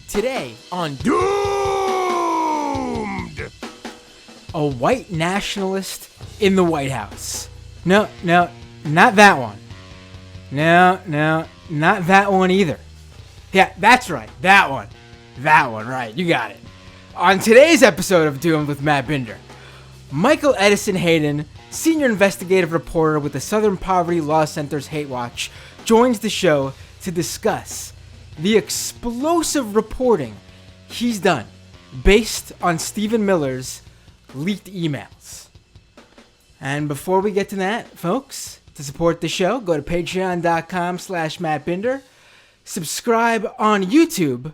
Today on Doomed! A white nationalist in the White House. No, not that one. No, not that one either. Yeah, that's right, that one. That one, right, you got it. On today's episode of Doomed with Matt Binder, Michael Edison Hayden, senior investigative reporter with the Southern Poverty Law Center's Hatewatch, joins the show to discuss the explosive reporting he's done based on Stephen Miller's leaked emails. And before we get to that, folks, to support the show, go to patreon.com/MattBinder, subscribe on YouTube,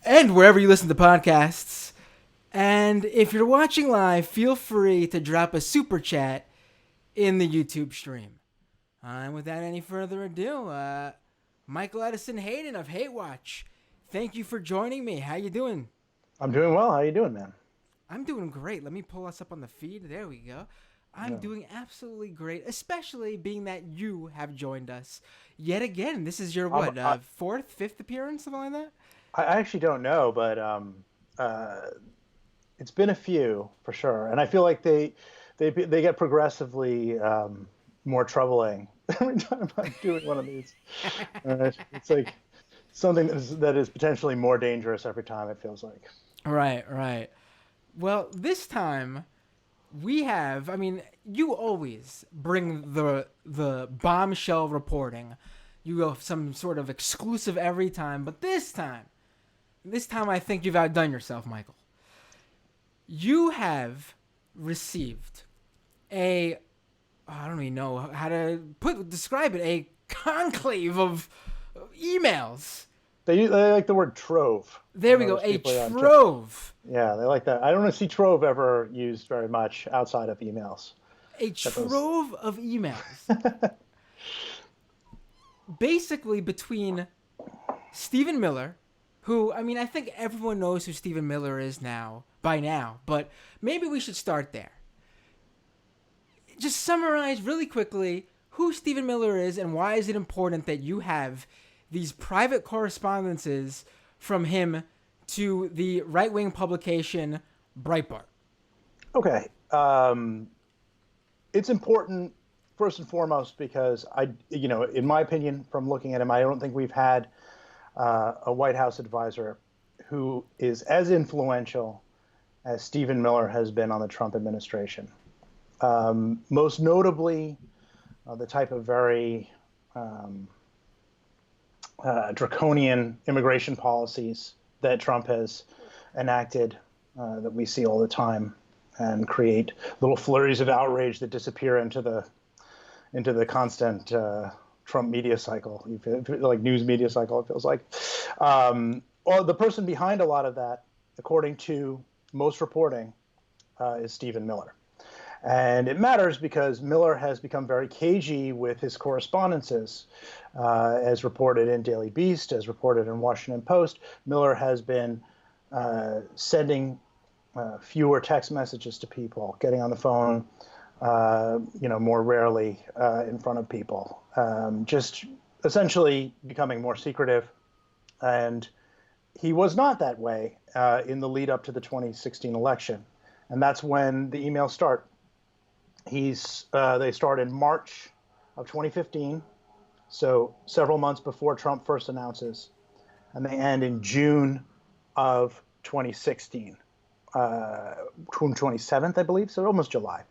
and wherever you listen to podcasts. And if you're watching live, feel free to drop a super chat in the YouTube stream. And without any further ado, Michael Edison Hayden of Hatewatch, thank you for joining me. How you doing? I'm doing well. How you doing, man? I'm doing great. Let me pull us up on the feed. There we go. I'm doing absolutely great, especially being that you have joined us yet again. This is your, fourth, fifth appearance, something like that? I actually don't know, but it's been a few for sure. And I feel like they get progressively more troubling every time I'm doing one of these. It's like something that is potentially more dangerous every time, it feels like. Right. Well, this time we have, you always bring the bombshell reporting. You go some sort of exclusive every time, but this time I think you've outdone yourself, Michael. You have received I don't even know how to describe it, a conclave of emails. They like the word trove. There we go, a trove. Yeah, they like that. I don't see trove ever used very much outside of emails. A trove of emails. Basically between Stephen Miller, who, I think everyone knows who Stephen Miller is by now, but maybe we should start there. Just summarize really quickly who Stephen Miller is and why is it important that you have these private correspondences from him to the right-wing publication Breitbart. Okay. It's important, first and foremost, because in my opinion, from looking at him, I don't think we've had a White House advisor who is as influential as Stephen Miller has been on the Trump administration. Most notably, the type of very draconian immigration policies that Trump has enacted that we see all the time and create little flurries of outrage that disappear into the constant Trump media cycle, like news media cycle, it feels like. Or the person behind a lot of that, according to most reporting, is Stephen Miller. And it matters because Miller has become very cagey with his correspondences. As reported in Daily Beast, as reported in Washington Post, Miller has been sending fewer text messages to people, getting on the phone, more rarely in front of people, just essentially becoming more secretive. And he was not that way in the lead up to the 2016 election. And that's when the emails start. They start in March of 2015, so several months before Trump first announces, and they end in June of 2016, June 27th, I believe, so almost July.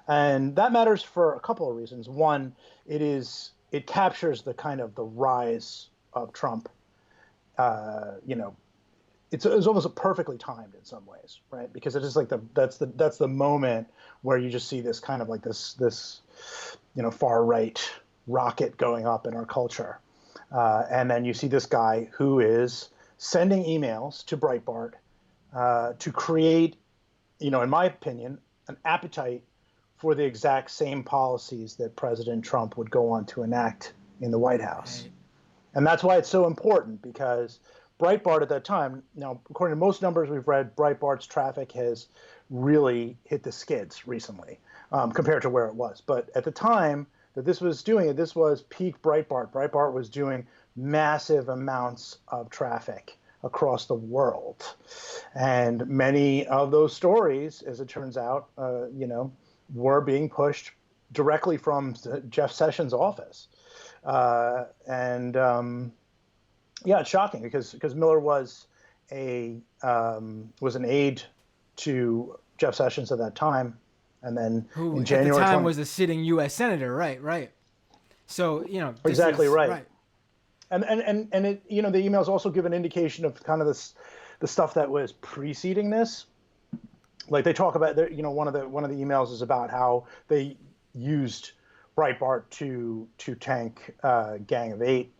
And that matters for a couple of reasons. One, it captures the kind of the rise of Trump. It's almost perfectly timed in some ways, right? Because it is like that's the moment where you just see this kind of like this far right rocket going up in our culture, and then you see this guy who is sending emails to Breitbart to create, in my opinion, an appetite for the exact same policies that President Trump would go on to enact in the White House, and that's why it's so important because Breitbart at that time, now, according to most numbers we've read, Breitbart's traffic has really hit the skids recently compared to where it was. But at the time that this was doing it was peak Breitbart. Breitbart was doing massive amounts of traffic across the world. And many of those stories, as it turns out, were being pushed directly from Jeff Sessions' office. Yeah, it's shocking because Miller was an aide to Jeff Sessions at that time, and then Who in at January the time was a sitting U.S. senator, right. So this exactly is, right. And it, the emails also give an indication of kind of the stuff that was preceding this. Like they talk about, one of the emails is about how they used Breitbart to tank Gang of Eight,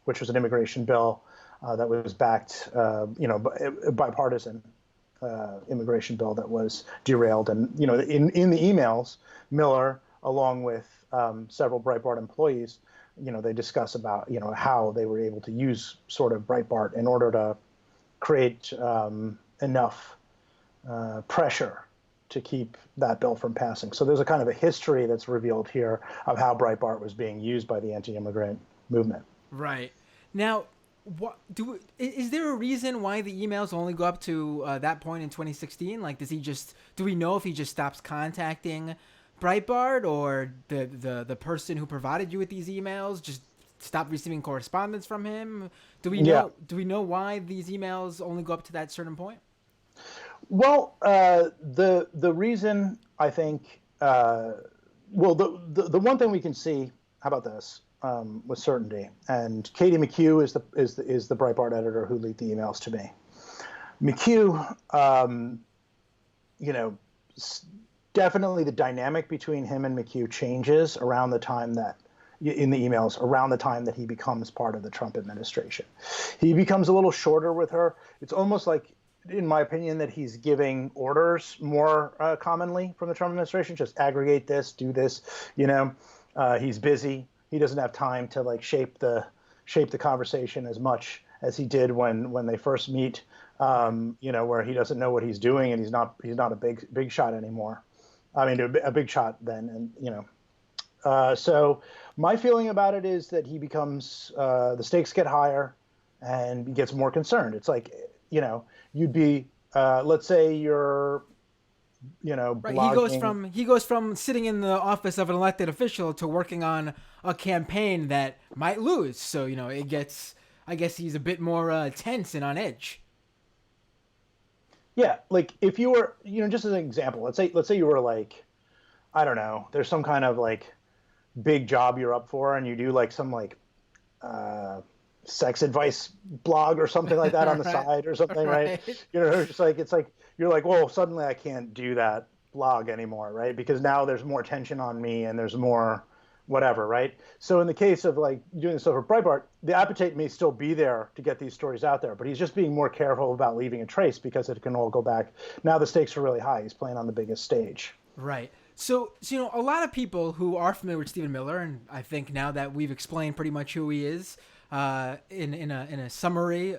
which was an immigration bill that was backed, bipartisan immigration bill that was derailed. And in the emails, Miller, along with several Breitbart employees, they discuss about how they were able to use sort of Breitbart in order to create enough pressure to keep that bill from passing. So there's a kind of a history that's revealed here of how Breitbart was being used by the anti-immigrant movement. Right. Now, is there a reason why the emails only go up to that point in 2016? Like, do we know if he just stops contacting Breitbart, or the person who provided you with these emails just stopped receiving correspondence from him? Do we know why these emails only go up to that certain point? Well, the reason I think, the one thing we can see, how about this, with certainty, and Katie McHugh is the Breitbart editor who leaked the emails to me. McHugh, definitely the dynamic between him and McHugh changes around the time that, in the emails, around the time that he becomes part of the Trump administration. He becomes a little shorter with her. It's almost like, in my opinion, that he's giving orders more commonly from the Trump administration. Just aggregate this, do this. He's busy. He doesn't have time to like shape the conversation as much as he did when they first meet. Where he doesn't know what he's doing, and he's not a big shot anymore. I mean, a big shot then, and so my feeling about it is that he becomes the stakes get higher, and he gets more concerned. It's like, you'd be, let's say you're, right. blogging. He goes from sitting in the office of an elected official to working on a campaign that might lose. So it gets. I guess he's a bit more tense and on edge. Yeah, like if you were, just as an example, let's say you were like, I don't know, there's some kind of like big job you're up for, and you do like some like sex advice blog or something like that on the right. side or something, right? It's like you're like, well, suddenly I can't do that blog anymore, right? Because now there's more attention on me and there's more whatever, right? So in the case of like doing stuff for Breitbart, the appetite may still be there to get these stories out there, but he's just being more careful about leaving a trace because it can all go back. Now the stakes are really high. He's playing on the biggest stage. Right. So a lot of people who are familiar with Stephen Miller, and I think now that we've explained pretty much who he is, in a summary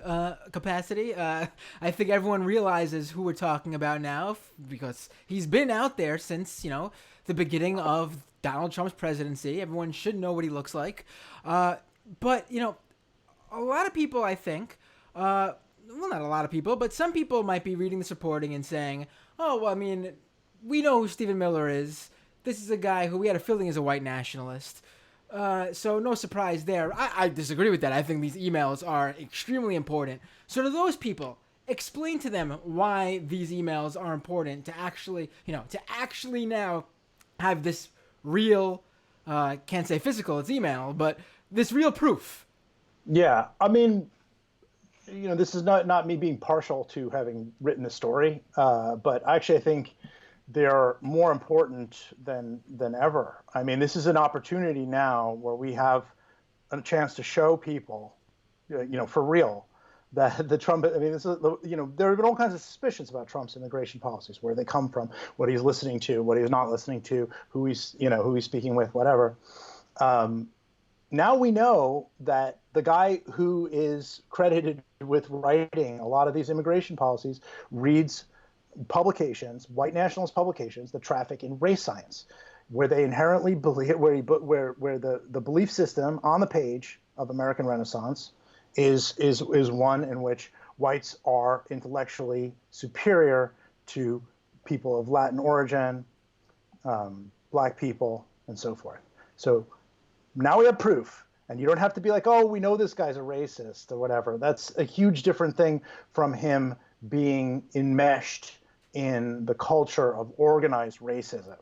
capacity, I think everyone realizes who we're talking about now because he's been out there since the beginning of Donald Trump's presidency. Everyone should know what he looks like, but a lot of people, I think, well, not a lot of people, but some people might be reading this reporting and saying, "Oh, well, I mean, we know who Stephen Miller is. This is a guy who we had a feeling is a white nationalist." So no surprise there. I disagree with that. I think these emails are extremely important. So to those people, explain to them why these emails are important to actually now have this real, can't say physical, it's email, but this real proof. Yeah, I mean, this is not me being partial to having written the story, but actually I think they're more important than ever. I mean, this is an opportunity now where we have a chance to show people, for real, that the Trump. I mean, this is there have been all kinds of suspicions about Trump's immigration policies, where they come from, what he's listening to, what he's not listening to, who he's speaking with, whatever. Now we know that the guy who is credited with writing a lot of these immigration policies reads publications, white nationalist publications, that traffic in race science, where they inherently believe, where the belief system on the page of American Renaissance is one in which whites are intellectually superior to people of Latin origin, black people, and so forth. So now we have proof. And you don't have to be like, oh, we know this guy's a racist or whatever. That's a huge different thing from him being enmeshed in the culture of organized racism,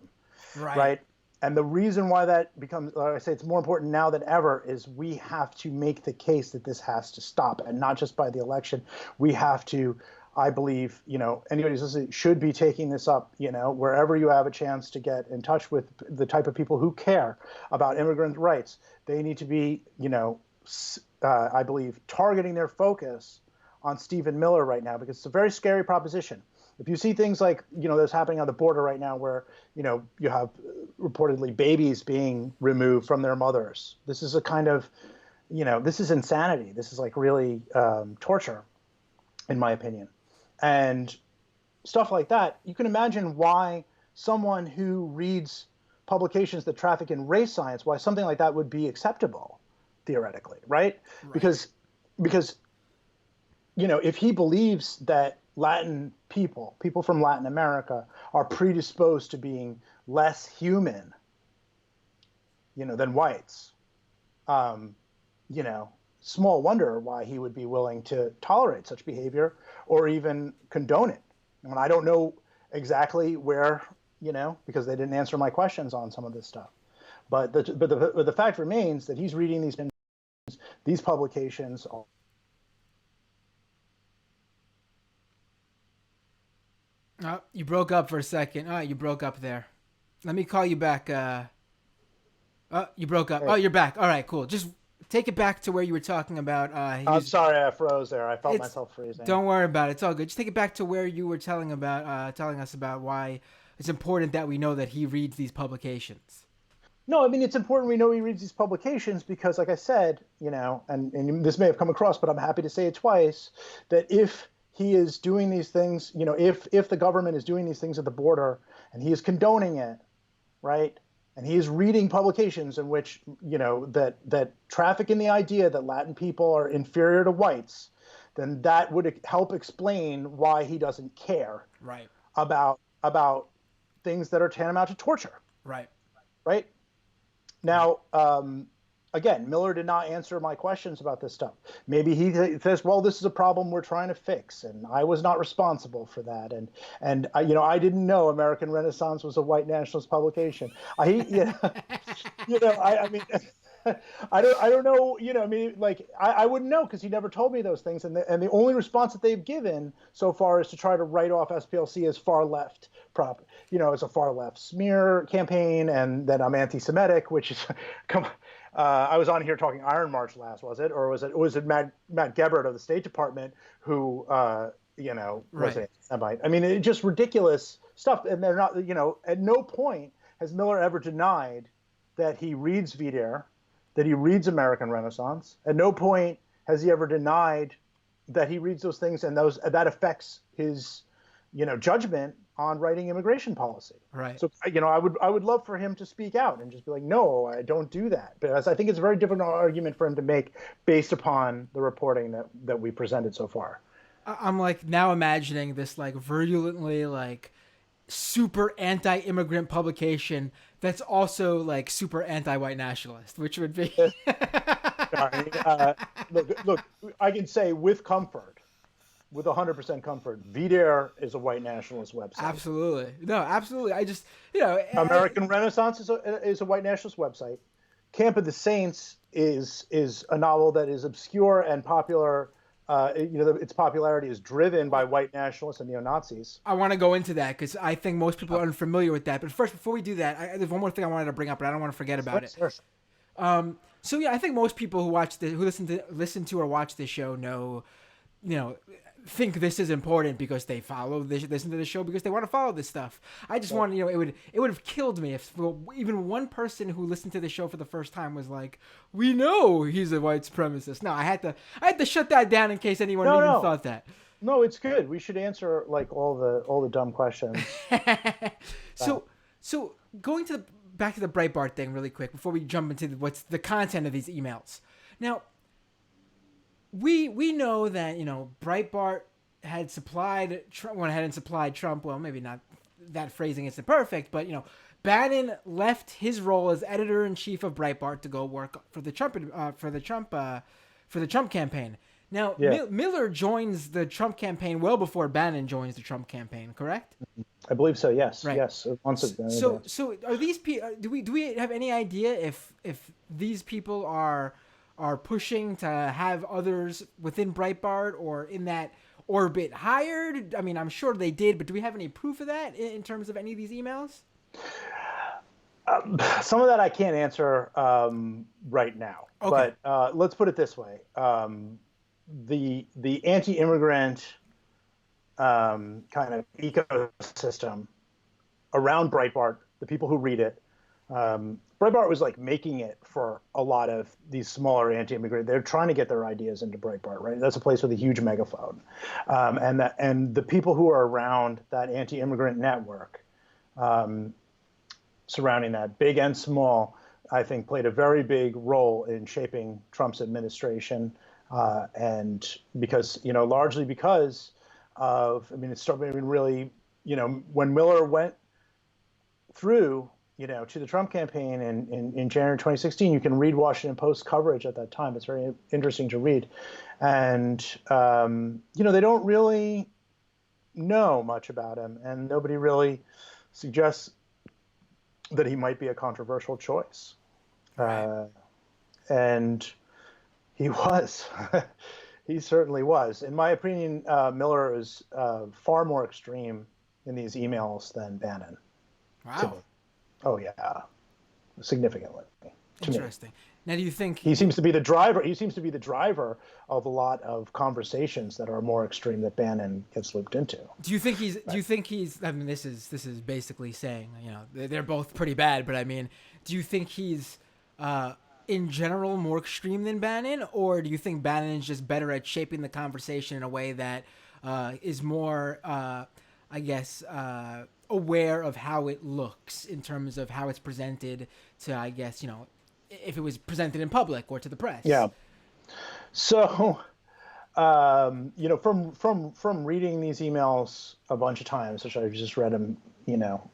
right? And the reason why that becomes, like I say, it's more important now than ever, is we have to make the case that this has to stop, and not just by the election. We have to, I believe, anybody who's listening should be taking this up, wherever you have a chance to get in touch with the type of people who care about immigrant rights. They need to be, I believe, targeting their focus on Stephen Miller right now, because it's a very scary proposition. If you see things like, that's happening on the border right now where, you have reportedly babies being removed from their mothers. This is a kind of, this is insanity. This is like really torture, in my opinion. And stuff like that, you can imagine why someone who reads publications that traffic in race science, why something like that would be acceptable, theoretically, right? Because if he believes that Latin people from Latin America, are predisposed to being less human, than whites, small wonder why he would be willing to tolerate such behavior or even condone it. And I don't know exactly where, because they didn't answer my questions on some of this stuff. But the fact remains that he's reading these publications. Oh, you broke up for a second. Oh, you broke up there. Let me call you back. Oh, you broke up. Oh, you're back. All right, cool. Just take it back to where you were talking about. I'm sorry, I froze there. I felt myself freezing. Don't worry about it. It's all good. Just take it back to where you were telling us about why it's important that we know that he reads these publications. No, I mean, it's important we know he reads these publications because, like I said, and this may have come across, but I'm happy to say it twice, that if he is doing these things, if the government is doing these things at the border and he is condoning it, right? And he is reading publications in which, that traffic in the idea that Latin people are inferior to whites, then that would help explain why he doesn't care about things that are tantamount to torture. Right. Now, again, Miller did not answer my questions about this stuff. Maybe he says, well, this is a problem we're trying to fix, and I was not responsible for that. And I didn't know American Renaissance was a white nationalist publication. I mean, I don't know, I wouldn't know because he never told me those things. And the only response that they've given so far is to try to write off SPLC as far left as a far left smear campaign, and that I'm anti-Semitic, which is, I was on here talking Iron March last, was it? Or was it Matt Gebhardt of the State Department who, was it? I mean, it's just ridiculous stuff. And they're not, at no point has Miller ever denied that he reads Vider, that he reads American Renaissance. At no point has he ever denied that he reads those things and that affects his, judgment on writing immigration policy. Right. So, I would love for him to speak out and just be like, no, I don't do that. Because I think it's a very different argument for him to make based upon the reporting that we presented so far. I'm now imagining this virulently super anti-immigrant publication that's also super anti-white nationalist, which would be. Look, I can say with comfort, with 100% comfort, Vider is a white nationalist website. Absolutely. No, absolutely. I just, American Renaissance is a white nationalist website. Camp of the Saints is a novel that is obscure and popular. Its popularity is driven by white nationalists and neo-Nazis. I want to go into that because I think most people are unfamiliar with that. But first, before we do that, there's one more thing I wanted to bring up, but I don't want to forget about it. Sure. So yeah, I think most people who listen to or watch this show know, think this is important because they listen to the show because they want to follow this stuff. I just want it would have killed me if even one person who listened to the show for the first time was like, we know he's a white supremacist. No, I had to shut that down in case anyone thought that. No, it's good. We should answer all the dumb questions. So going back to the Breitbart thing really quick before we jump into what's the content of these emails. Now, we know that Breitbart had supplied Trump, went ahead and supplied Trump. Well, maybe not that phrasing isn't perfect, but Bannon left his role as editor in chief of Breitbart to go work for the Trump campaign. Now, Yeah. Miller joins the Trump campaign well before Bannon joins the Trump campaign, correct? I believe so. Yes. Right. Yes. Once So are these people? Do we have any idea if these people are pushing to have others within Breitbart or in that orbit hired? I mean, I'm sure they did, but do we have any proof of that in terms of any of these emails? some of that I can't answer right now. Okay. But let's put it this way: the anti-immigrant kind of ecosystem around Breitbart, the people who read it. Breitbart was like making it for a lot of these smaller anti-immigrant. They're trying to get their ideas into Breitbart, right? That's a place with a huge megaphone, and the people who are around that anti-immigrant network, surrounding that, big and small, I think played a very big role in shaping Trump's administration, and because largely because of, I mean, it started. I mean, really, when Miller went through, to the Trump campaign in January 2016. You can read Washington Post coverage at that time. It's very interesting to read. And, they don't really know much about him, and nobody really suggests that he might be a controversial choice. Right. And he was. He certainly was. In my opinion, Miller is far more extreme in these emails than Bannon. Wow. Oh yeah, significantly. Interesting. Now, do you think he seems to be the driver? He seems to be the driver of a lot of conversations that are more extreme that Bannon gets looped into. Do you think he's? Do you think he's? I mean, this is basically saying they're both pretty bad, but I mean, do you think he's in general more extreme than Bannon, or do you think Bannon is just better at shaping the conversation in a way that is more, I guess, aware of how it looks in terms of how it's presented to, I guess, if it was presented in public or to the press? Yeah. So, from reading these emails a bunch of times, which I've just read them,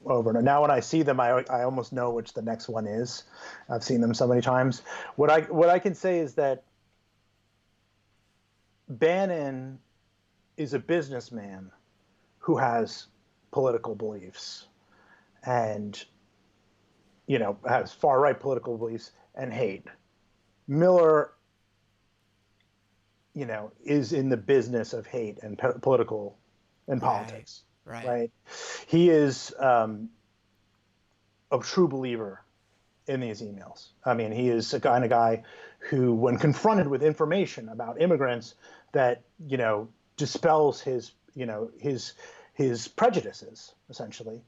over and now when I see them, I almost know which the next one is. I've seen them so many times. What I can say is that Bannon is a businessman who has political beliefs and, has far right political beliefs and hate. Miller, is in the business of hate and political and politics. Right. He is a true believer in these emails. I mean, he is a kind of guy who, when confronted with information about immigrants that, dispels his prejudices, essentially,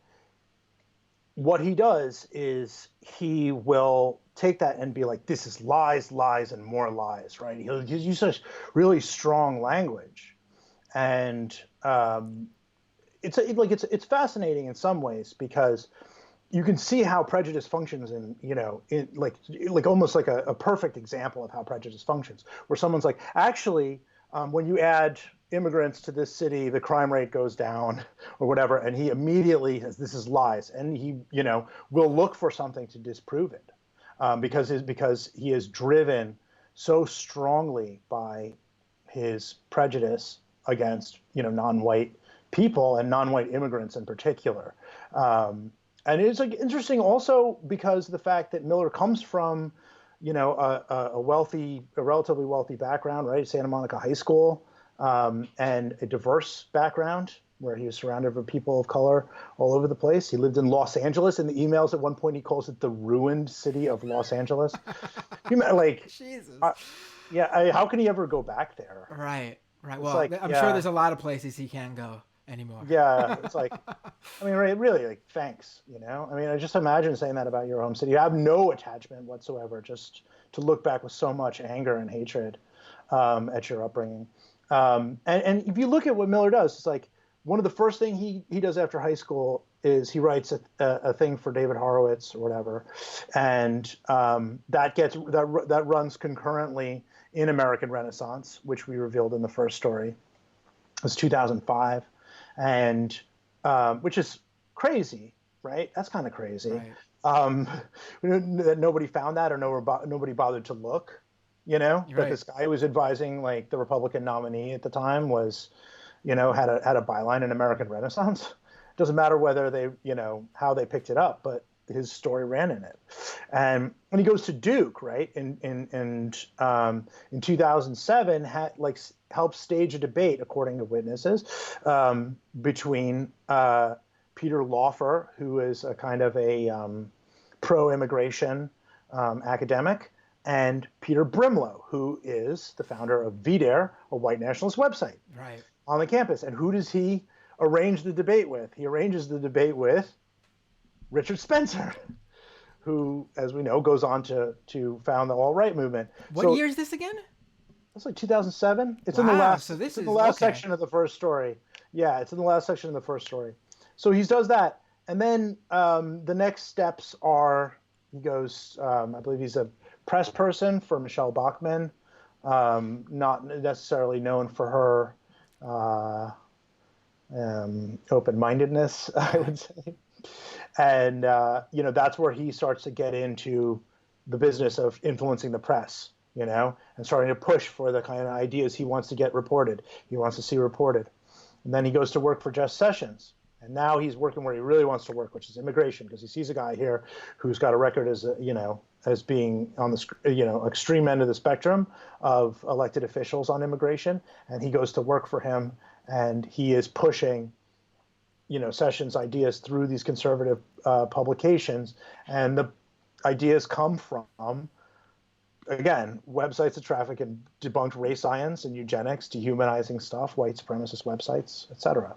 what he does is he will take that and be like, this is lies, lies, and more lies, right? He'll use such really strong language. And it's fascinating in some ways because you can see how prejudice functions in almost like a perfect example of how prejudice functions, where someone's like, actually, when you add immigrants to this city, the crime rate goes down or whatever. And he immediately says, this is lies. And he, will look for something to disprove it because he is driven so strongly by his prejudice against, non-white people and non-white immigrants in particular. And it's interesting also because of the fact that Miller comes from, a relatively wealthy background, right? Santa Monica High School. And a diverse background where he was surrounded by people of color all over the place. He lived in Los Angeles. In the emails at one point, he calls it the ruined city of Los Angeles. Jesus. How can he ever go back there? Right. Well, I'm sure there's a lot of places he can't go anymore. Yeah, it's like, I mean, really, thanks, I mean, I just imagine saying that about your home city. You have no attachment whatsoever, just to look back with so much anger and hatred at your upbringing. And if you look at what Miller does, it's like one of the first things he does after high school is he writes a thing for David Horowitz or whatever, and that runs concurrently in American Renaissance, which we revealed in the first story. It was 2005, and which is crazy, right? That's kind of crazy. Right. That nobody found that, or nobody bothered to look. That this guy who was advising like the Republican nominee at the time was, had a byline in American Renaissance. It doesn't matter whether they, how they picked it up, but his story ran in it. And when he goes to Duke, right, in 2007, helped stage a debate, according to witnesses, between Peter Laufer, who is a kind of a pro-immigration academic, and Peter Brimlow, who is the founder of VDARE, a white nationalist website, right, on the campus. And who does he arrange the debate with? He arranges the debate with Richard Spencer, who, as we know, goes on to found the alt-right movement. What year is this again? It's like 2007. It's in the last. So this is the last section of the first story. Yeah, it's in the last section of the first story. So he does that, and then the next steps are he goes. I believe he's a press person for Michelle Bachmann, not necessarily known for her open-mindedness, I would say. And, that's where he starts to get into the business of influencing the press, and starting to push for the kind of ideas he wants to get reported. He wants to see reported. And then he goes to work for Jeff Sessions. And now he's working where he really wants to work, which is immigration, because he sees a guy here who's got a record as being on the extreme end of the spectrum of elected officials on immigration, and he goes to work for him, and he is pushing Sessions' ideas through these conservative publications, and the ideas come from, again, websites that traffic in debunked race science and eugenics, dehumanizing stuff, white supremacist websites, etc.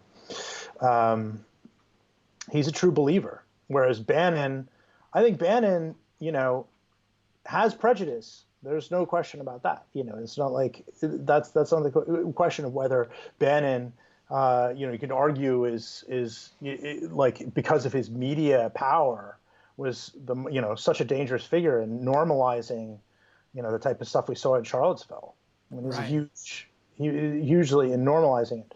He's a true believer, whereas Bannon, I think Bannon, has prejudice. There's no question about that. It's not like that's not the question of whether Bannon, you can argue is like because of his media power was such a dangerous figure in normalizing, the type of stuff we saw in Charlottesville. I mean, he's hugely in normalizing it.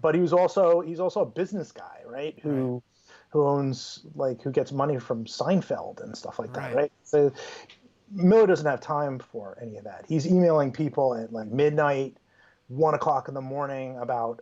But he's also a business guy, right? Who owns who gets money from Seinfeld and stuff like that, right? So Miller doesn't have time for any of that. He's emailing people at midnight, 1 o'clock in the morning about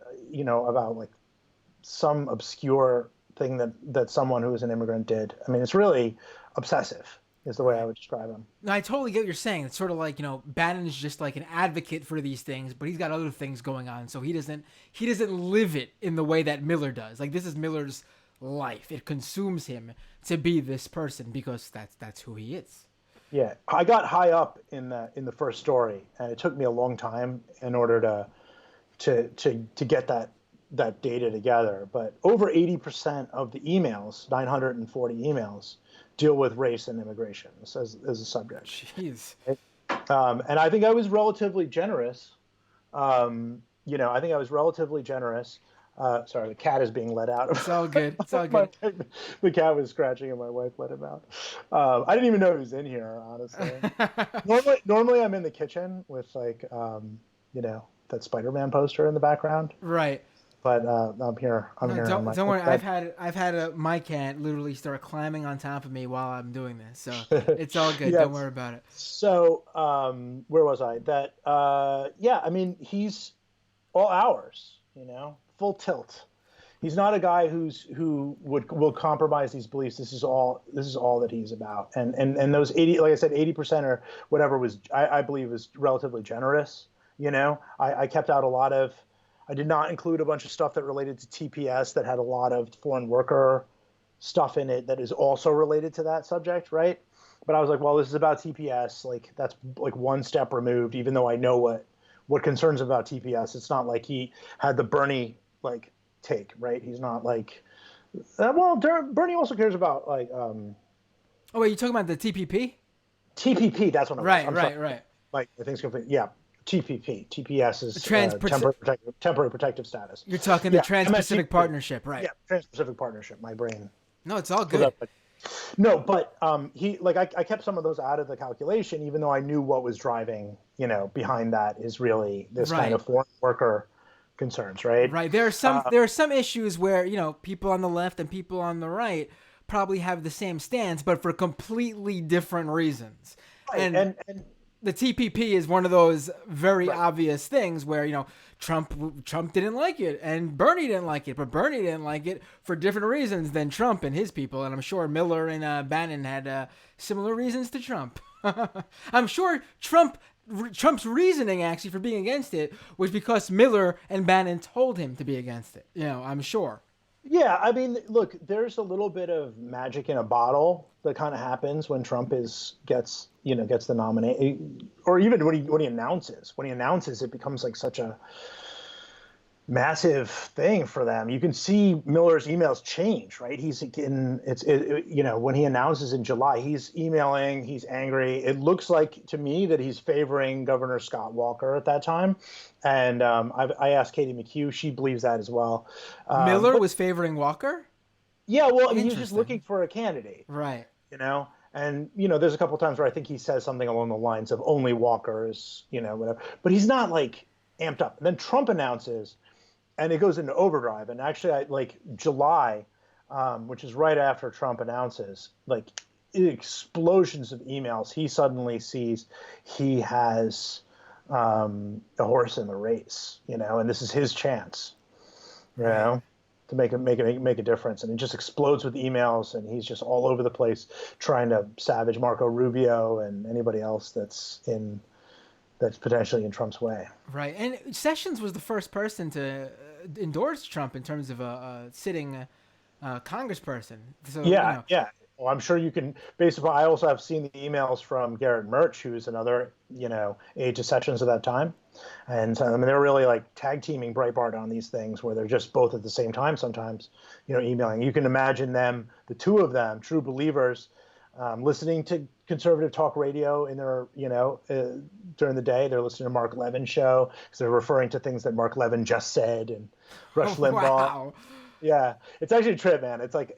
some obscure thing that someone who is an immigrant did. I mean, it's really obsessive is the way I would describe him. No, I totally get what you're saying. It's sort of like, Bannon is just like an advocate for these things, but he's got other things going on. So he doesn't live it in the way that Miller does. Like, this is Miller's life. It consumes him to be this person because that's who he is. Yeah, I got high up in the first story, and it took me a long time in order to get that data together. But over 80% of the emails, 940 emails, deal with race and immigration as a subject. Jeez. And I think I was relatively generous. I think I was relatively generous. Sorry, the cat is being let out. It's all good. It's all good. The cat was scratching and my wife let him out. I didn't even know he was in here, honestly. Normally I'm in the kitchen with that Spider-Man poster in the background. Right. But I'm here. Don't worry. I've had my cat literally start climbing on top of me while I'm doing this, so it's all good. Yes. Don't worry about it. So where was I? I mean, he's all hours. Full tilt. He's not a guy who will compromise these beliefs. This is all that he's about. And those 80, like I said, 80% or whatever I believe was relatively generous. I kept out a lot of. I did not include a bunch of stuff that related to TPS that had a lot of foreign worker stuff in it that is also related to that subject, right? But I was like, well, this is about TPS. That's one step removed, even though I know what concerns about TPS. It's not like he had the Bernie take, right? He's not Bernie also cares about Oh wait, you talking about the TPP? TPP, that's what I'm right. I think it's complete. Yeah. TPP. TPS is temporary protective status. You're talking the Trans-Pacific Partnership, right? Yeah, Trans-Pacific Partnership. My brain. No, it's all good. No, but I kept some of those out of the calculation, even though I knew what was driving, behind that is really this kind of foreign worker concerns, right? Right. There are some issues where, people on the left and people on the right probably have the same stance, but for completely different reasons. Right. And the TPP is one of those very obvious things where, Trump didn't like it and Bernie didn't like it, but Bernie didn't like it for different reasons than Trump and his people. And I'm sure Miller and Bannon had similar reasons to Trump. I'm sure Trump's reasoning actually for being against it was because Miller and Bannon told him to be against it. I'm sure. Yeah, I mean, look, there's a little bit of magic in a bottle that kind of happens when Trump gets the nomination, or even when he announces. When he announces, it becomes like such a massive thing for them. You can see Miller's emails change, right? When he announces in July, he's emailing, he's angry. It looks like to me that he's favoring Governor Scott Walker at that time. And I asked Katie McHugh, she believes that as well. Miller was favoring Walker? Yeah, well, I mean, he was just looking for a candidate. Right. And, there's a couple of times where I think he says something along the lines of only Walker is, whatever. But he's not like amped up. And then Trump announces, and it goes into overdrive. And actually, July, which is right after Trump announces, explosions of emails. He suddenly sees he has a horse in the race, and this is his chance, to make a difference. And it just explodes with emails, and he's just all over the place trying to savage Marco Rubio and anybody else that's potentially in Trump's way. Right. And Sessions was the first person to endorse Trump in terms of a sitting congressperson. So, yeah. Well, I'm sure you can, based upon, I also have seen the emails from Garrett Murch, who's another, aide to Sessions at that time. And so, I mean, they're really like tag teaming Breitbart on these things where they're just both at the same time sometimes, emailing. You can imagine them, the two of them, true believers, listening to conservative talk radio in their, during the day. They're listening to Mark Levin's show because they're referring to things that Mark Levin just said and Rush Limbaugh. Wow. Yeah, it's actually a trip, man. It's like,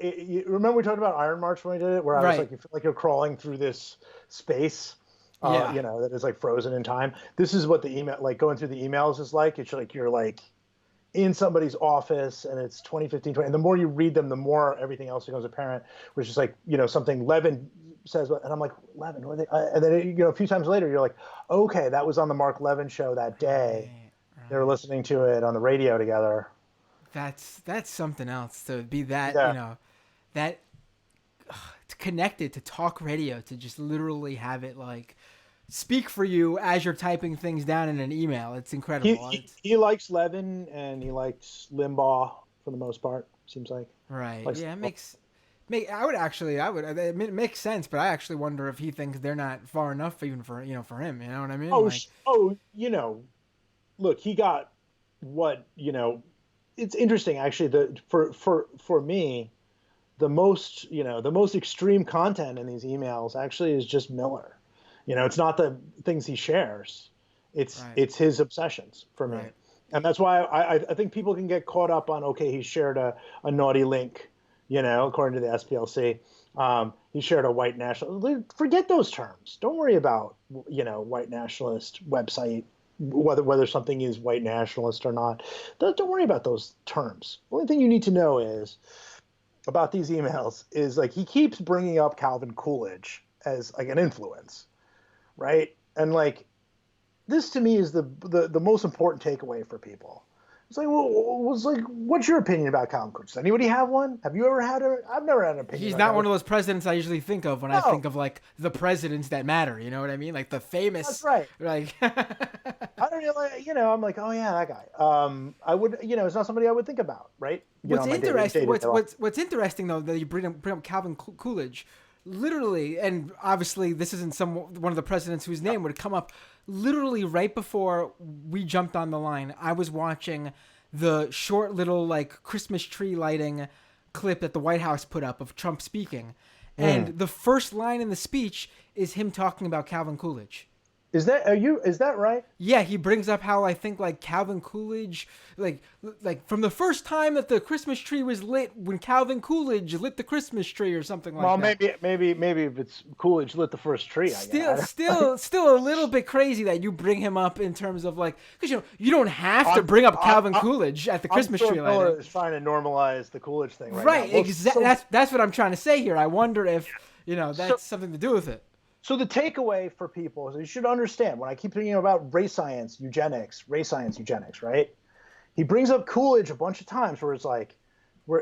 remember we talked about Iron March when we did it, where I was like, you feel like you're crawling through this space, that is like frozen in time. This is what the email, like going through the emails is like. It's like you're like in somebody's office and it's 2015, 20. And the more you read them, the more everything else becomes apparent, which is like, something Levin says, and I'm like, Levin, what are they? And then, a few times later, you're like, okay, that was on the Mark Levin show that day. Right. They were listening to it on the radio together. That's something else to be that, that connected to talk radio, to just literally have it like speak for you as you're typing things down in an email. It's incredible. He likes Levin and he likes Limbaugh for the most part, seems like. Right. Yeah, it makes it makes sense, but I actually wonder if he thinks they're not far enough even for him, you know what I mean? Look, he got what, it's interesting actually. For me, the most extreme content in these emails actually is just Miller. It's not the things he shares. It's his obsessions for me. Right. And that's why I think people can get caught up on, okay, he shared a naughty link, according to the SPLC. He shared a white nationalist. Forget those terms. Don't worry about, white nationalist website, whether something is white nationalist or not. Don't worry about those terms. The only thing you need to know is about these emails is like he keeps bringing up Calvin Coolidge as like an influence, right? And like this to me is the most important takeaway for people. It's like, what's your opinion about Calvin Coolidge? Does anybody have one? Have you ever had I've never had an opinion. He's not one of those presidents I usually think of when I think of like the presidents that matter. You know what I mean? Like the famous. That's right. Like I don't know. I'm like, oh yeah, that guy. I would, it's not somebody I would think about, right? What's interesting? What's interesting though that you bring up Calvin Coolidge. Literally, and obviously this isn't one of the presidents whose name would come up. Literally right before we jumped on the line, I was watching the short little like Christmas tree lighting clip that the White House put up of Trump speaking. And the first line in the speech is him talking about Calvin Coolidge. Is that right? Yeah, he brings up how I think like Calvin Coolidge, like from the first time that the Christmas tree was lit, when Calvin Coolidge lit the Christmas tree or something like Well, that. maybe if it's Coolidge lit the first tree, I Still, guess. still, still a little bit crazy that you bring him up in terms of like, because you don't have to I'm, bring up I'm, Calvin Coolidge at the I'm Christmas sure tree Miller lighting. is trying to normalize the Coolidge thing right now. Right, Well, exactly. That's what I'm trying to say here. I wonder if so that's something to do with it. so the takeaway for people is you should understand when I keep thinking about race science, eugenics, right? He brings up Coolidge a bunch of times where it's like,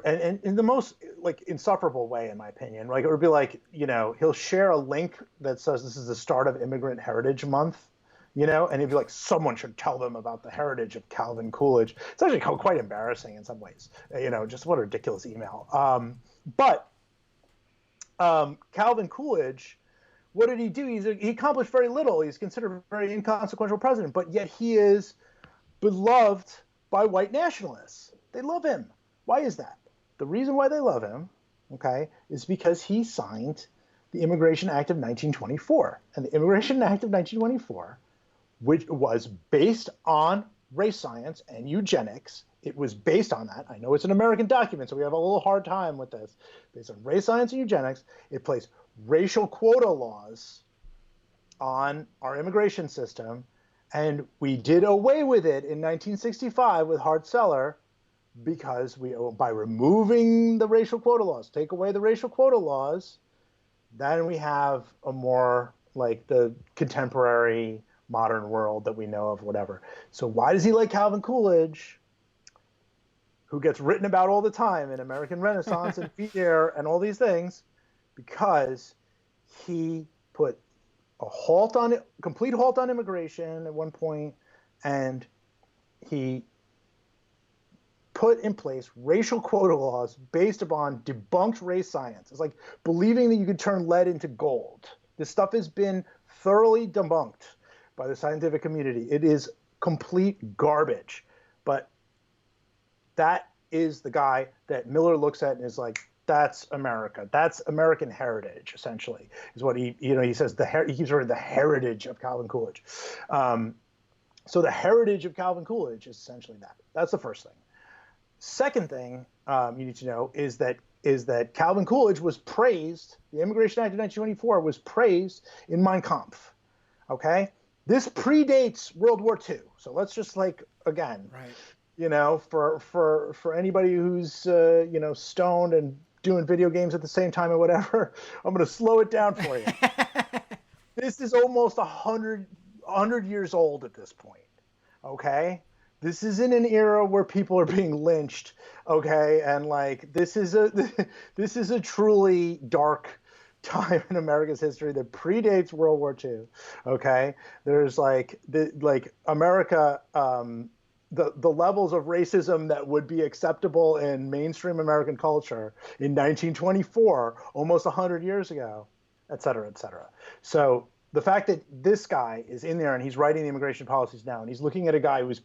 and in the most like insufferable way, in my opinion, like it would be like, he'll share a link that says this is the start of Immigrant Heritage Month, and he'd be like, someone should tell them about the heritage of Calvin Coolidge. It's actually quite embarrassing in some ways, just what a ridiculous email. But Calvin Coolidge, what did he do? He accomplished very little. He's considered a very inconsequential president, but yet he is beloved by white nationalists. They love him. Why is that? The reason why they love him, okay, is because he signed the Immigration Act of 1924. And the Immigration Act of 1924, which was based on race science and eugenics, it was based on that. I know it's an American document, so we have a little hard time with this. Based on race science and eugenics, it placed racial quota laws on our immigration system, and we did away with it in 1965 with Hart-Celler because by removing the racial quota laws, take away the racial quota laws, then we have a more like the contemporary modern world that we know of, whatever. So why does he like Calvin Coolidge, who gets written about all the time in American Renaissance and Fear and all these things? Because he put a complete halt on immigration at one point, and he put in place racial quota laws based upon debunked race science. It's like believing that you could turn lead into gold. This stuff has been thoroughly debunked by the scientific community. It is complete garbage. But that is the guy that Miller looks at and is like, that's America. That's American heritage, essentially, is what he says. He keeps referring to the heritage of Calvin Coolidge. So the heritage of Calvin Coolidge is essentially that. That's the first thing. Second thing you need to know is that Calvin Coolidge was praised. The Immigration Act of 1924 was praised in Mein Kampf. Okay, this predates World War II. So let's just again, right. For anybody who's stoned and doing video games at the same time or whatever, I'm going to slow it down for you. This is almost 100 years old at this point. Okay. This is in an era where people are being lynched, okay, and this is a truly dark time in America's history that predates World War II. Okay, there's America, the levels of racism that would be acceptable in mainstream American culture in 1924, almost 100 years ago, et cetera, et cetera. So the fact that this guy is in there and he's writing the immigration policies now, and he's looking at a guy who was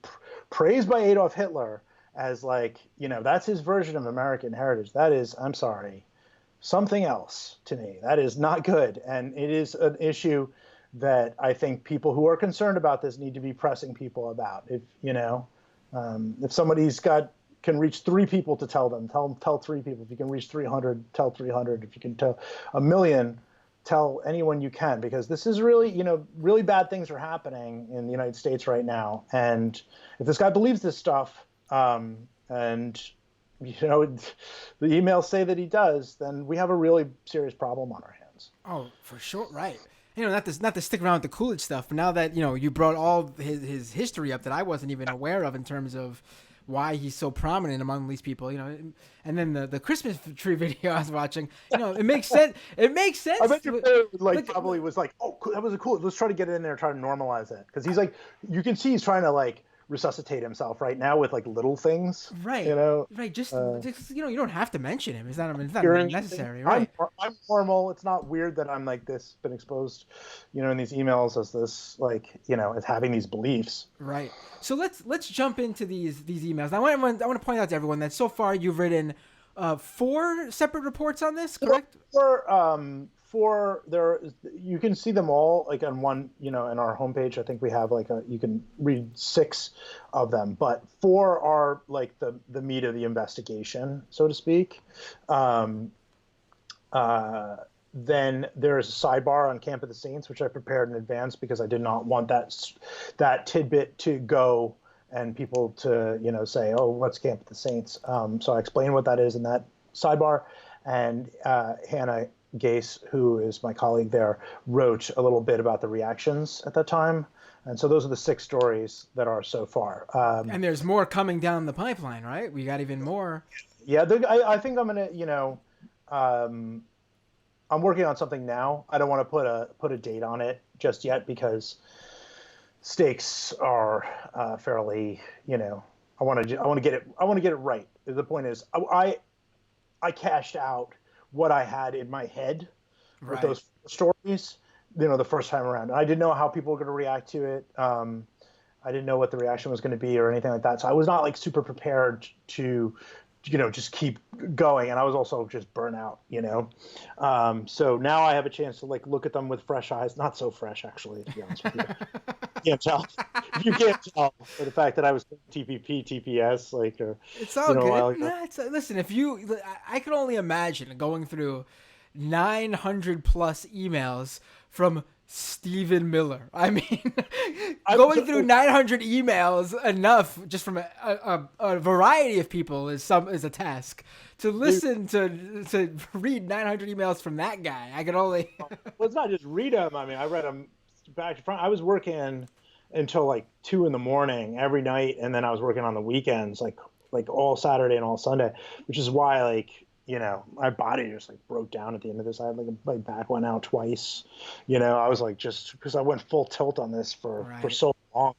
praised by Adolf Hitler as that's his version of American heritage. That is, I'm sorry, something else to me. That is not good. And it is an issue that I think people who are concerned about this need to be pressing people about. If somebody's can reach 3 people to tell them, tell 3 people. If you can reach 300, tell 300. If you can tell 1 million, tell anyone you can, because this is really, really bad things are happening in the United States right now. And if this guy believes this stuff, and the emails say that he does, then we have a really serious problem on our hands. Oh, for sure, right. Not to stick around with the Coolidge stuff, but now that you brought all his history up that I wasn't even aware of in terms of why he's so prominent among these people, and then the Christmas tree video I was watching, it makes sense. It makes sense. I bet your probably was like, oh, that was cool. Let's try to get it in there, try to normalize it, because he's you can see he's trying to resuscitate himself right now with little things, right? Right. Just you don't have to mention him. It's not necessary, right? I'm normal. It's not weird that I'm this, been exposed, in these emails as this, as having these beliefs. Right. So let's jump into these emails. I want to point out to everyone that so far you've written 4 separate reports on this, correct? for there, you can see them all like on one, in our homepage. I think we have you can read 6 of them, but 4 are like the meat of the investigation, so to speak. Then there's a sidebar on Camp of the Saints, which I prepared in advance because I did not want that tidbit to go and people to say, oh, what's Camp of the Saints? So I explain what that is in that sidebar, and Hannah Gase, who is my colleague there, wrote a little bit about the reactions at that time. And so those are the 6 stories that are so far. And there's more coming down the pipeline, right? We got even more. Yeah, I think I'm gonna, I'm working on something now. I don't want to put a date on it just yet because stakes are fairly, I want to get it right. The point is, I cashed out what I had in my head with those stories, the first time around. And I didn't know how people were going to react to it. I didn't know what the reaction was going to be or anything like that. So I was not like super prepared to just keep going. And I was also just burnt out, So now I have a chance to like look at them with fresh eyes. Not so fresh, actually, to be honest with you. You can't tell. You can't tell for the fact that I was TPP, TPS, like, it's all good. Listen, I can only imagine going through 900 plus emails from Stephen Miller. I mean, going through 900 emails enough just from a variety of people is a task. To listen to read 900 emails from that guy, I could only. Well, it's not just read them. I mean, I read them back to front. I was working until like 2 a.m. every night, and then I was working on the weekends, like all Saturday and all Sunday, which is why my body just like broke down at the end of this. I had my back went out twice. I was like, just because I went full tilt on this for so long.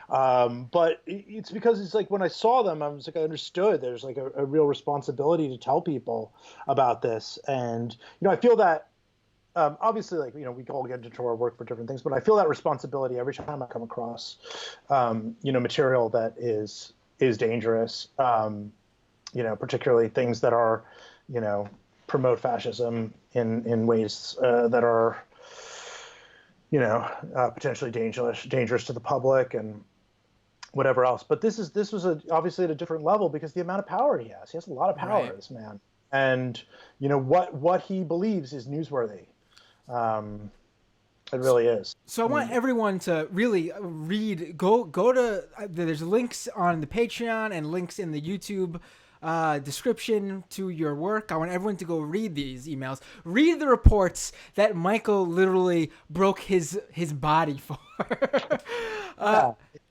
But it's because it's like when I saw them, I was like, I understood there's like a real responsibility to tell people about this. And, I feel that obviously, like, we all get into our work for different things, but I feel that responsibility every time I come across, material that is dangerous. Particularly things that are, promote fascism in ways that are, potentially dangerous to the public and whatever else. But this was obviously at a different level because the amount of power he has. He has a lot of power, this man. And, what he believes is newsworthy. It really is. So I want everyone to really read. Go to. There's links on the Patreon and links in the YouTube description to your work. I want everyone to go read these emails. Read the reports that Michael literally broke his body for.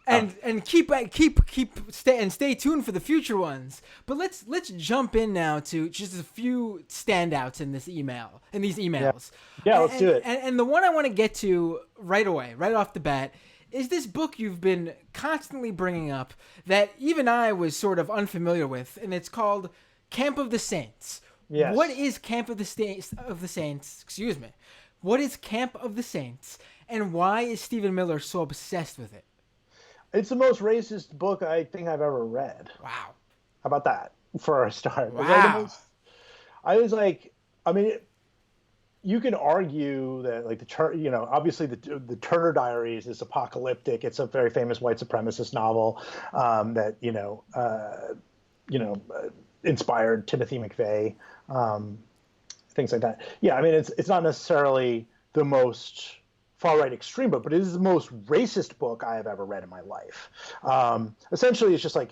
And stay tuned for the future ones. But let's jump in now to just a few standouts in these emails. Yeah, let's do it. And the one I want to get to right away, right off the bat, is this book you've been constantly bringing up that even I was sort of unfamiliar with, and it's called Camp of the Saints. Yes. What is Camp of the Saints? Excuse me. What is Camp of the Saints, and why is Stephen Miller so obsessed with it? It's the most racist book I think I've ever read. Wow. How about that for a start? Wow. I was like, I mean, you can argue that, like, obviously the Turner Diaries is apocalyptic. It's a very famous white supremacist novel that inspired Timothy McVeigh, things like that. Yeah, I mean, it's not necessarily the most far-right extreme book, but it is the most racist book I have ever read in my life. Essentially, it's just like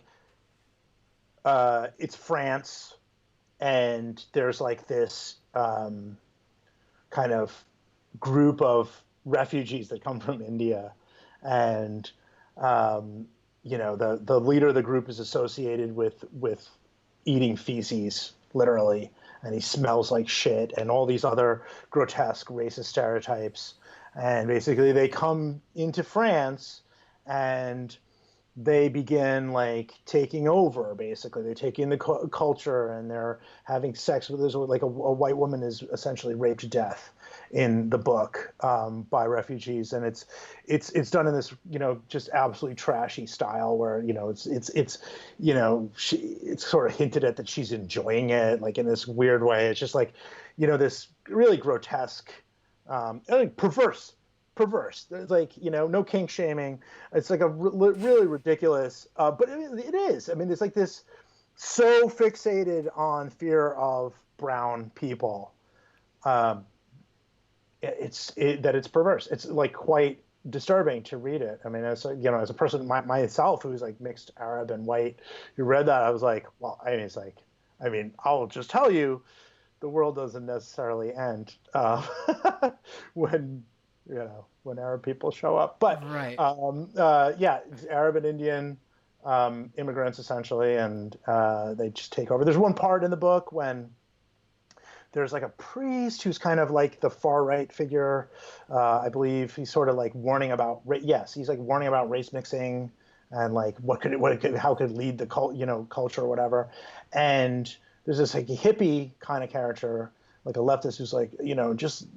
it's France, and there's like this kind of group of refugees that come from India, and the leader of the group is associated with eating feces, literally, and he smells like shit, and all these other grotesque racist stereotypes. And basically they come into France and they begin like taking over. Basically, they're taking the culture and they're having sex with. There's like a white woman is essentially raped to death in the book by refugees, and it's done in this just absolutely trashy style where it's sort of hinted at that she's enjoying it like in this weird way. It's just like this really grotesque, perverse. It's like, no kink shaming. It's like a really ridiculous, but it is. I mean, it's like this so fixated on fear of brown people. That it's perverse. It's like quite disturbing to read it. I mean, as a person myself who's like mixed Arab and white, who read that, I was like, well, I'll just tell you, the world doesn't necessarily end when Arab people show up. But Right. Arab and Indian immigrants essentially, and they just take over. There's one part in the book when there's like a priest who's kind of like the far right figure. I believe he's sort of like warning about he's like warning about race mixing and like how could it lead the culture or whatever. And there's this like hippie kind of character, like a leftist who's like, just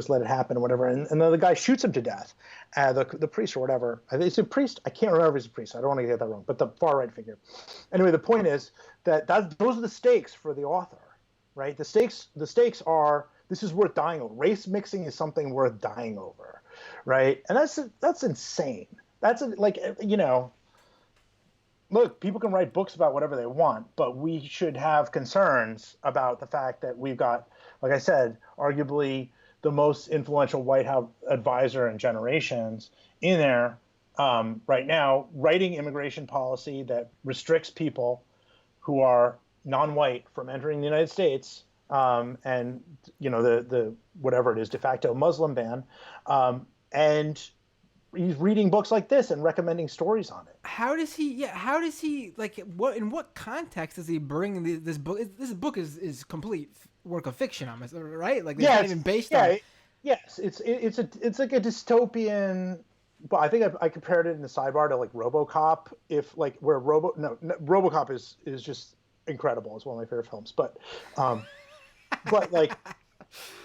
let it happen or whatever. And then the guy shoots him to death. The priest or whatever. I think it's a priest. I can't remember if he's a priest. I don't want to get that wrong. But the far right figure. Anyway, the point is that those are the stakes for the author, right? The stakes are, this is worth dying over. Race mixing is something worth dying over, right? And that's insane. That's look, people can write books about whatever they want, but we should have concerns about the fact that we've got, like I said, arguably the most influential White House advisor in generations in there right now, writing immigration policy that restricts people who are non-white from entering the United States, and the whatever it is, de facto Muslim ban, and he's reading books like this and recommending stories on it. How does he like in what context does he bring this book? This book is complete work of fiction, almost, right? Like, it's not even based on. Yes, it's like a dystopian. But I think I compared it in the sidebar to like RoboCop. If like where RoboCop is just incredible. It's one of my favorite films. But like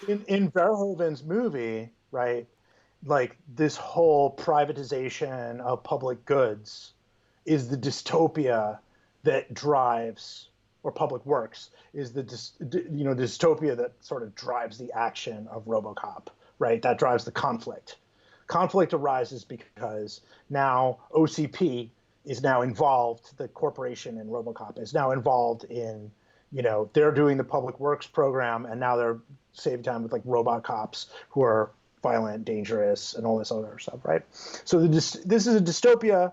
in Verhoeven's movie, right? Like this whole privatization of public goods is the dystopia that drives, or public works is the dystopia that sort of drives the action of RoboCop, right? That drives the conflict. Conflict arises because now OCP is now involved, the corporation in RoboCop is now involved in, they're doing the public works program, and now they're saving time with like robot cops who are violent, dangerous, and all this other stuff, right? So this is a dystopia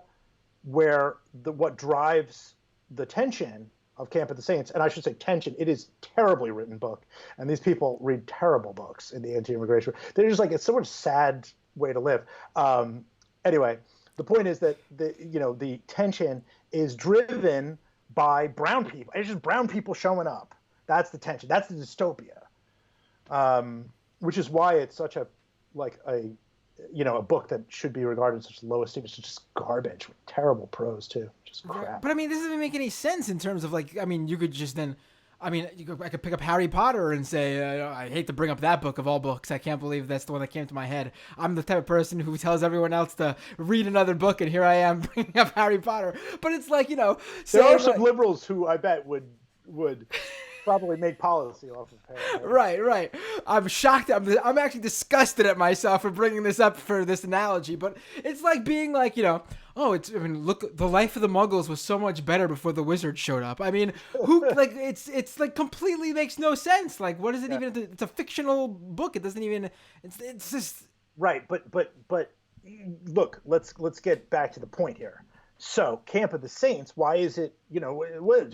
where what drives the tension of Camp of the Saints, and I should say tension, it is a terribly written book, and these people read terrible books in the anti-immigration. They're just like, it's so much sad way to live. Anyway, the point is that the tension is driven by brown people. It's just brown people showing up. That's the tension. That's the dystopia, which is why it's such a book that should be regarded as such low esteem. It's just garbage, with terrible prose too, just crap. But I mean, this doesn't make any sense in terms of like, I mean, you could just then, I could pick up Harry Potter and say, I hate to bring up that book of all books. I can't believe that's the one that came to my head. I'm the type of person who tells everyone else to read another book, and here I am bringing up Harry Potter. But it's like, there are some liberals who I bet would probably make policy off of Harry. Right. I'm shocked. I'm actually disgusted at myself for bringing this up for this analogy. But it's like being like, look, the life of the Muggles was so much better before the wizards showed up. I mean, who like it's like completely makes no sense. Like, what is it even? It's a fictional book. It doesn't even. It's just right. But look, let's get back to the point here. So, Camp of the Saints, why is it, he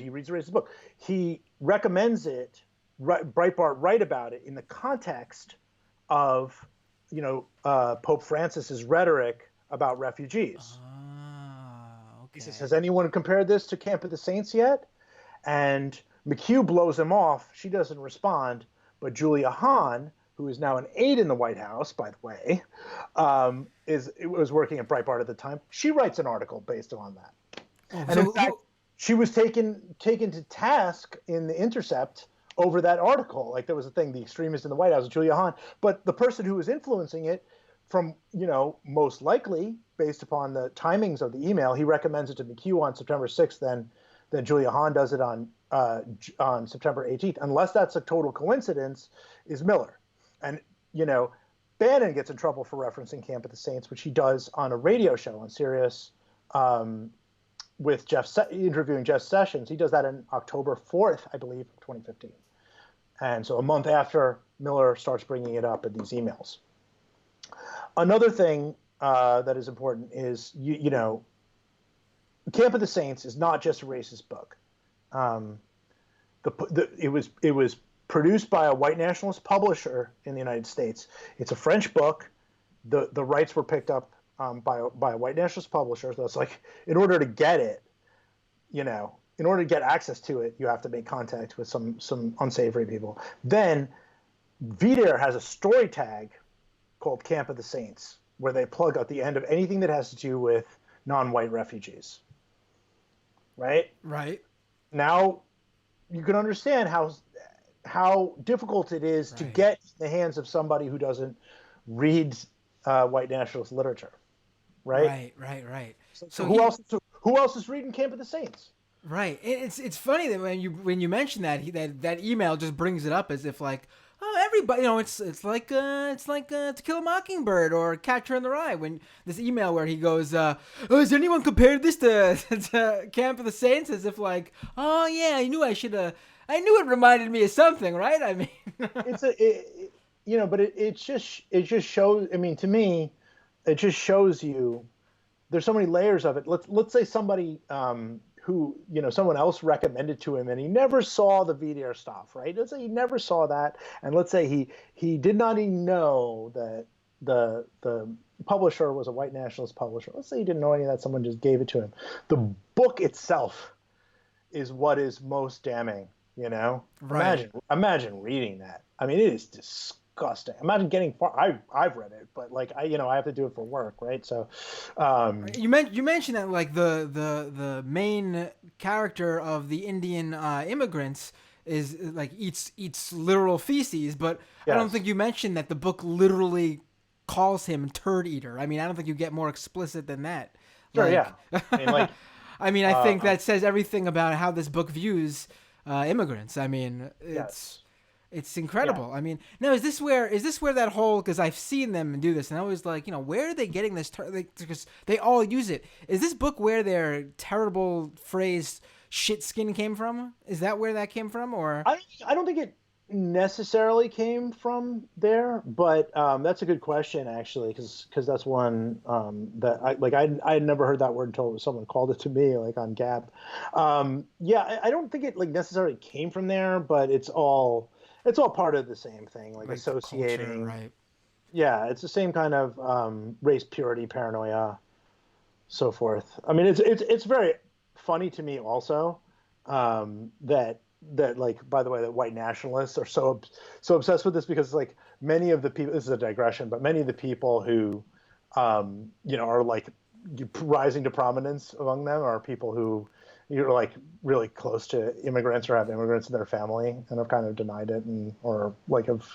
reads the book. He recommends it, Breitbart write about it in the context of, Pope Francis's rhetoric about refugees. Okay. He says, has anyone compared this to Camp of the Saints yet? And McHugh blows him off. She doesn't respond. But Julia Hahn, who is now an aide in the White House, by the way, was working at Breitbart at the time. She writes an article based on that. In fact, she was taken to task in The Intercept over that article. Like, there was a thing, the extremist in the White House, Julia Hahn. But the person who was influencing it, from, most likely, based upon the timings of the email, he recommends it to McHugh on September 6th, then Julia Hahn does it on on September 18th, unless that's a total coincidence, is Miller. And, Bannon gets in trouble for referencing Camp of the Saints, which he does on a radio show on Sirius with interviewing Jeff Sessions. He does that on October 4th, I believe, 2015. And so a month after Miller starts bringing it up in these emails. Another thing that is important is, Camp of the Saints is not just a racist book. It was produced by a white nationalist publisher in the United States. It's a French book. The rights were picked up by a white nationalist publisher. So it's like, in order to get it, in order to get access to it, you have to make contact with some unsavory people. Then VDARE has a story tag called Camp of the Saints, where they plug at the end of anything that has to do with non-white refugees. Right? Right. Now, you can understand how difficult it is to get in the hands of somebody who doesn't read white nationalist literature. Right. So who else is reading Camp of the Saints? Right. It's funny that when you mention that email just brings it up as if like, oh, everybody, it's like To Kill a Mockingbird or Catcher in the Rye, when this email where he goes, oh, has anyone compared this to Camp of the Saints, as if like, oh yeah, I knew it reminded me of something, right? I mean, but it just shows. I mean, to me, it just shows you there's so many layers of it. Let's say somebody who, someone else recommended to him and he never saw the VDARE stuff, right? Let's say he never saw that, and let's say he did not even know that the publisher was a white nationalist publisher. Let's say he didn't know any of that, someone just gave it to him. The book itself is what is most damning, Right. Imagine reading that. I mean, it is disgusting. Imagine getting far. I've read it, but like I have to do it for work, right? So, you mentioned that like the main character of the Indian immigrants is like eats literal feces, but yes. I don't think you mentioned that the book literally calls him turd eater. I mean, I don't think you get more explicit than that. Sure, yeah. I mean, I think that says everything about how this book views immigrants. I mean, it's incredible. Yeah. I mean, now is this where that whole, because I've seen them do this, and I was like, where are they getting this? Because they all use it. Is this book where their terrible phrase "shit skin" came from? Is that where that came from, or I don't think it necessarily came from there, but that's a good question actually, because that's one that I had never heard that word until someone called it to me, like on Gab. I don't think it like necessarily came from there, but it's all part of the same thing, like associating. Culture, right. Yeah, it's the same kind of race purity, paranoia, so forth. I mean, it's very funny to me also that like, by the way, that white nationalists are so obsessed with this, because like many of the people, this is a digression, but many of the people who are like rising to prominence among them are people who you're like really close to immigrants or have immigrants in their family and have kind of denied it, or like have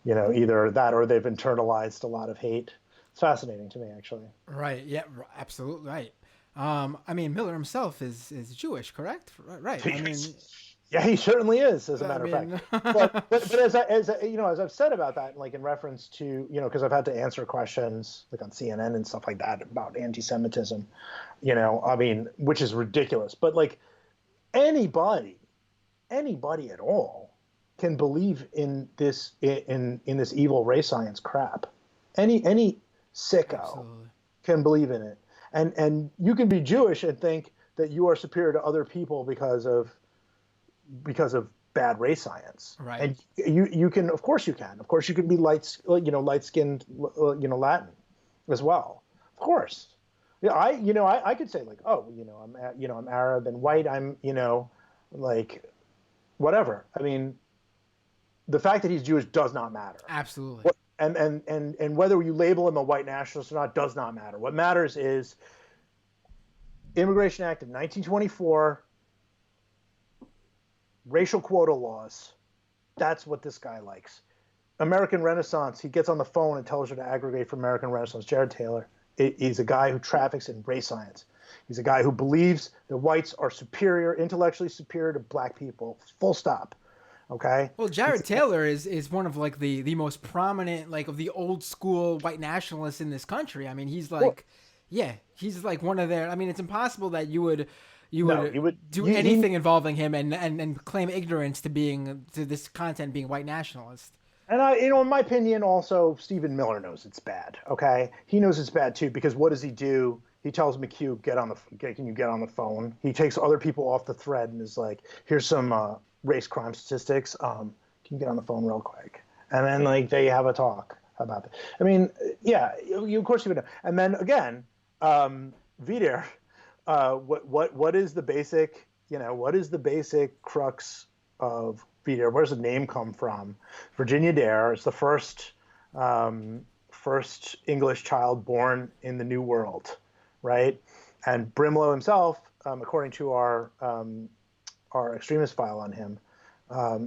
either that or they've internalized a lot of hate. It's fascinating to me, actually. Right. Yeah. Absolutely right. I mean, Miller himself is Jewish, correct? Right. I mean. Yeah, he certainly is, as a matter of fact. But as I've said about that, like in reference to, because I've had to answer questions like on CNN and stuff like that about anti-Semitism, I mean, which is ridiculous. But like anybody at all can believe in this in this evil race science crap. Any sicko Absolutely. Can believe in it, and you can be Jewish and think that you are superior to other people because of bad race science, right? And you can, of course you can be light-skinned, Latin as well, of course. Yeah, I could say like, oh, I'm Arab and white. I'm, like, whatever. I mean, the fact that he's Jewish does not matter. Absolutely. And whether you label him a white nationalist or not does not matter. What matters is Immigration Act of 1924. Racial quota laws. That's what this guy likes. American Renaissance. He gets on the phone and tells her to aggregate for American Renaissance. Jared Taylor. He's a guy who traffics in race science. He's a guy who believes that whites are superior, intellectually superior to black people. Full stop. Okay. Well, Jared Taylor is one of like the most prominent like of the old school white nationalists in this country. I mean, he's like, yeah, he's like one of their. I mean, it's impossible that you would do anything involving him and claim ignorance to this content being white nationalist. And in my opinion, also Stephen Miller knows it's bad. Okay, he knows it's bad too, because what does he do? He tells McHugh, can you get on the phone? He takes other people off the thread and is like, here's some race crime statistics. Can you get on the phone real quick? And then like they have a talk about that. I mean, yeah, of course you would know. And then again, VDARE, what is the basic, what is the basic crux of VDARE? Where does the name come from? Virginia Dare is the first English child born in the New World, right? And Brimlow himself, according to our extremist file on him,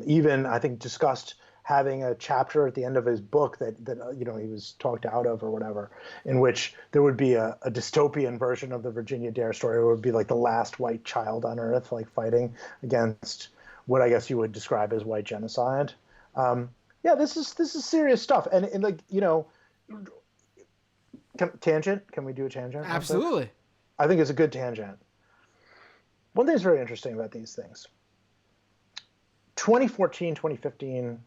even I think discussed having a chapter at the end of his book that he was talked out of or whatever, in which there would be a dystopian version of the Virginia Dare story. It would be like the last white child on Earth, like fighting against what I guess you would describe as white genocide. Yeah, this is serious stuff. And like, tangent? Can we do a tangent? Absolutely. I think it's a good tangent. One thing that's very interesting about these things. 2014, 2015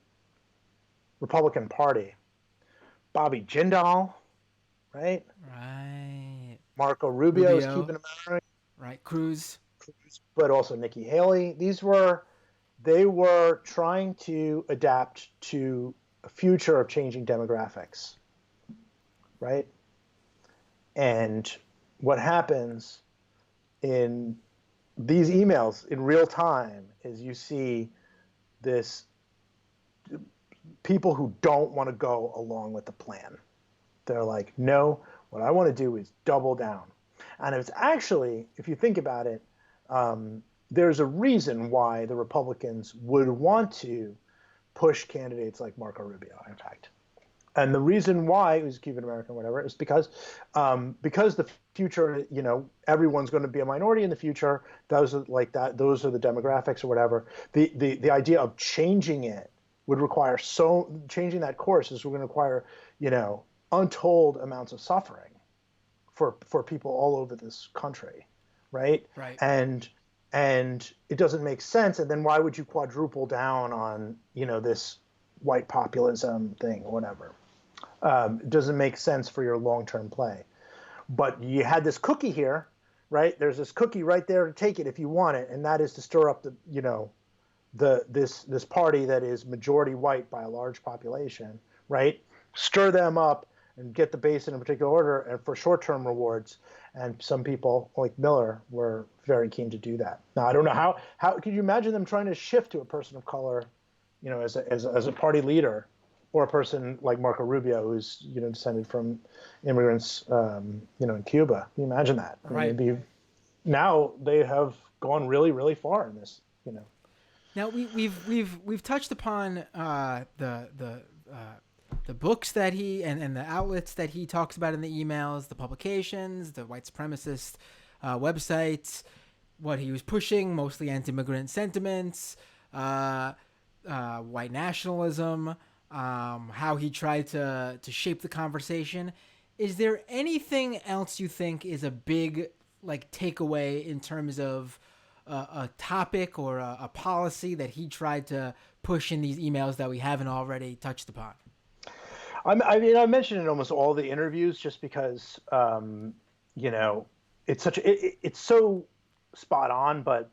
Republican Party. Bobby Jindal, right? Right. Marco Rubio is Cuban American. Right. Cruz. But also Nikki Haley. They were trying to adapt to a future of changing demographics, right? And what happens in these emails in real time is you see this people who don't want to go along with the plan. They're like, no, what I want to do is double down. And it's actually, if you think about it, there's a reason why the Republicans would want to push candidates like Marco Rubio, in fact. And the reason why he was Cuban American, whatever, is because the future, everyone's going to be a minority in the future. Those are the demographics or whatever. The idea of changing it would require changing that course is going to require, untold amounts of suffering for people all over this country, right? Right. And it doesn't make sense. And then why would you quadruple down on, this white populism thing or whatever? It doesn't make sense for your long-term play. But you had this cookie here, right? There's this cookie right there to take it if you want it, and that is to stir up this party that is majority white by a large population, right? Stir them up and get the base in a particular order and for short-term rewards. And some people like Miller were very keen to do that. Now, I don't know how could you imagine them trying to shift to a person of color, as a party leader, or a person like Marco Rubio, who's descended from immigrants, in Cuba. Can you imagine that? Right. Now they have gone really, really far in this. Now we've touched upon the books that he and the outlets that he talks about in the emails, the publications, the white supremacist websites, what he was pushing, mostly anti-immigrant sentiments, white nationalism, how he tried to shape the conversation. Is there anything else you think is a big takeaway in terms of a topic or a policy that he tried to push in these emails that we haven't already touched upon? I mentioned in almost all the interviews just because, it's so spot on, but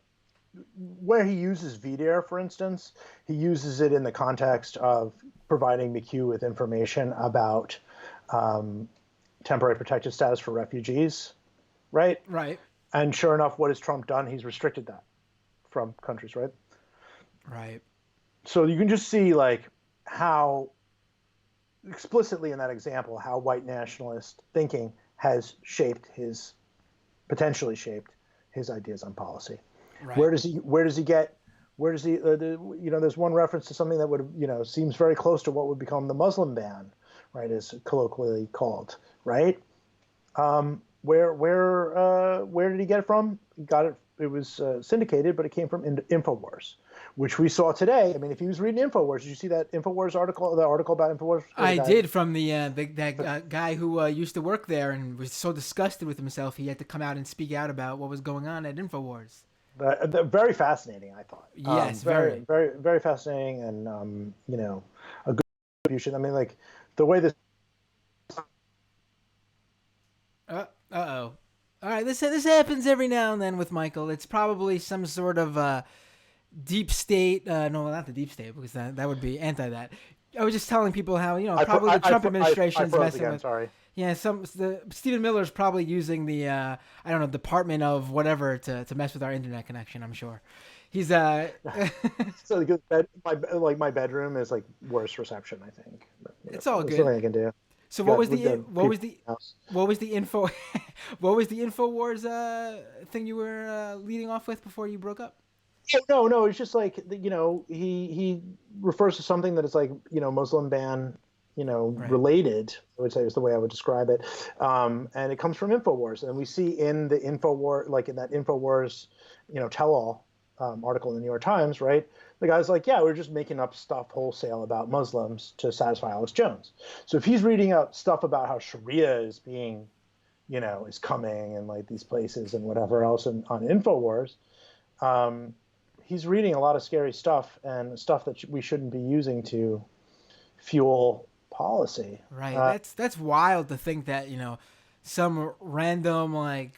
where he uses VDARE, for instance, he uses it in the context of providing McHugh with information about temporary protected status for refugees, right? Right. And sure enough, what has Trump done? He's restricted that from countries, right? Right. So you can just see how explicitly in that example, how white nationalist thinking has potentially shaped his ideas on policy. Right. Where does he there's one reference to something that would, seems very close to what would become the Muslim ban, right, as colloquially called, right? What where did he get it from? He got it. It was syndicated, but it came from InfoWars, which we saw today. I mean, if he was reading InfoWars, did you see that InfoWars article? The article about InfoWars. I did, from that guy who used to work there and was so disgusted with himself he had to come out and speak out about what was going on at InfoWars. Very fascinating, I thought. Yes, very fascinating, and a good contribution. I mean, like the way this. Uh-oh. All right, this happens every now and then with Michael. It's probably some sort of deep state. No, not the deep state, because that would be anti that. I was just telling people how, probably the Trump administration's messing again, with. Sorry. Yeah, Stephen Miller's probably using the Department of whatever to mess with our internet connection. I'm sure. He's so my bedroom is like worse reception, I think. But, it's all good. Something I can do. So what was the InfoWars thing you were leading off with before you broke up? No, it's just like he refers to something that is like Muslim ban right. related. I would say is the way I would describe it, and it comes from InfoWars, and we see in the InfoWars, like in that InfoWars tell-all article in the New York Times, right? The guy's like, yeah, we're just making up stuff wholesale about Muslims to satisfy Alex Jones. So if he's reading out stuff about how Sharia is being, is coming and like these places and whatever else on InfoWars, he's reading a lot of scary stuff and stuff that we shouldn't be using to fuel policy. Right. That's wild to think that, some random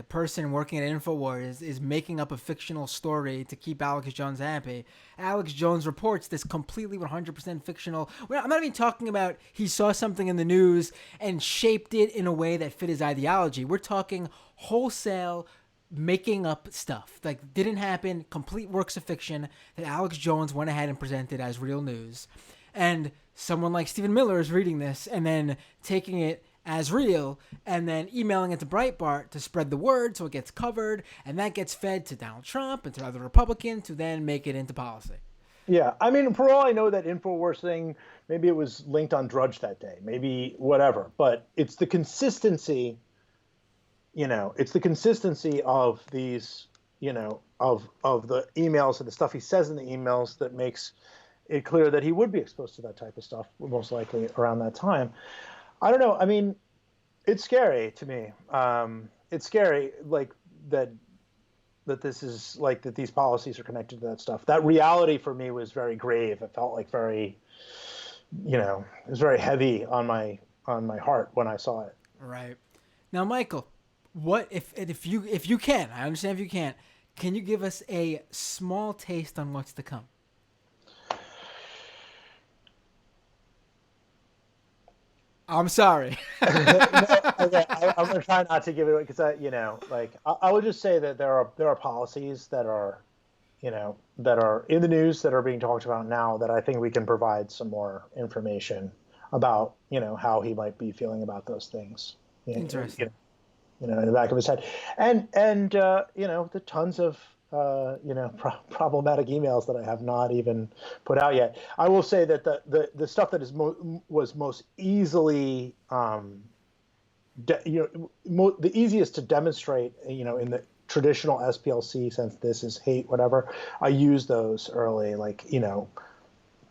person working at InfoWars is making up a fictional story to keep Alex Jones happy. Alex Jones reports this completely 100% fictional. I'm not even talking about he saw something in the news and shaped it in a way that fit his ideology. We're talking wholesale making up stuff. Like, didn't happen, complete works of fiction that Alex Jones went ahead and presented as real news. And someone like Stephen Miller is reading this and then taking it as real, and then emailing it to Breitbart to spread the word so it gets covered, and that gets fed to Donald Trump and to other Republicans to then make it into policy. Yeah, I mean, for all I know, that InfoWars thing, maybe it was linked on Drudge that day, maybe whatever, but it's the consistency, it's the consistency of these, of the emails and the stuff he says in the emails that makes it clear that he would be exposed to that type of stuff, most likely around that time. I don't know. I mean, it's scary to me. It's scary, like that this is like that these policies are connected to that stuff. That reality for me was very grave. It felt like very, it was very heavy on my heart when I saw it. Right. Now, Michael, what if you can? I understand if you can't. Can you give us a small taste on what's to come? I'm sorry. Okay, I'm going to try not to give it away because I would just say that there are policies that are, that are in the news that are being talked about now that I think we can provide some more information about, how he might be feeling about those things. Interesting. In the back of his head, and the tons of problematic emails that I have not even put out yet. I will say that the stuff that was most easily, the easiest to demonstrate, in the traditional SPLC sense, this is hate, whatever. I use those early,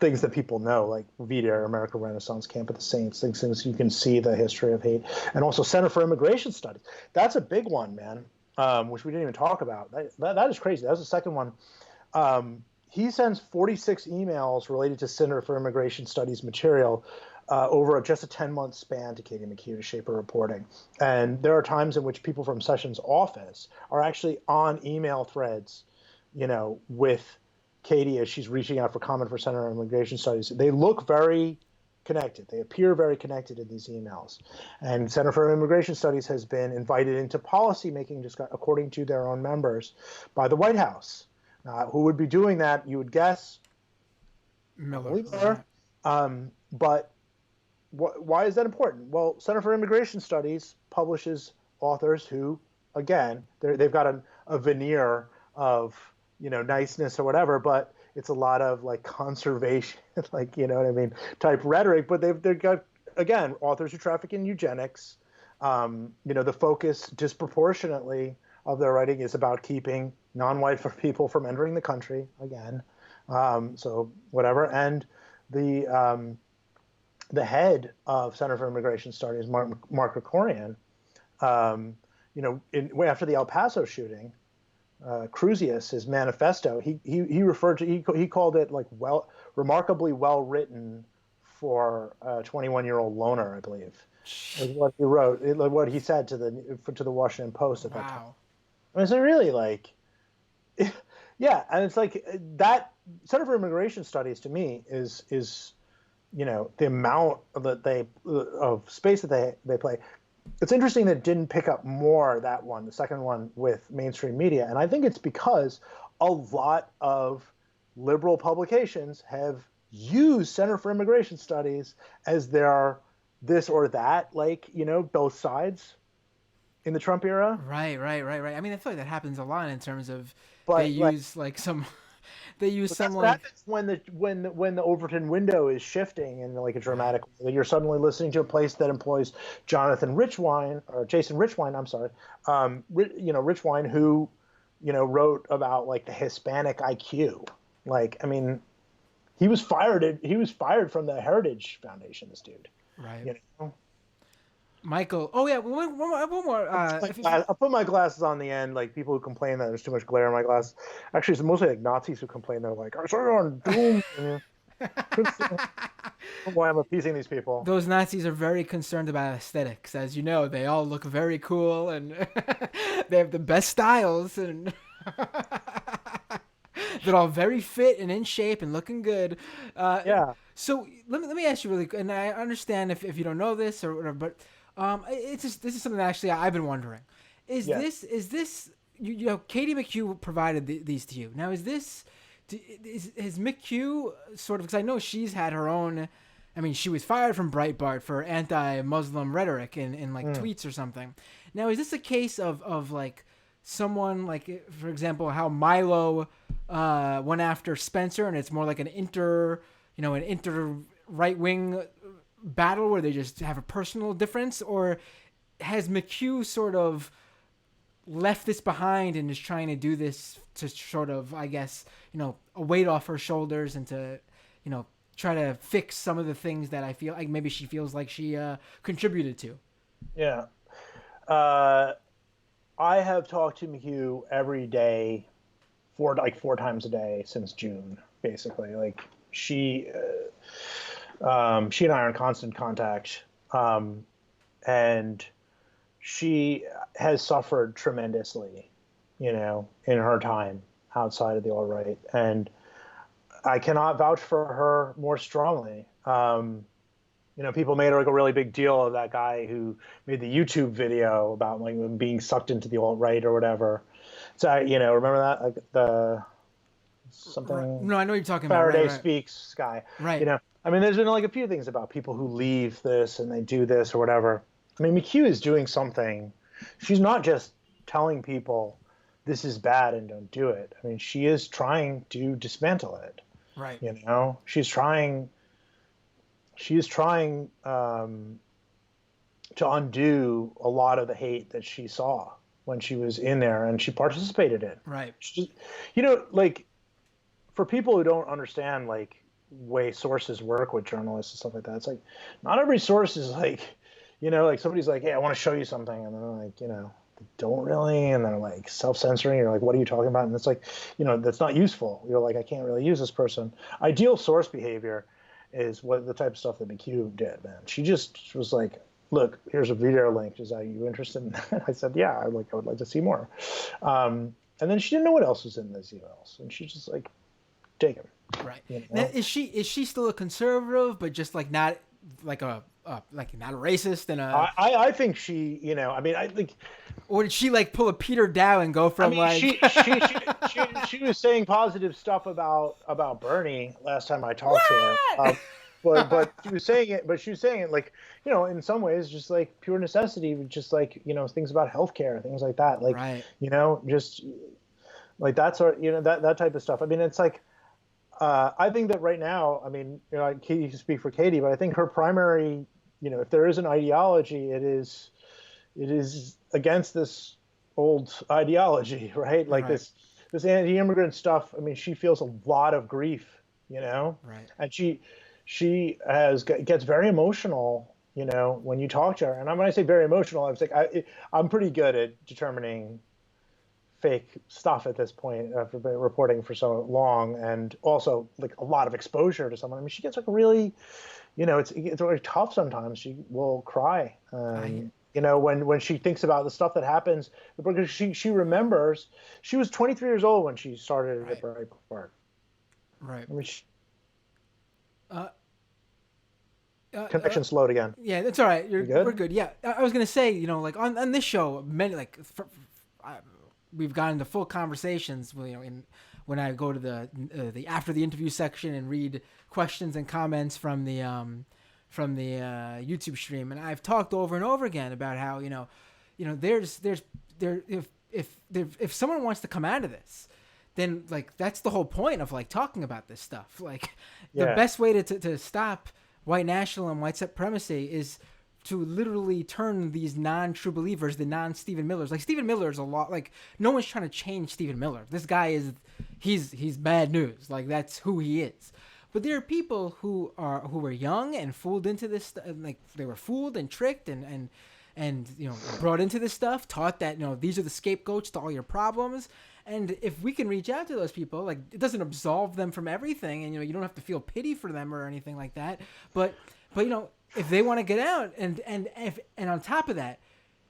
things that people know, like VDR, American Renaissance Camp of the Saints, things you can see the history of hate, and also Center for Immigration Studies. That's a big one, man. Which we didn't even talk about. That is crazy. That was the second one. He sends 46 emails related to Center for Immigration Studies material over just a 10-month span to Katie McHugh to shape her reporting. And there are times in which people from Sessions' office are actually on email threads, with Katie as she's reaching out for comment for Center for Immigration Studies. They look very connected. They appear very connected in these emails. And Center for Immigration Studies has been invited into policymaking, just according to their own members, by the White House. Who would be doing that? You would guess Miller. But why is that important? Well, Center for Immigration Studies publishes authors who, again, they've got a veneer of niceness or whatever, but it's a lot of conservation, type rhetoric. But they've got, again, authors who traffic in eugenics, The focus disproportionately of their writing is about keeping non-white people from entering the country again. So whatever. And the head of Center for Immigration Studies, Mark Krikorian, way after the El Paso shooting, Cruzius, his manifesto, he referred to he called it like remarkably well written for a 21-year-old loner, I believe. Is what he wrote, what he said to the Washington Post at that time. I mean, so really, like, yeah, and it's like that Center for Immigration Studies to me is the amount of space that they play. It's interesting that it didn't pick up more, the second one, with mainstream media, and I think it's because a lot of liberal publications have used Center for Immigration Studies as their this or that, like, both sides in the Trump era. Right. I mean, I feel like that happens a lot in terms of But they use like some they use some what like happens when the Overton window is shifting in like a dramatic way. You're suddenly listening to a place that employs Jason Richwine, I'm sorry, Richwine, who wrote about like the Hispanic IQ. Like, I mean, he was fired from the Heritage Foundation, this dude. Right. Michael. Oh yeah, one more. I'll put my glasses on the end. Like, people who complain that there's too much glare in my glasses. Actually, it's mostly like Nazis who complain. They're like, "I saw you on Doom." Why I'm appeasing these people. Those Nazis are very concerned about aesthetics, as you know. They all look very cool, and they have the best styles, and they're all very fit and in shape and looking good. Yeah. So let me ask you really, and I understand if you don't know this or whatever, but this is something that actually I've been wondering. Is this Katie McHugh provided these to you? Now is McHugh sort of, because I know she's had her own. I mean, she was fired from Breitbart for anti-Muslim rhetoric in like tweets or something. Now is this a case of like someone like, for example, how Milo went after Spencer, and it's more like an inter right wing battle where they just have a personal difference, or has McHugh sort of left this behind and is trying to do this to sort of, I guess, a weight off her shoulders and to, try to fix some of the things that I feel like maybe she feels like she contributed to? Yeah. I have talked to McHugh every day, four times a day since June, basically. Like, she and I are in constant contact, and she has suffered tremendously, in her time outside of the alt-right, and I cannot vouch for her more strongly. People made like a really big deal of that guy who made the YouTube video about like being sucked into the alt-right or whatever. So remember that, like the something. No, I know you're talking Faraday about. Right. Speaks guy. Right. I mean, there's been like a few things about people who leave this and they do this or whatever. I mean, McHugh is doing something. She's not just telling people this is bad and don't do it. I mean, she is trying to dismantle it. Right. She's trying to undo a lot of the hate that she saw when she was in there and she participated in. Right. Like, for people who don't understand like way sources work with journalists and stuff like that, it's like not every source is like, like somebody's like, hey, I want to show you something, and then like, they don't really, and they're like self-censoring. You're like, what are you talking about? And it's like, that's not useful. You're like, I can't really use this person. Ideal source behavior is what the type of stuff that McHugh did, man. She just was like, look, here's a video link. Are you interested in that? I said, yeah, I would like to see more. And then she didn't know what else was in those emails, and she just like, take them. Right. Now, is she still a conservative, but just like not like not a racist and a? I think she, I mean, I think. Or did she like pull a Peter Dow and go from she was saying positive stuff about Bernie last time I talked to her. But she was saying it like, in some ways just like pure necessity, just like, things about healthcare, things like that. Like, right. Just like that sort of, that type of stuff. I mean, it's like, I think that right now, I mean, I can't speak for Katie, but I think her primary, if there is an ideology, it is, it is against this old ideology, right? Like Right. this anti-immigrant stuff. I mean, she feels a lot of grief, Right. and she gets very emotional, when you talk to her. And when I say very emotional, I'm pretty good at determining fake stuff at this point after been reporting for so long, and also like a lot of exposure to someone. I mean, she gets like really, it's really tough sometimes. She will cry, I when she thinks about the stuff that happens, because she remembers she was 23 years old when she started at right. Breitbart. Right. I mean, Uh, uh, uh, connection slowed again. yeah, that's all right. You We're good? good. Yeah, I was gonna say, like on this show, many we've gotten into full conversations. When I go to the after the interview section and read questions and comments from the YouTube stream, and I've talked over and over again about how there's there if someone wants to come out of this, then like that's the whole point of like talking about this stuff. Like the Yeah, best way to stop white national and white supremacy is to literally turn these non-true believers, the non-Stephen Millers. Like Stephen Miller is a lot. Like no one's trying to change Stephen Miller. This guy he's bad news. Like that's who he is. But there are people who were young and fooled into this. Like they were fooled and tricked and brought into this stuff. Taught that these are the scapegoats to all your problems. And if we can reach out to those people, like it doesn't absolve them from everything, and you don't have to feel pity for them or anything like that. But if they want to get out, and on top of that,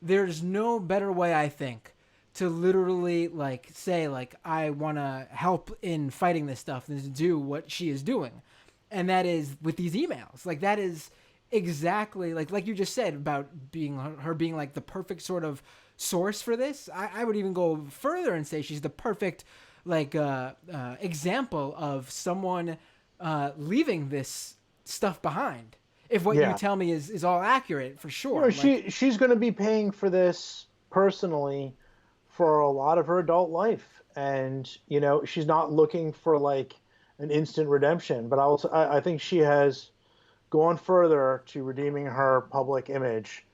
there's no better way, I think, to literally like say like I want to help in fighting this stuff than to do what she is doing, and that is with these emails. Like that is exactly like you just said about being her being like the perfect sort of source for this. I would even go further and say she's the perfect like example of someone leaving this stuff behind. If what you yeah. tell me is all accurate, for sure. She's going to be paying for this personally for a lot of her adult life, and she's not looking for like an instant redemption. But I think she has gone further to redeeming her public image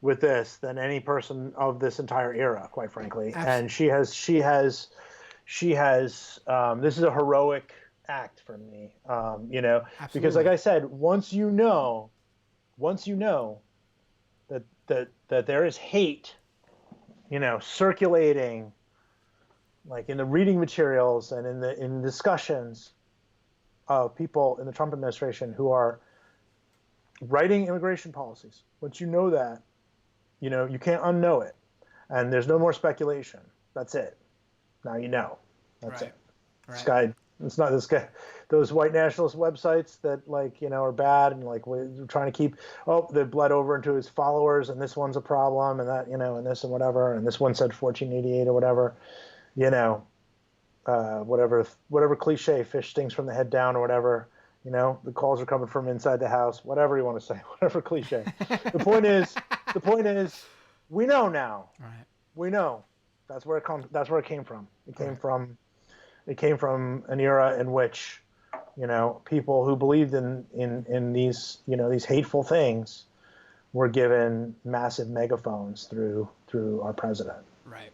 with this than any person of this entire era, quite frankly. And this is a heroic act for me, because like I said, once you know that there is hate, circulating, like in the reading materials and in discussions of people in the Trump administration who are writing immigration policies. Once you know that, you can't unknow it, and there's no more speculation. That's it. Now you know. That's Right. it. Right. This guy. It's not this guy. Those white nationalist websites that are bad, and like we're trying to keep. Oh, they bled over into his followers, and this one's a problem, and that and this and whatever, and this one said 1488 or whatever. Whatever cliche, fish stings from the head down or whatever. The calls are coming from inside the house. Whatever you want to say, whatever cliche. The point is, we know now. Right. We know that's where it comes. That's where it came from. It came Right. from. It came from an era in which, people who believed in these hateful things were given massive megaphones through our president. Right.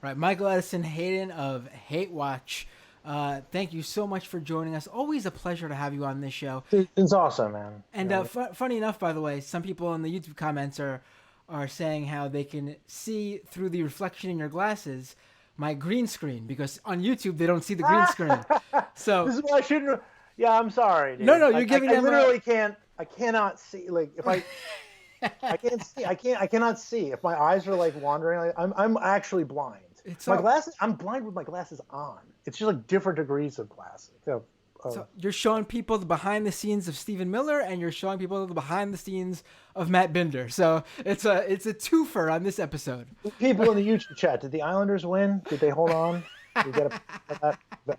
Right. Michael Edison Hayden of Hatewatch. Thank you so much for joining us. Always a pleasure to have you on this show. It's awesome, man. And funny enough, by the way, some people in the YouTube comments are saying how they can see through the reflection in your glasses my green screen, because on YouTube they don't see the green screen. So this is why I shouldn't. Yeah, I'm sorry, dude. No, you're giving I them. literally can't. I cannot see. Like if I can't see. I cannot see. If my eyes are like wandering, I'm actually blind. Glasses. I'm blind with my glasses on. It's just like different degrees of glasses. So you're showing people the behind the scenes of Stephen Miller, and you're showing people the behind the scenes of Matt Binder. So it's a twofer on this episode. People in the YouTube chat, did the Islanders win? Did they hold on? I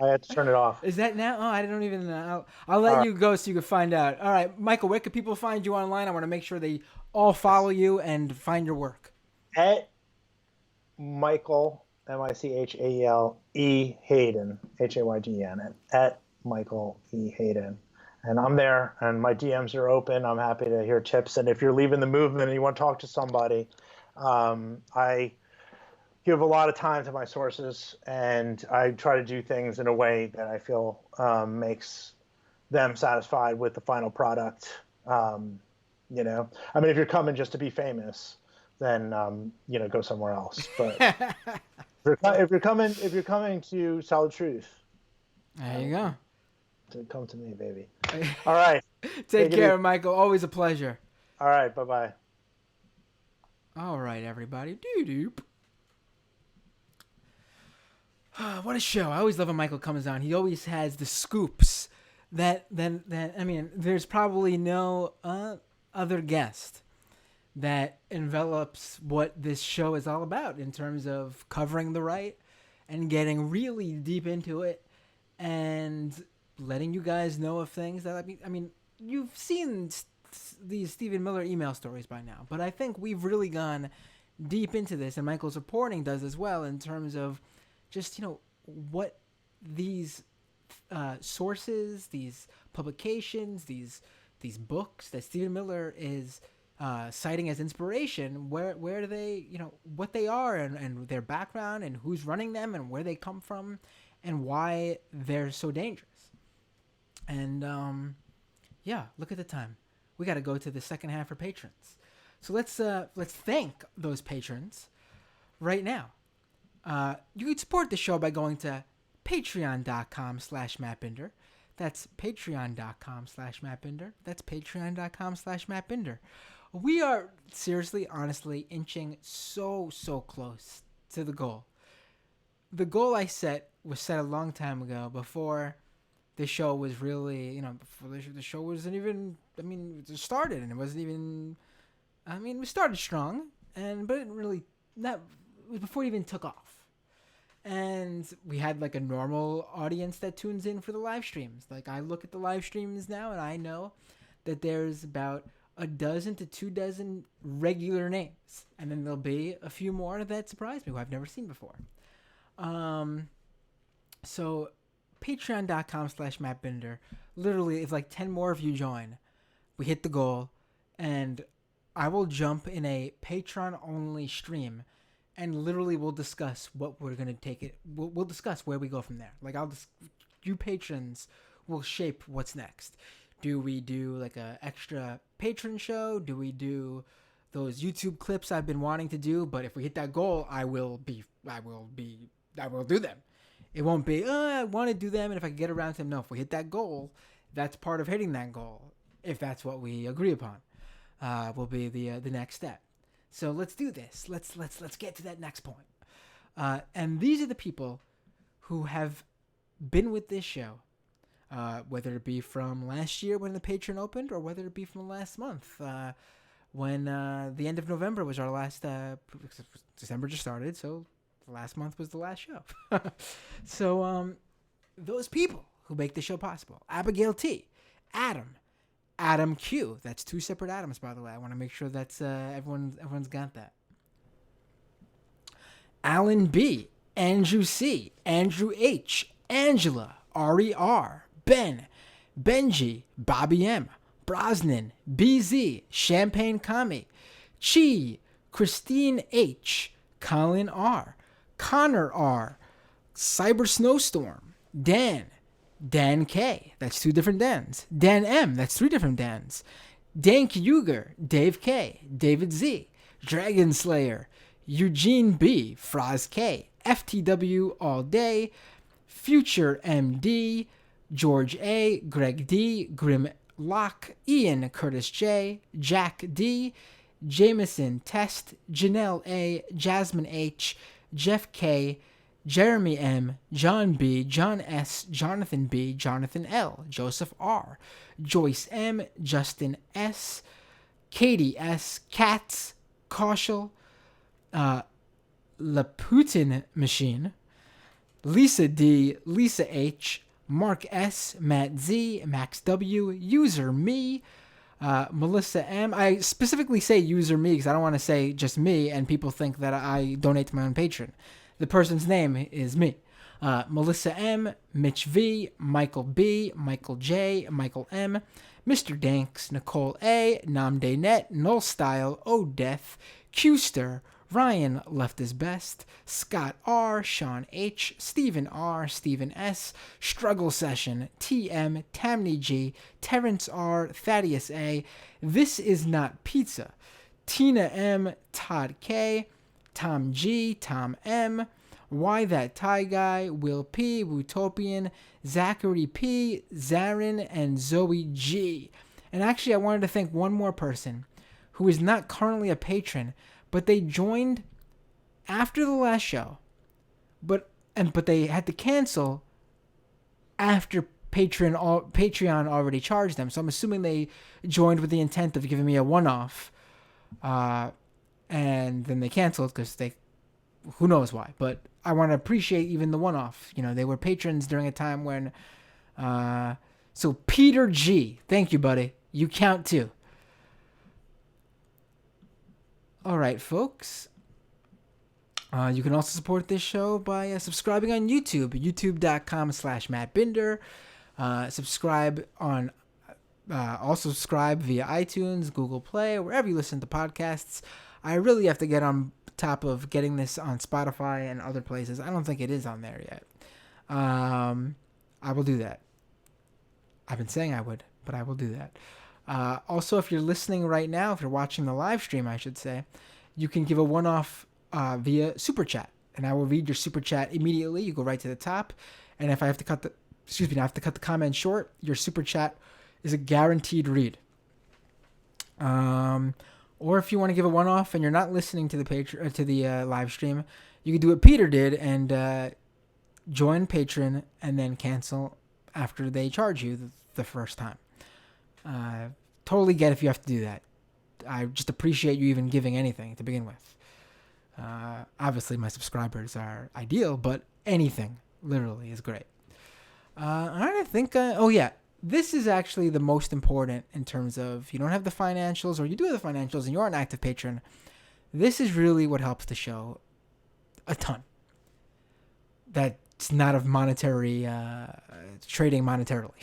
had to turn it off. Is that now? Oh, I don't even know. I'll let you go so you can find out. All right, Michael, where can people find you online? I want to make sure they all follow you and find your work. At Michael, Michael E. Hayden, Hayden, at Michael E. Hayden. And I'm there, and my DMs are open. I'm happy to hear tips. And if you're leaving the movement and you want to talk to somebody, I give a lot of time to my sources, and I try to do things in a way that I feel makes them satisfied with the final product. You know, I mean, if you're coming just to be famous, then you know, go somewhere else. But if you're coming to tell the truth, There you go. to come to me, baby. All right. Take care, Michael. Always a pleasure. All right. Bye bye. All right, everybody. Doo-doop. What a show. I always love when Michael comes on. He always has the scoops that I mean, there's probably no other guest that envelops what this show is all about in terms of covering the right and getting really deep into it and letting you guys know of things that I mean, you've seen these Stephen Miller email stories by now, but I think we've really gone deep into this, and Michael's reporting does as well in terms of just, you know, what these sources, these publications, these books that Stephen Miller is citing as inspiration, where do they, you know, what they are and their background and who's running them and where they come from and why they're so dangerous. And yeah, look at the time. We got to go to the second half for patrons. So let's thank those patrons right now. You can support the show by going to patreon.com/mattbinder. That's patreon.com/mattbinder. That's patreon.com/mattbinder. We are seriously, honestly, inching so close to the goal. The goal I set was set a long time ago, before the show was really, you know, before the show wasn't even, I mean, it started, and it wasn't even, I mean, we started strong, but it really, it was before it even took off. And we had like a normal audience that tunes in for the live streams. Like, I look at the live streams now and I know that there's about a dozen to 24 regular names. And then there'll be a few more that surprise me who I've never seen before. So patreon.com/mattbinder. Literally, if like 10 more of you join, we hit the goal, and I will jump in a Patreon only stream, and literally we'll discuss what we're going to take it. We'll discuss where we go from there. Like, you patrons will shape what's next. Do we do like a extra patron show? Do we do those YouTube clips I've been wanting to do? But if we hit that goal, I will do them. It won't be, I want to do them, and if I can get around to them. No, if we hit that goal, that's part of hitting that goal. If that's what we agree upon, will be the next step. So let's do this. Let's get to that next point. And these are the people who have been with this show, whether it be from last year when the Patreon opened, or whether it be from last month when the end of November was our last. December just started, so last month was the last show. So those people who make the show possible: Abigail T, Adam Q. That's two separate Adams, by the way. I want to make sure that's everyone's got that. Alan B, Andrew C, Andrew H, Angela, Ari R, Ben, Benji, Bobby M, Brosnan, BZ, Champagne Kami, Chi, Christine H, Colin R, Connor R, Cyber Snowstorm, Dan K, that's two different Dans, Dan M, that's three different Dans, Dank Yuger, Dave K, David Z, Dragon Slayer, Eugene B, Fraz K, FTW All Day, Future MD, George A, Greg D, Grim Locke, Ian Curtis J, Jack D, Jameson Test, Janelle A, Jasmine H, Jeff K, Jeremy M, John B, John S, Jonathan B, Jonathan L, Joseph R, Joyce M, Justin S, Katie S, Katz, Kaushal, Laputin Machine, Lisa D, Lisa H, Mark S, Matt Z, Max W, User Me, Melissa M. I specifically say user me because I don't want to say just me and people think that I donate to my own Patreon. The person's name is me. Melissa M, Mitch V, Michael B, Michael J, Michael M, Mr. Danks, Nicole A, Namde Net, Null Style, O Death, Qster, Ryan left his best, Scott R, Sean H, Stephen R, Stephen S, Struggle Session, TM, Tamney G, Terrence R, Thaddeus A, This Is Not Pizza, Tina M, Todd K, Tom G, Tom M, Why That Thai Guy, Will P, Wutopian, Zachary P, Zarin, and Zoe G. And actually, I wanted to thank one more person who is not currently a patron, but they joined after the last show, but they had to cancel after Patreon already charged them. So I'm assuming they joined with the intent of giving me a one-off, and then they canceled because who knows why. But I want to appreciate even the one-off. They were patrons during a time when. So Peter G, thank you, buddy. You count too. All right, folks. You can also support this show by subscribing on YouTube, youtube.com/MattBinder. Also subscribe via iTunes, Google Play, wherever you listen to podcasts. I really have to get on top of getting this on Spotify and other places. I don't think it is on there yet. I will do that. I've been saying I would, but I will do that. Also, if you're listening right now, if you're watching the live stream, I should say, you can give a one-off via Super Chat, and I will read your Super Chat immediately. You go right to the top, and if I have to cut the comment short, your Super Chat is a guaranteed read. Or if you want to give a one-off and you're not listening to the live stream, you can do what Peter did and join Patron and then cancel after they charge you the first time. Totally get if you have to do that. I just appreciate you even giving anything to begin with. Obviously, my subscribers are ideal, but anything literally is great. All right, I think. This is actually the most important in terms of you don't have the financials, or you do have the financials, and you're an active patron. This is really what helps the show a ton. That's not of monetary trading monetarily.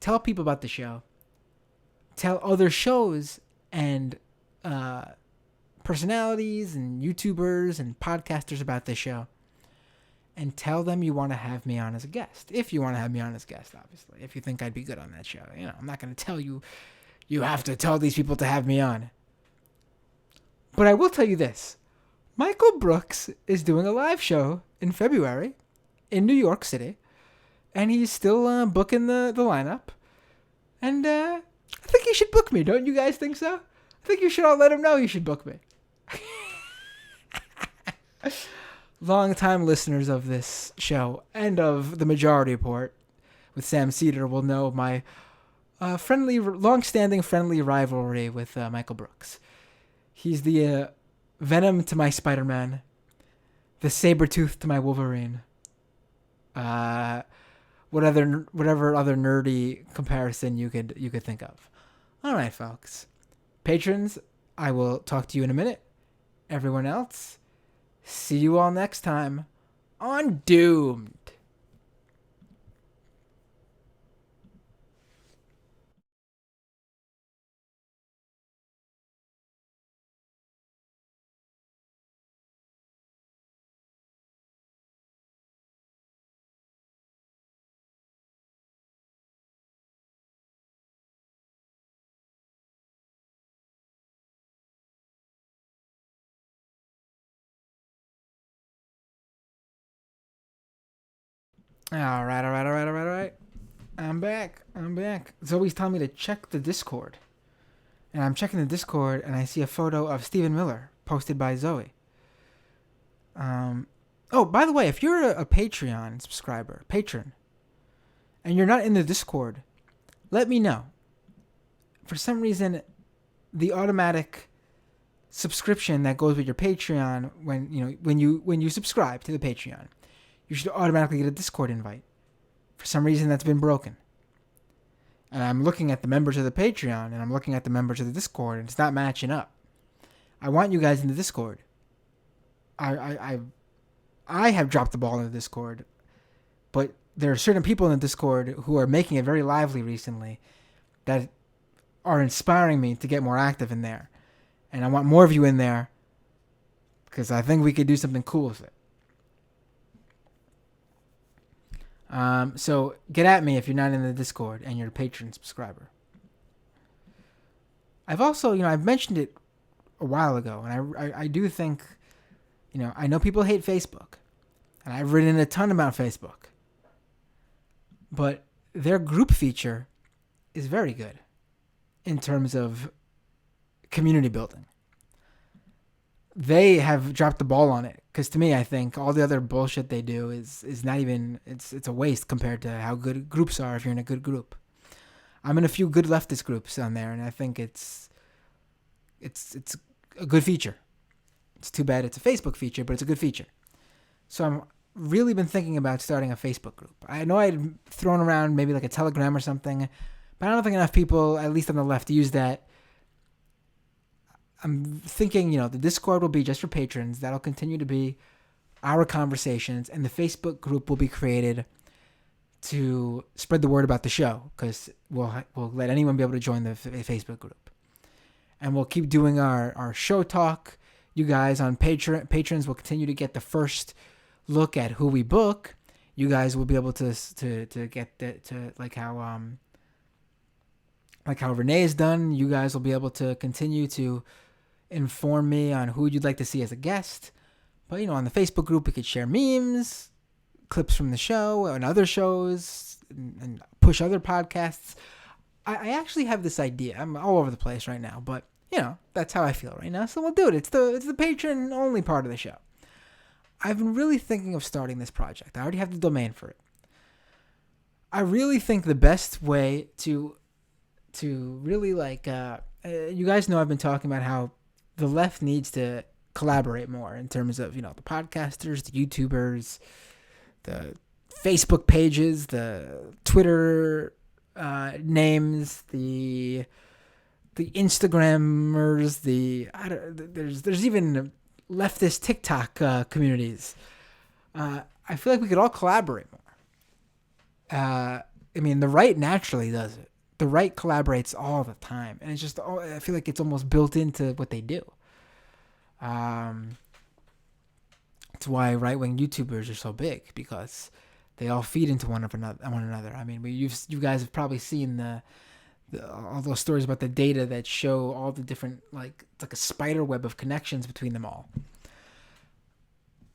Tell people about the show. Tell other shows and personalities and YouTubers and podcasters about this show. And tell them you want to have me on as a guest. If you want to have me on as a guest, obviously. If you think I'd be good on that show. I'm not going to tell you have to tell these people to have me on. But I will tell you this. Michael Brooks is doing a live show in February in New York City. And he's still booking the lineup. And I think he should book me. Don't you guys think so? I think you should all let him know he should book me. Long-time listeners of this show and of the Majority Report with Sam Cedar will know my long-standing friendly rivalry with Michael Brooks. He's the Venom to my Spider-Man, the Sabretooth to my Wolverine. Whatever other nerdy comparison you could think of. All right, folks. Patrons, I will talk to you in a minute. Everyone else, see you all next time on Doomed. All right. I'm back. Zoe's telling me to check the Discord. And I'm checking the Discord, and I see a photo of Stephen Miller posted by Zoe. Oh, by the way, if you're a Patron, and you're not in the Discord, let me know. For some reason, the automatic subscription that goes with your Patreon when you subscribe to the Patreon, you should automatically get a Discord invite. For some reason, that's been broken. And I'm looking at the members of the Patreon, and I'm looking at the members of the Discord, and it's not matching up. I want you guys in the Discord. I have dropped the ball in the Discord, but there are certain people in the Discord who are making it very lively recently that are inspiring me to get more active in there. And I want more of you in there because I think we could do something cool with it. So get at me if you're not in the Discord and you're a Patron subscriber. I've also, I've mentioned it a while ago, and I do think, I know people hate Facebook, and I've written a ton about Facebook, but their group feature is very good in terms of community building. They have dropped the ball on it, because to me, I think all the other bullshit they do is not even, it's a waste compared to how good groups are if you're in a good group. I'm in a few good leftist groups on there, and I think it's a good feature. It's too bad it's a Facebook feature, but it's a good feature. So I'm really been thinking about starting a Facebook group. I know I'd thrown around maybe like a Telegram or something, but I don't think enough people, at least on the left, use that. I'm thinking, the Discord will be just for patrons. That'll continue to be our conversations, and the Facebook group will be created to spread the word about the show, because we'll let anyone be able to join the Facebook group. And we'll keep doing our show talk. You guys on patrons will continue to get the first look at who we book. You guys will be able to get to like how Renee has done. You guys will be able to continue to inform me on who you'd like to see as a guest. But on the Facebook group, we could share memes, clips from the show and other shows, and push other podcasts. I actually have this idea. I'm all over the place right now, but that's how I feel right now. So we'll do it. It's the patron only part of the show. I've been really thinking of starting this project. I already have the domain for it. I really think the best way to really you guys know I've been talking about how the left needs to collaborate more in terms of, the podcasters, the YouTubers, the Facebook pages, the Twitter names, the Instagrammers, there's even leftist TikTok communities. I feel like we could all collaborate more. The right naturally does it. The right collaborates all the time, and it's just, I feel like it's almost built into what they do. It's why right-wing YouTubers are so big, because they all feed into one another. You guys have probably seen all those stories about the data that show all the different, it's like a spider web of connections between them all.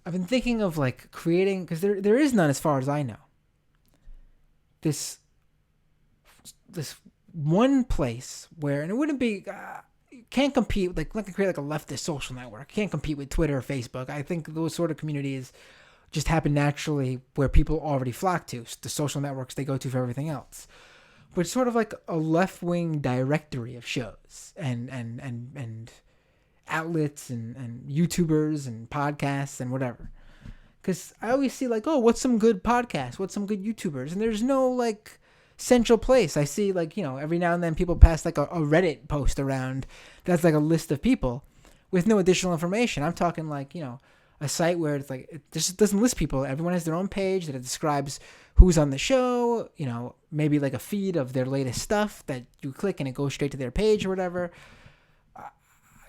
I've been thinking of creating, because there is none as far as I know, this one place where, and it wouldn't be, can't compete, not to create a leftist social network, can't compete with Twitter or Facebook. I think those sort of communities just happen naturally where people already flock to, the social networks they go to for everything else. But it's sort of like a left-wing directory of shows and outlets and YouTubers and podcasts and whatever. Because I always see what's some good podcasts? What's some good YouTubers? And there's no central place. I see every now and then people pass a Reddit post around that's a list of people with no additional information. I'm talking a site where it's it just doesn't list people. Everyone has their own page that it describes who's on the show, maybe a feed of their latest stuff that you click and it goes straight to their page or whatever.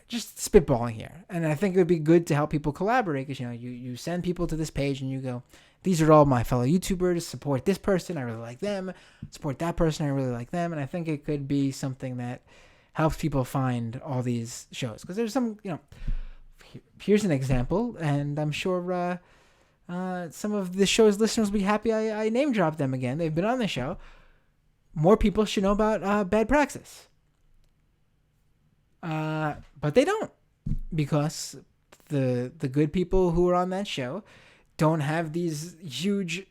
Just spitballing here. And I think it would be good to help people collaborate, because, you send people to this page and you go, these are all my fellow YouTubers, support this person, I really like them, support that person, I really like them. And I think it could be something that helps people find all these shows. Because there's some, here's an example, and I'm sure some of the show's listeners will be happy I name dropped them again. They've been on the show. More people should know about Bad Praxis. But they don't, because the good people who are on that show don't have these huge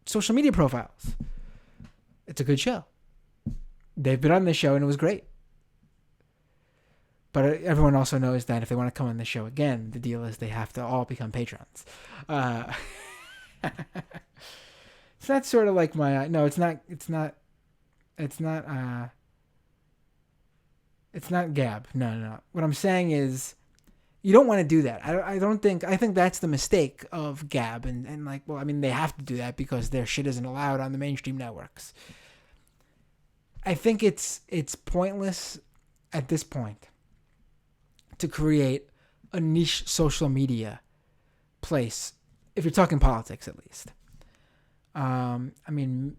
social media profiles. It's a good show. They've been on the show and it was great. But everyone also knows that if they want to come on the show again, the deal is they have to all become patrons. So that's sort of like my, no, it's not Gab. No. What I'm saying is, you don't want to do that. I think that's the mistake of Gab. And they have to do that because their shit isn't allowed on the mainstream networks. I think it's pointless at this point to create a niche social media place, if you're talking politics at least. I mean,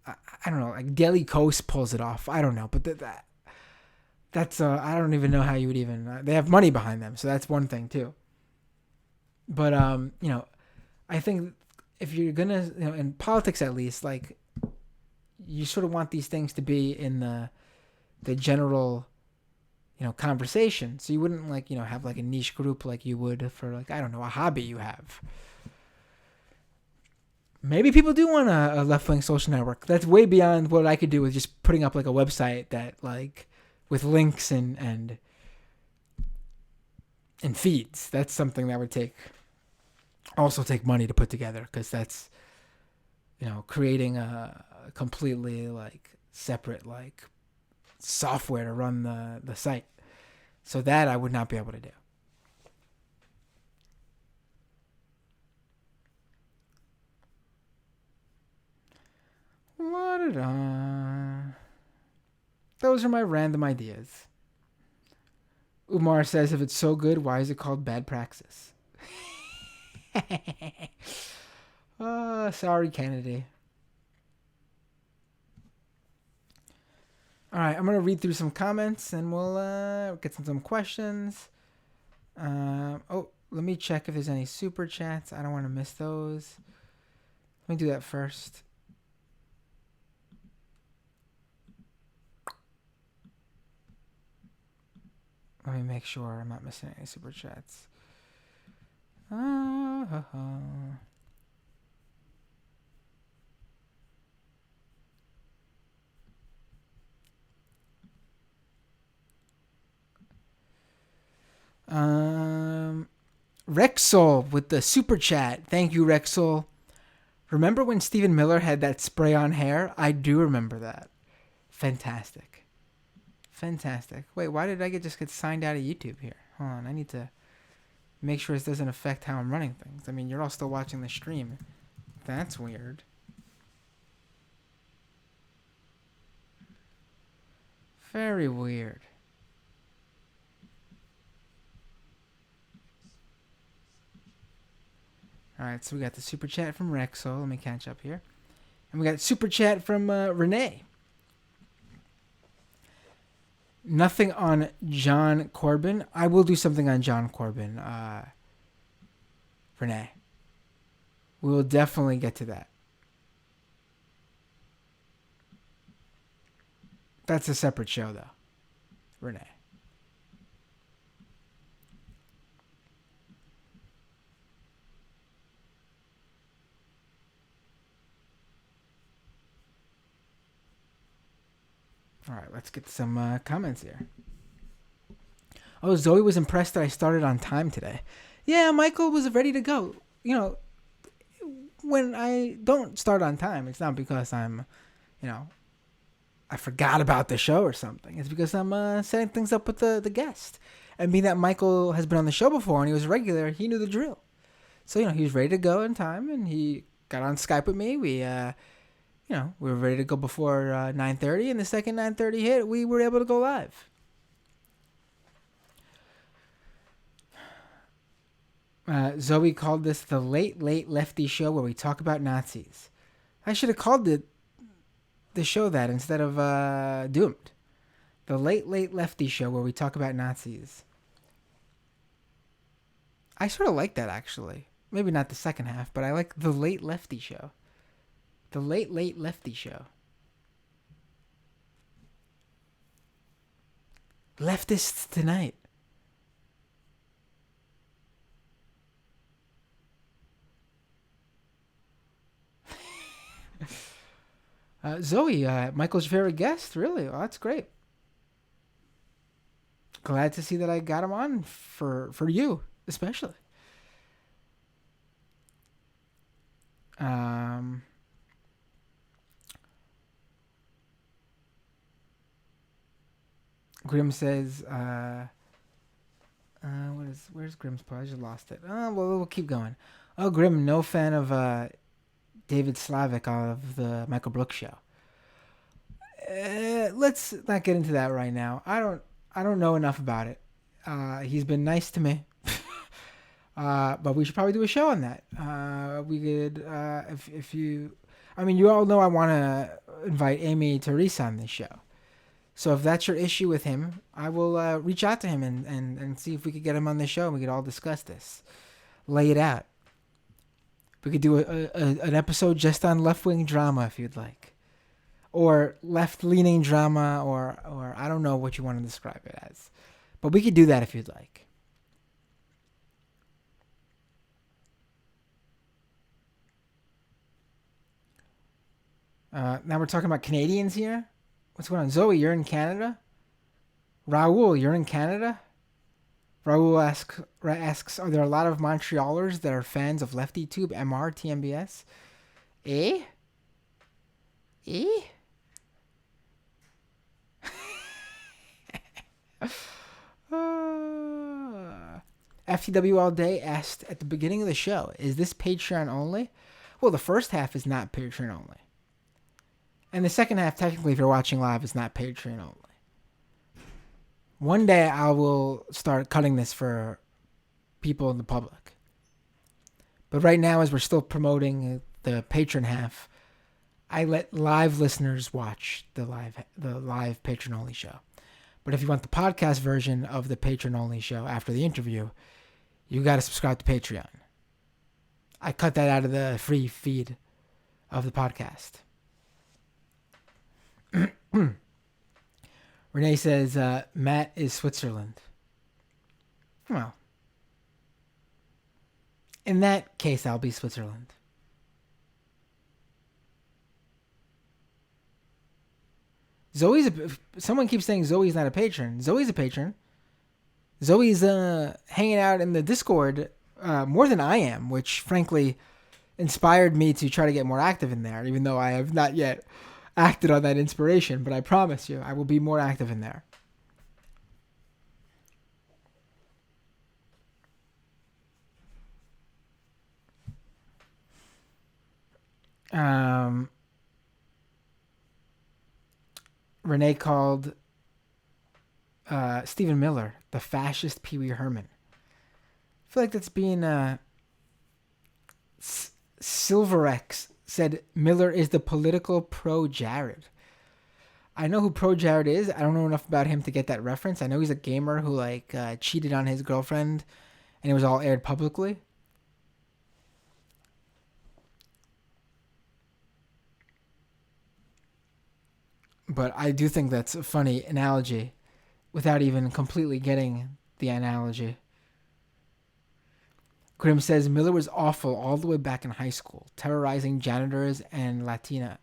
I don't know, like Daily Kos pulls it off. I don't know, but that's I don't even know how you would even. They have money behind them, so that's one thing too. But I think if you're gonna, in politics at least, like you sort of want these things to be in the general, conversation. So you wouldn't have like a niche group like you would for like, I don't know, a hobby you have. Maybe people do want a left-wing social network. That's way beyond what I could do with just putting up like a website that like with links and feeds. That's something that would also take money to put together, because that's creating a completely like separate like software to run the site. So that I would not be able to do. Those are my random ideas. Umar says, if it's so good, why is it called bad praxis? Sorry, Kennedy. All right, I'm going to read through some comments and we'll get some questions. Let me check if there's any super chats. I don't want to miss those. Let me do that first. Let me make sure I'm not missing any super chats. Rexol with the super chat. Thank you, Rexol. Remember when Stephen Miller had that spray on hair? I do remember that. Fantastic. Wait, why did I just get signed out of YouTube here? Hold on, I need to make sure this doesn't affect how I'm running things. I mean, you're all still watching the stream. That's weird. Very weird. Alright, so we got the super chat from Rexo. Let me catch up here. And we got super chat from Renee. Nothing on John Corbin. I will do something on John Corbin, Renee. We will definitely get to that. That's a separate show, though, Renee. All right, let's get some comments here. Oh, Zoe was impressed that I started on time today. Yeah, Michael was ready to go. When I don't start on time, it's not because I'm, I forgot about the show or something. It's because I'm setting things up with the guest. And being that Michael has been on the show before and he was a regular, he knew the drill. So, he was ready to go in time and he got on Skype with me. We were ready to go before 9:30, and the second 9:30 hit, we were able to go live. Zoe called this the Late Lefty Show, where we talk about Nazis. I should have called the show that instead of Doomed. The Late Lefty Show, where we talk about Nazis. I sort of like that, actually. Maybe not the second half, but I like the Late Lefty Show. The Late Lefty Show. Leftists tonight. Zoe, Michael's favorite guest, really? Oh, that's great. Glad to see that I got him on for you, especially. Grim says, where's Grim's part? I just lost it. Oh, well, we'll keep going. Oh, Grim, no fan of David Slavic of the Michael Brooks show. Let's not get into that right now. I don't know enough about it. He's been nice to me. But we should probably do a show on that. We could, if you, I mean, you all know I want to invite Amy Teresa on this show. So if that's your issue with him, I will reach out to him and see if we could get him on the show and we could all discuss this. Lay it out. We could do an episode just on left-wing drama if you'd like. Or left-leaning drama, or I don't know what you want to describe it as. But we could do that if you'd like. Now we're talking about Canadians here. What's going on? Zoe, you're in Canada? Raul, you're in Canada? Raul asks, are there a lot of Montrealers that are fans of Lefty Tube, MR, TMBS? Eh? Eh? FTW All Day asked at the beginning of the show, is this Patreon only? Well, the first half is not Patreon only. And the second half, technically, if you're watching live, is not Patreon only. One day I will start cutting this for people in the public. But right now, as we're still promoting the Patreon half, I let live listeners watch the live Patreon only show. But if you want the podcast version of the Patreon only show after the interview, you got to subscribe to Patreon. I cut that out of the free feed of the podcast. Renee says, Matt is Switzerland. Well, in that case, I'll be Switzerland. Someone keeps saying Zoe's not a patron. Zoe's a patron. Zoe's hanging out in the Discord more than I am, which frankly inspired me to try to get more active in there, even though I have not yet acted on that inspiration, but I promise you I will be more active in there. Renee called Stephen Miller the fascist Pee Wee Herman. I feel like that's being Silverex said Miller is the political pro-Jared. I know who pro-Jared is. I don't know enough about him to get that reference. I know he's a gamer who cheated on his girlfriend and it was all aired publicly. But I do think that's a funny analogy without even completely getting the analogy. Grim says Miller was awful all the way back in high school, terrorizing janitors and Latinx.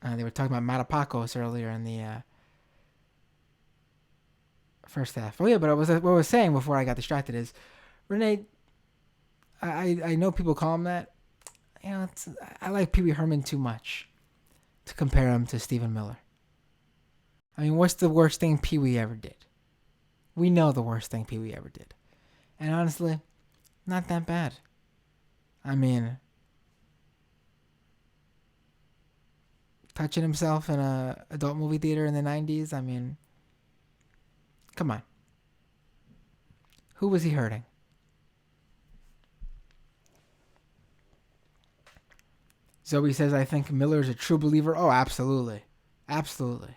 They were talking about Matapacos earlier in the first half. Oh yeah, but what I was saying before I got distracted is, Renee, I know people call him that. You know, I like Pee Wee Herman too much to compare him to Stephen Miller. I mean, what's the worst thing Pee Wee ever did? We know the worst thing Pee Wee ever did. And honestly, not that bad. I mean, touching himself in a adult movie theater in the 90s, I mean, come on. Who was he hurting? Zoe says, I think Miller's a true believer. Oh, absolutely. Absolutely.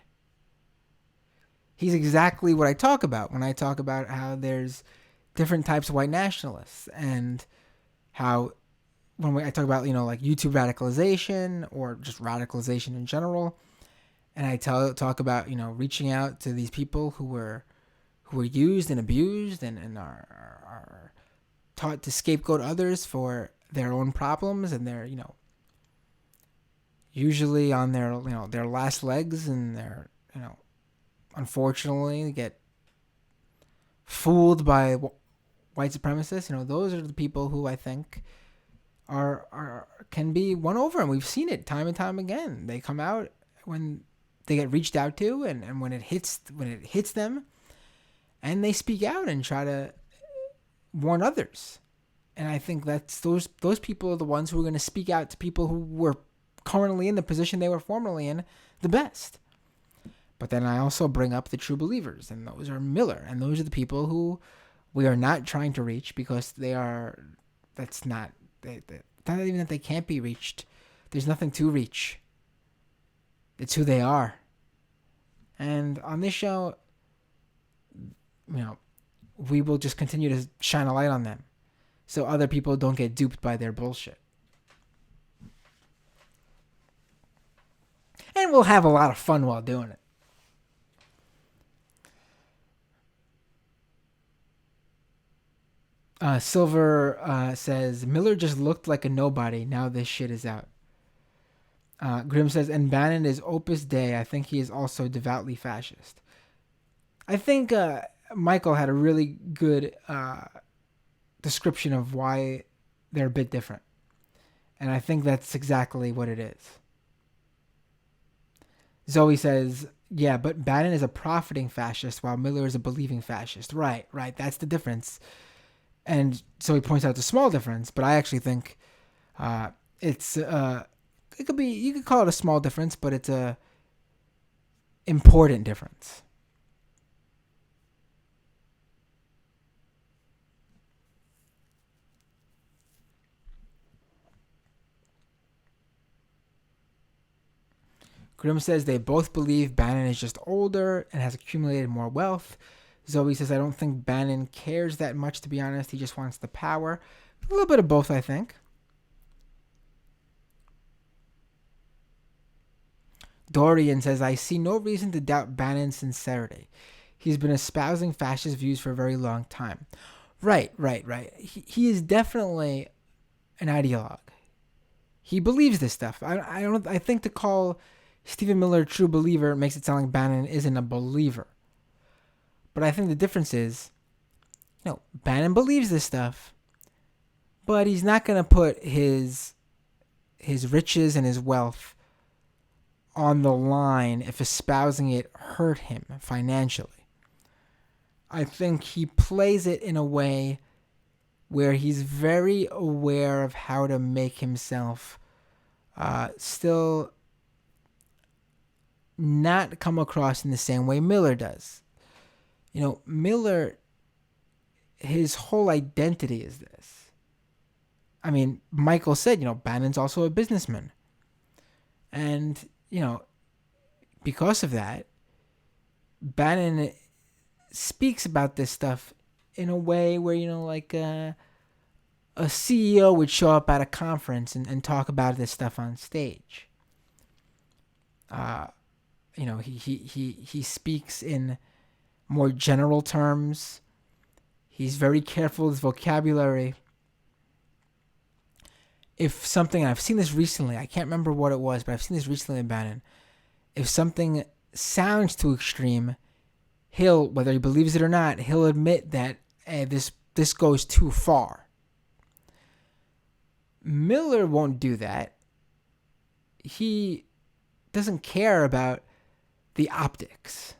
He's exactly what I talk about when I talk about how there's different types of white nationalists and how when I talk about, like YouTube radicalization or just radicalization in general, and I talk about, reaching out to these people who were used and abused and are taught to scapegoat others for their own problems and their, usually on their, their last legs and their, unfortunately get fooled by white supremacists. Those are the people who I think can be won over, and we've seen it time and time again. They come out when they get reached out to, and when it hits them, and they speak out and try to warn others. And I think that's those people are the ones who are going to speak out to people who were currently in the position they were formerly in the best. But then I also bring up the true believers, and those are Miller, and those are the people who we are not trying to reach because that's not even that they can't be reached. There's nothing to reach. It's who they are. And on this show, we will just continue to shine a light on them so other people don't get duped by their bullshit. And we'll have a lot of fun while doing it. Silver says, Miller just looked like a nobody. Now this shit is out. Grim says, and Bannon is Opus Dei. I think he is also devoutly fascist. I think Michael had a really good description of why they're a bit different. And I think that's exactly what it is. Zoe says, yeah, but Bannon is a profiting fascist while Miller is a believing fascist. Right. That's the difference. And so he points out the small difference, but I actually think it's it could be, you could call it a small difference, but it's a important difference. Grim says they both believe Bannon is just older and has accumulated more wealth. Zoe says, I don't think Bannon cares that much, to be honest. He just wants the power. A little bit of both, I think. Dorian says, I see no reason to doubt Bannon's sincerity. He's been espousing fascist views for a very long time. Right. He is definitely an ideologue. He believes this stuff. I think to call Stephen Miller a true believer makes it sound like Bannon isn't a believer. But I think the difference is, Bannon believes this stuff, but he's not going to put his riches and his wealth on the line if espousing it hurt him financially. I think he plays it in a way where he's very aware of how to make himself still not come across in the same way Miller does. Miller, his whole identity is this. I mean, Michael said, Bannon's also a businessman. And, because of that, Bannon speaks about this stuff in a way where, like a CEO would show up at a conference and talk about this stuff on stage. He speaks in more general terms. He's very careful with his vocabulary. If something, and I've seen this recently, I can't remember what it was, but I've seen this recently in Bannon. If something sounds too extreme, he'll, whether he believes it or not, he'll admit that this goes too far. Miller won't do that. He doesn't care about the optics.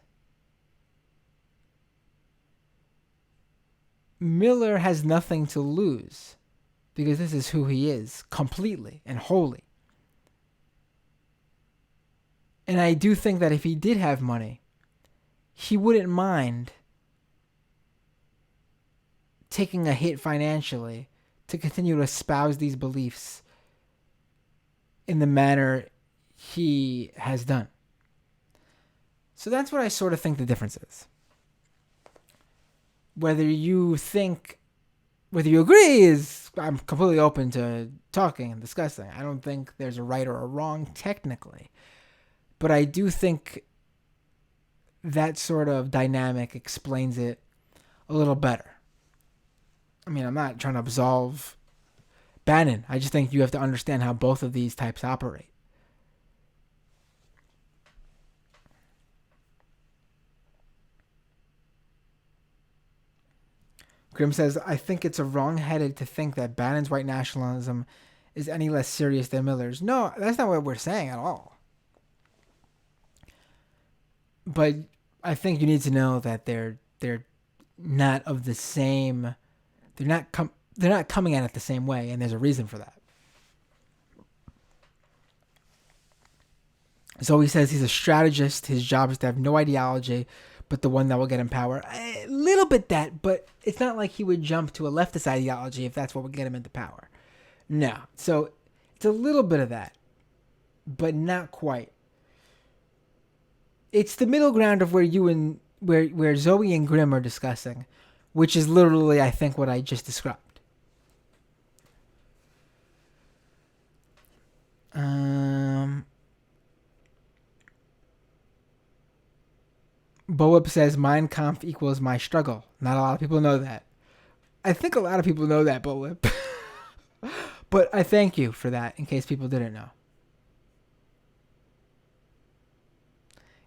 Miller has nothing to lose because this is who he is completely and wholly. And I do think that if he did have money, he wouldn't mind taking a hit financially to continue to espouse these beliefs in the manner he has done. So that's what I sort of think the difference is. Whether you agree is, I'm completely open to talking and discussing. I don't think there's a right or a wrong technically. But I do think that sort of dynamic explains it a little better. I mean, I'm not trying to absolve Bannon. I just think you have to understand how both of these types operate. Grim says, I think it's a wrong-headed to think that Bannon's white nationalism is any less serious than Miller's. No, that's not what we're saying at all. But I think you need to know that they're not of the same. They're not coming at it the same way, and there's a reason for that. Zoe says he's a strategist. His job is to have no ideology, but the one that will get him power. A little bit that, but it's not like he would jump to a leftist ideology if that's what would get him into power. No. So it's a little bit of that, but not quite. It's the middle ground of where you and where Zoe and Grimm are discussing, which is literally, I think, what I just described. Boab says Mein Kampf equals my struggle. Not a lot of people know that. I think a lot of people know that, Boab. But I thank you for that, in case people didn't know.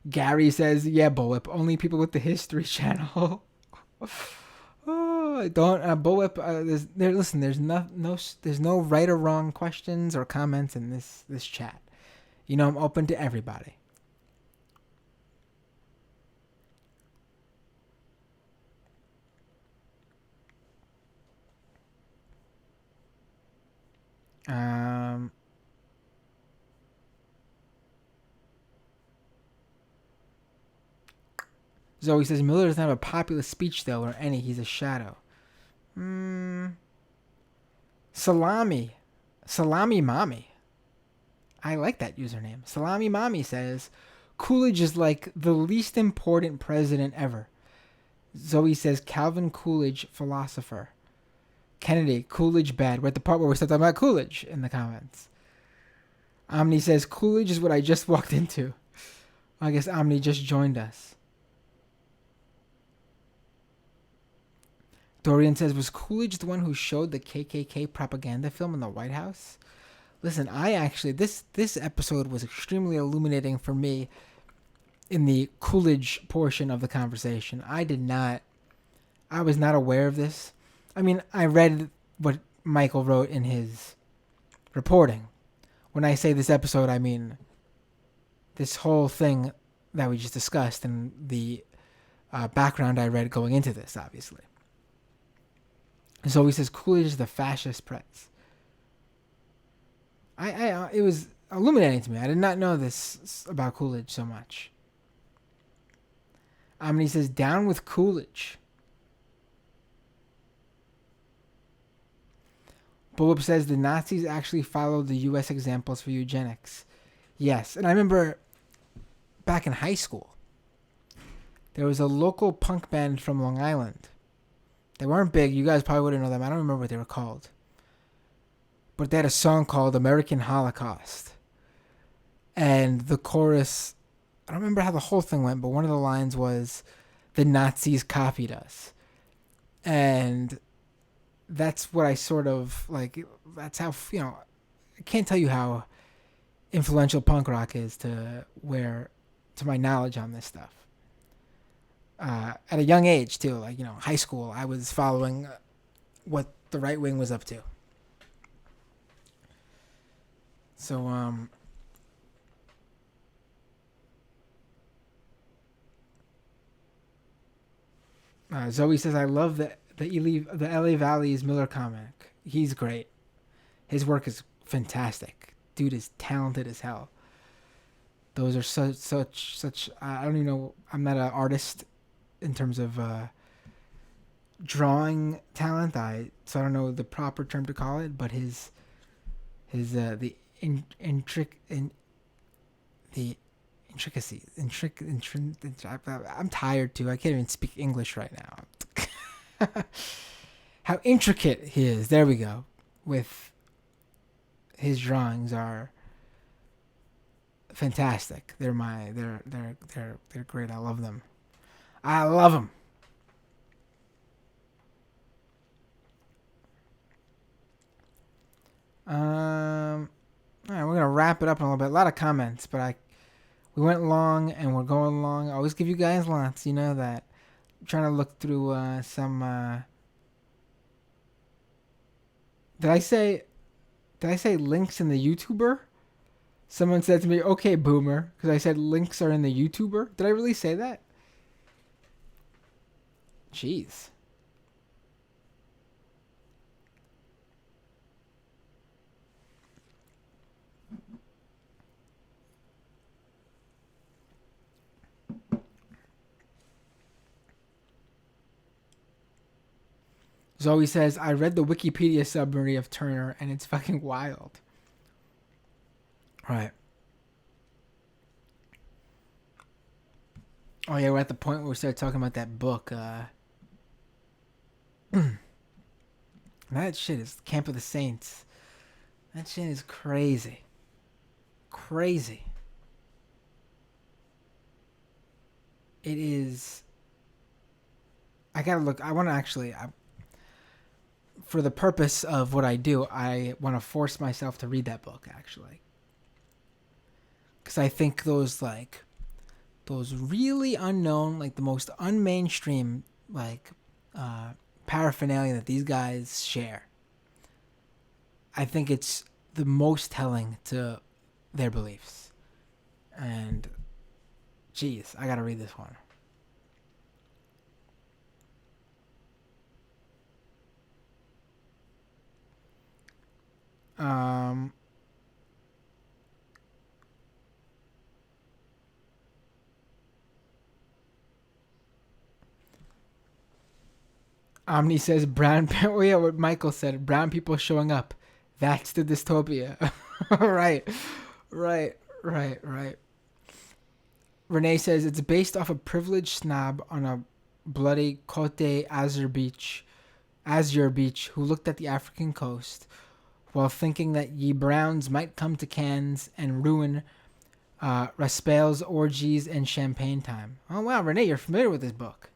Gary says, yeah, Boab, only people with the History Channel. Oh, don't, Boab, listen, there's no right or wrong questions or comments in this chat. You know, I'm open to everybody. Zoe says Miller doesn't have a populist speech though, or any. He's a shadow. Salami Mommy. I like that username. Salami Mommy says Coolidge is like the least important president ever. Zoe says Calvin Coolidge, philosopher. Kennedy, Coolidge bad. We're at the part where we're still talking about Coolidge in the comments. Omni says Coolidge is what I just walked into. I guess Omni just joined us. Dorian says, was Coolidge the one who showed the KKK propaganda film in the White House? Listen, I actually, this episode was extremely illuminating for me in the Coolidge portion of the conversation. I was not aware of this. I mean, I read what Michael wrote in his reporting. When I say this episode, I mean this whole thing that we just discussed and the background I read going into this, obviously. So he says Coolidge is the fascist prez. It was illuminating to me. I did not know this about Coolidge so much. And he says, down with Coolidge. Bullock says the Nazis actually followed the U.S. examples for eugenics. Yes, and I remember back in high school, there was a local punk band from Long Island. They weren't big. You guys probably wouldn't know them. I don't remember what they were called. But they had a song called American Holocaust. And the chorus, I don't remember how the whole thing went, but one of the lines was, the Nazis copied us. And that's what I sort of, like, that's how, you know, I can't tell you how influential punk rock is to my knowledge on this stuff. At a young age, too, like, you know, high school, I was following what the right wing was up to. So, Zoe says, I love the LA Valley's Miller comic. He's great. His work is fantastic. Dude is talented as hell. Those are such. I don't even know. I'm not an artist in terms of drawing talent. So I don't know the proper term to call it. But the intricacy. I'm tired too. I can't even speak English right now. How intricate he is. There we go. With his drawings are fantastic. They're great. I love them. I love them. All right, we're gonna wrap it up in a little bit. A lot of comments, but we went long and we're going long. I always give you guys lots. You know that. I'm trying to look through some. Did I say links in the YouTuber? Someone said to me, "Okay, boomer," because I said links are in the YouTuber. Did I really say that? Jeez. Zoe says, I read the Wikipedia summary of Turner, and it's fucking wild. Right. Oh, yeah, we're at the point where we started talking about that book. That shit is Camp of the Saints. That shit is crazy. Crazy. It is... I gotta look. I want to actually... for the purpose of what I do, I want to force myself to read that book, actually. Because I think those really unknown, like the most unmainstream, paraphernalia that these guys share, I think it's the most telling to their beliefs. And, geez, I gotta read this one. Omni says brown. Oh yeah, what Michael said. Brown people showing up. That's the dystopia. Right. Renee says it's based off a privileged snob on a bloody Cote Azure Beach who looked at the African coast while thinking that ye Browns might come to Cannes and ruin Raspail's orgies and champagne time. Oh wow, Renee, you're familiar with this book.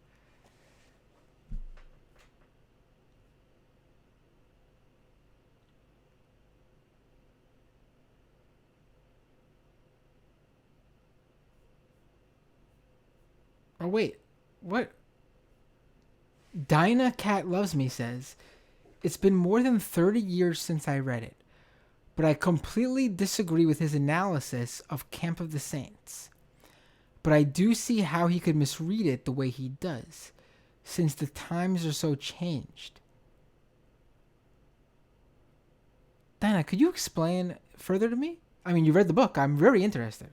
Oh, wait. What? Dinah Cat Loves Me says, it's been more than 30 years since I read it, but I completely disagree with his analysis of Camp of the Saints. But I do see how he could misread it the way he does, since the times are so changed. Dinah, could you explain further to me? I mean, you read the book. I'm very interested.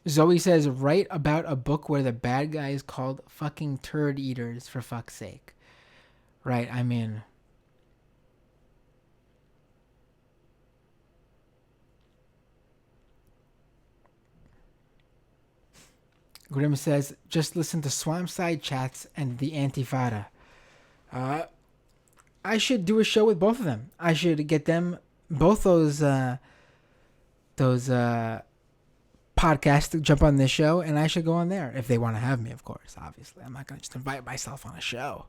Zoe says, write about a book where the bad guy is called fucking turd eaters, for fuck's sake. Right, I mean... Grim says, just listen to Swampside Chats and the Antifada. I should do a show with both of them. I should get them, both those podcasts to jump on this show, and I should go on there if they want to have me, of course. Obviously, I'm not gonna just invite myself on a show.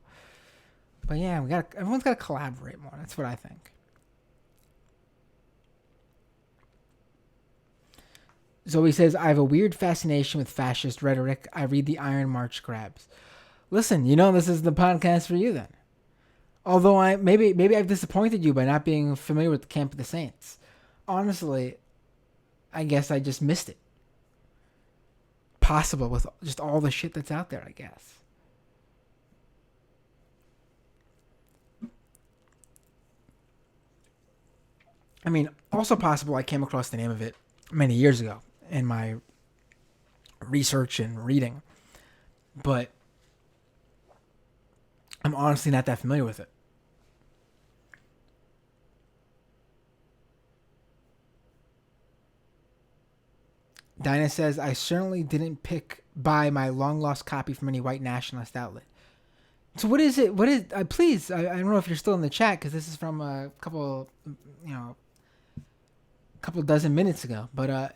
But yeah, everyone's gotta collaborate more. That's what I think. Zoe says, I have a weird fascination with fascist rhetoric. I read the Iron March grabs. Listen, this is the podcast for you then. Although maybe I've disappointed you by not being familiar with the Camp of the Saints. Honestly, I guess I just missed it. Possible with just all the shit that's out there, I guess. I mean, also possible I came across the name of it many years ago in my research and reading. But I'm honestly not that familiar with it. Dinah says, I certainly didn't buy my long-lost copy from any white nationalist outlet. So what is it? Please, I don't know if you're still in the chat, because this is from a couple dozen minutes ago. But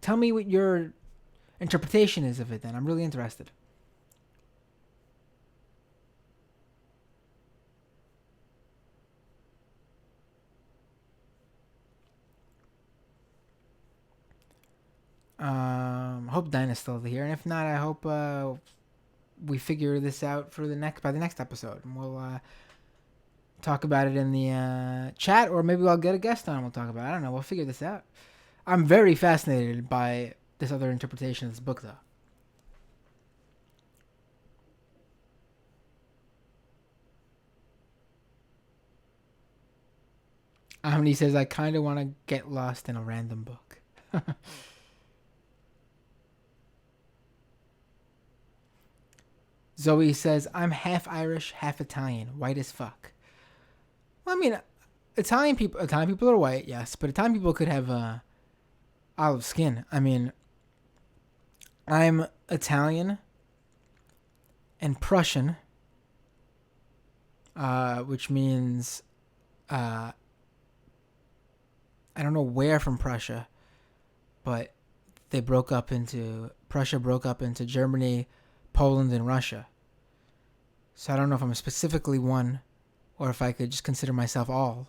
tell me what your interpretation is of it then. I'm really interested. Hope Dinah's still here, and if not, I hope we figure this out by the next episode, and we'll talk about it in the chat, or maybe I'll get a guest on and we'll talk about it. I don't know. We'll figure this out. I'm very fascinated by this other interpretation of this book, though. He says, I kind of want to get lost in a random book. Zoe says, I'm half Irish, half Italian, white as fuck. Well, I mean, Italian people are white, yes, but Italian people could have olive skin. I mean, I'm Italian and Prussian, which means I don't know where from Prussia, but Prussia broke up into Germany, Poland, and Russia. So I don't know if I'm specifically one or if I could just consider myself all.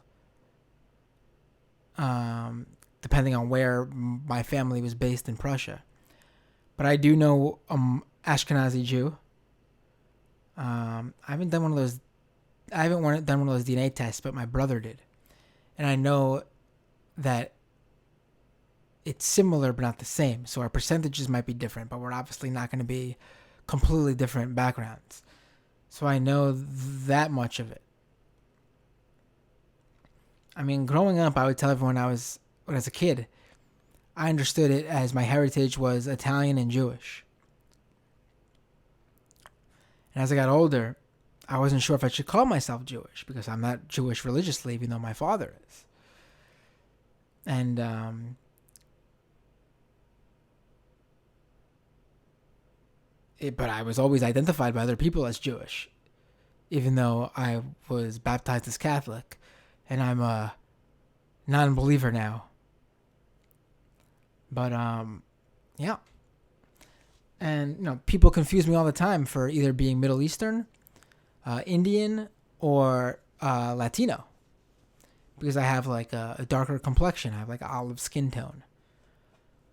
Depending on where my family was based in Prussia. But I do know Ashkenazi Jew. I haven't done one of those DNA tests, but my brother did. And I know that it's similar but not the same. So our percentages might be different, but we're obviously not going to be completely different backgrounds. So I know that much of it. I mean, growing up, I would tell everyone as a kid, I understood it as my heritage was Italian and Jewish. And as I got older, I wasn't sure if I should call myself Jewish because I'm not Jewish religiously, even though my father is. And but I was always identified by other people as Jewish, even though I was baptized as Catholic, and I'm a non-believer now. But yeah. And people confuse me all the time for either being Middle Eastern, Indian, or Latino, because I have like a darker complexion. I have like an olive skin tone.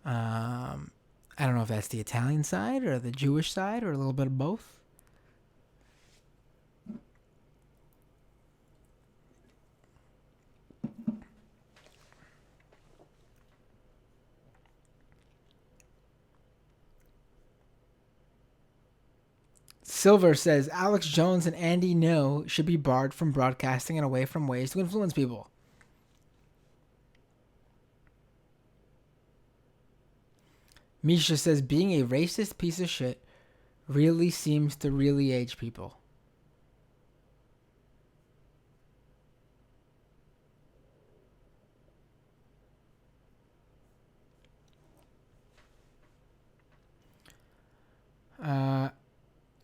I don't know if that's the Italian side or the Jewish side or a little bit of both. Silver says Alex Jones and Andy Ngo should be barred from broadcasting and away from ways to influence people. Misha says being a racist piece of shit really seems to really age people.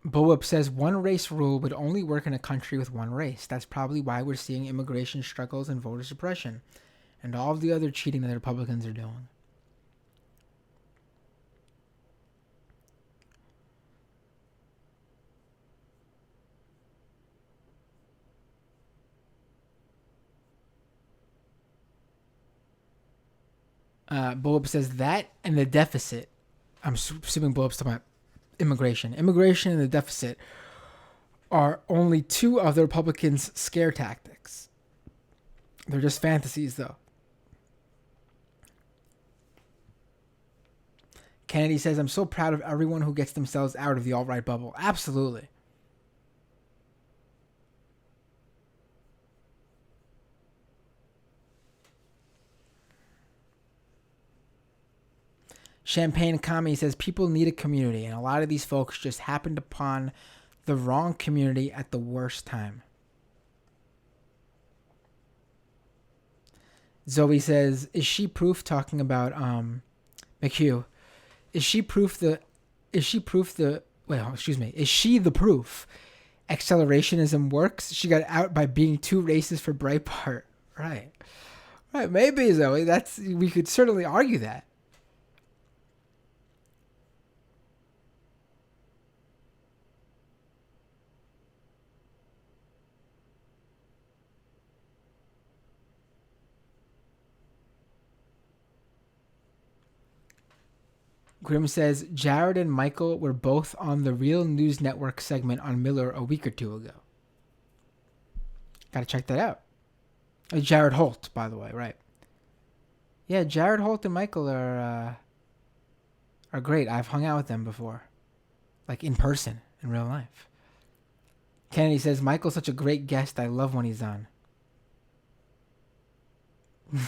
Boab says one race rule would only work in a country with one race. That's probably why we're seeing immigration struggles and voter suppression and all of the other cheating that the Republicans are doing. Boab says that and the deficit. I'm assuming Boab's talking about immigration. Immigration and the deficit are only two of the Republicans' scare tactics. They're just fantasies, though. Kennedy says, I'm so proud of everyone who gets themselves out of the alt-right bubble. Absolutely. Champagne Kami says, people need a community, and a lot of these folks just happened upon the wrong community at the worst time. Zoe says, is she proof talking about McHugh? Is she the proof accelerationism works? She got out by being too racist for Breitbart. Right. Maybe, Zoe. We could certainly argue that. Grim says, Jared and Michael were both on the Real News Network segment on Miller a week or two ago. Gotta check that out. Jared Holt, by the way, right. Yeah, Jared Holt and Michael are great. I've hung out with them before. Like in person, in real life. Kennedy says, Michael's such a great guest. I love when he's on.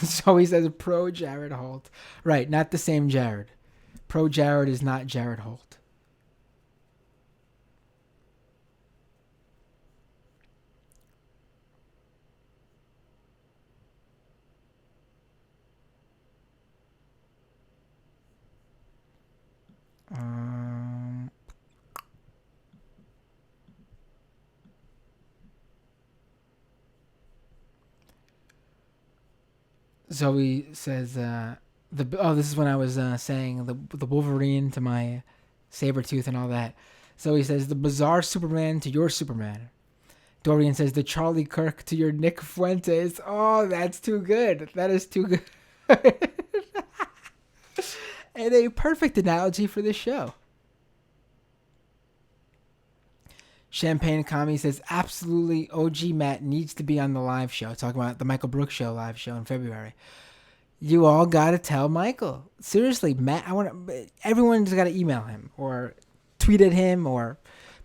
Zoe says pro Jared Holt. Right, not the same Jared. Pro Jared is not Jared Holt. Zoe says, this is when I was saying the Wolverine to my Sabretooth and all that. Zoe says, the bizarre Superman to your Superman. Dorian says, the Charlie Kirk to your Nick Fuentes. Oh, that's too good. That is too good. And a perfect analogy for this show. Champagne Kami says, absolutely, OG Matt needs to be on the live show. Talking about the Michael Brooks show live show in February. You all got to tell Michael. Seriously, Matt, everyone's got to email him or tweet at him or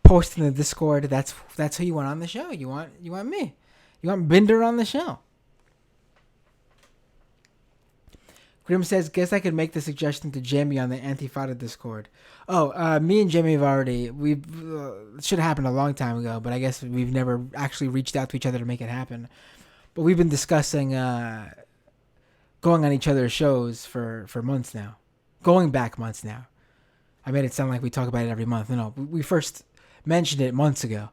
post in the Discord. That's who you want on the show. You want me. You want Binder on the show. Grim says, guess I could make the suggestion to Jamie on the Antifada Discord. Me and Jamie we should have happened a long time ago, but I guess we've never actually reached out to each other to make it happen. But we've been discussing going on each other's shows for months now. Going back months now. I made it sound like we talk about it every month. No, we first mentioned it months ago.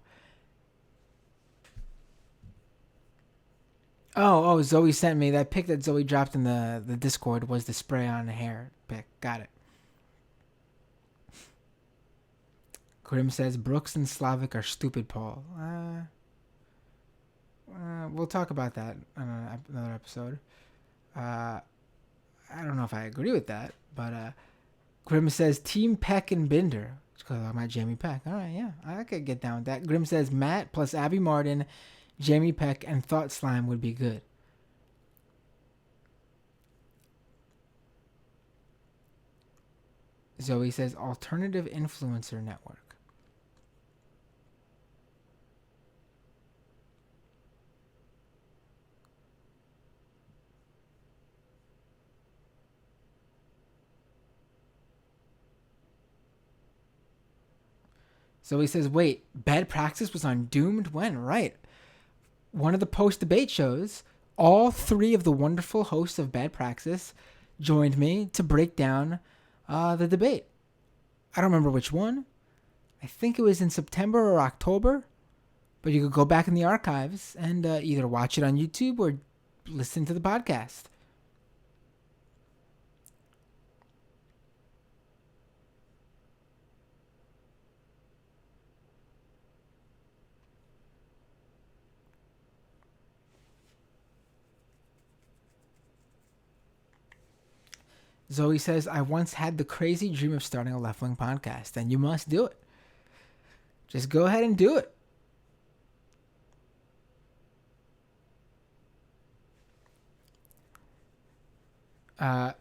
Oh, Zoe sent me that pic that Zoe dropped in the Discord was the spray on the hair pic. Got it. Grim says Brooks and Slavic are stupid, Paul. We'll talk about that on another episode. I don't know if I agree with that, but Grim says Team Peck and Binder. It's because I'm at Jamie Peck. All right, yeah, I could get down with that. Grim says Matt plus Abby Martin, Jamie Peck, and Thought Slime would be good. Zoe says Alternative Influencer Network. Zoe says, wait, Bad Praxis was on Doomed? When? Right. One of the post-debate shows, all three of the wonderful hosts of Bad Praxis joined me to break down the debate. I don't remember which one. I think it was in September or October. But you could go back in the archives and either watch it on YouTube or listen to the podcast. Zoe says, I once had the crazy dream of starting a left-wing podcast, and you must do it. Just go ahead and do it.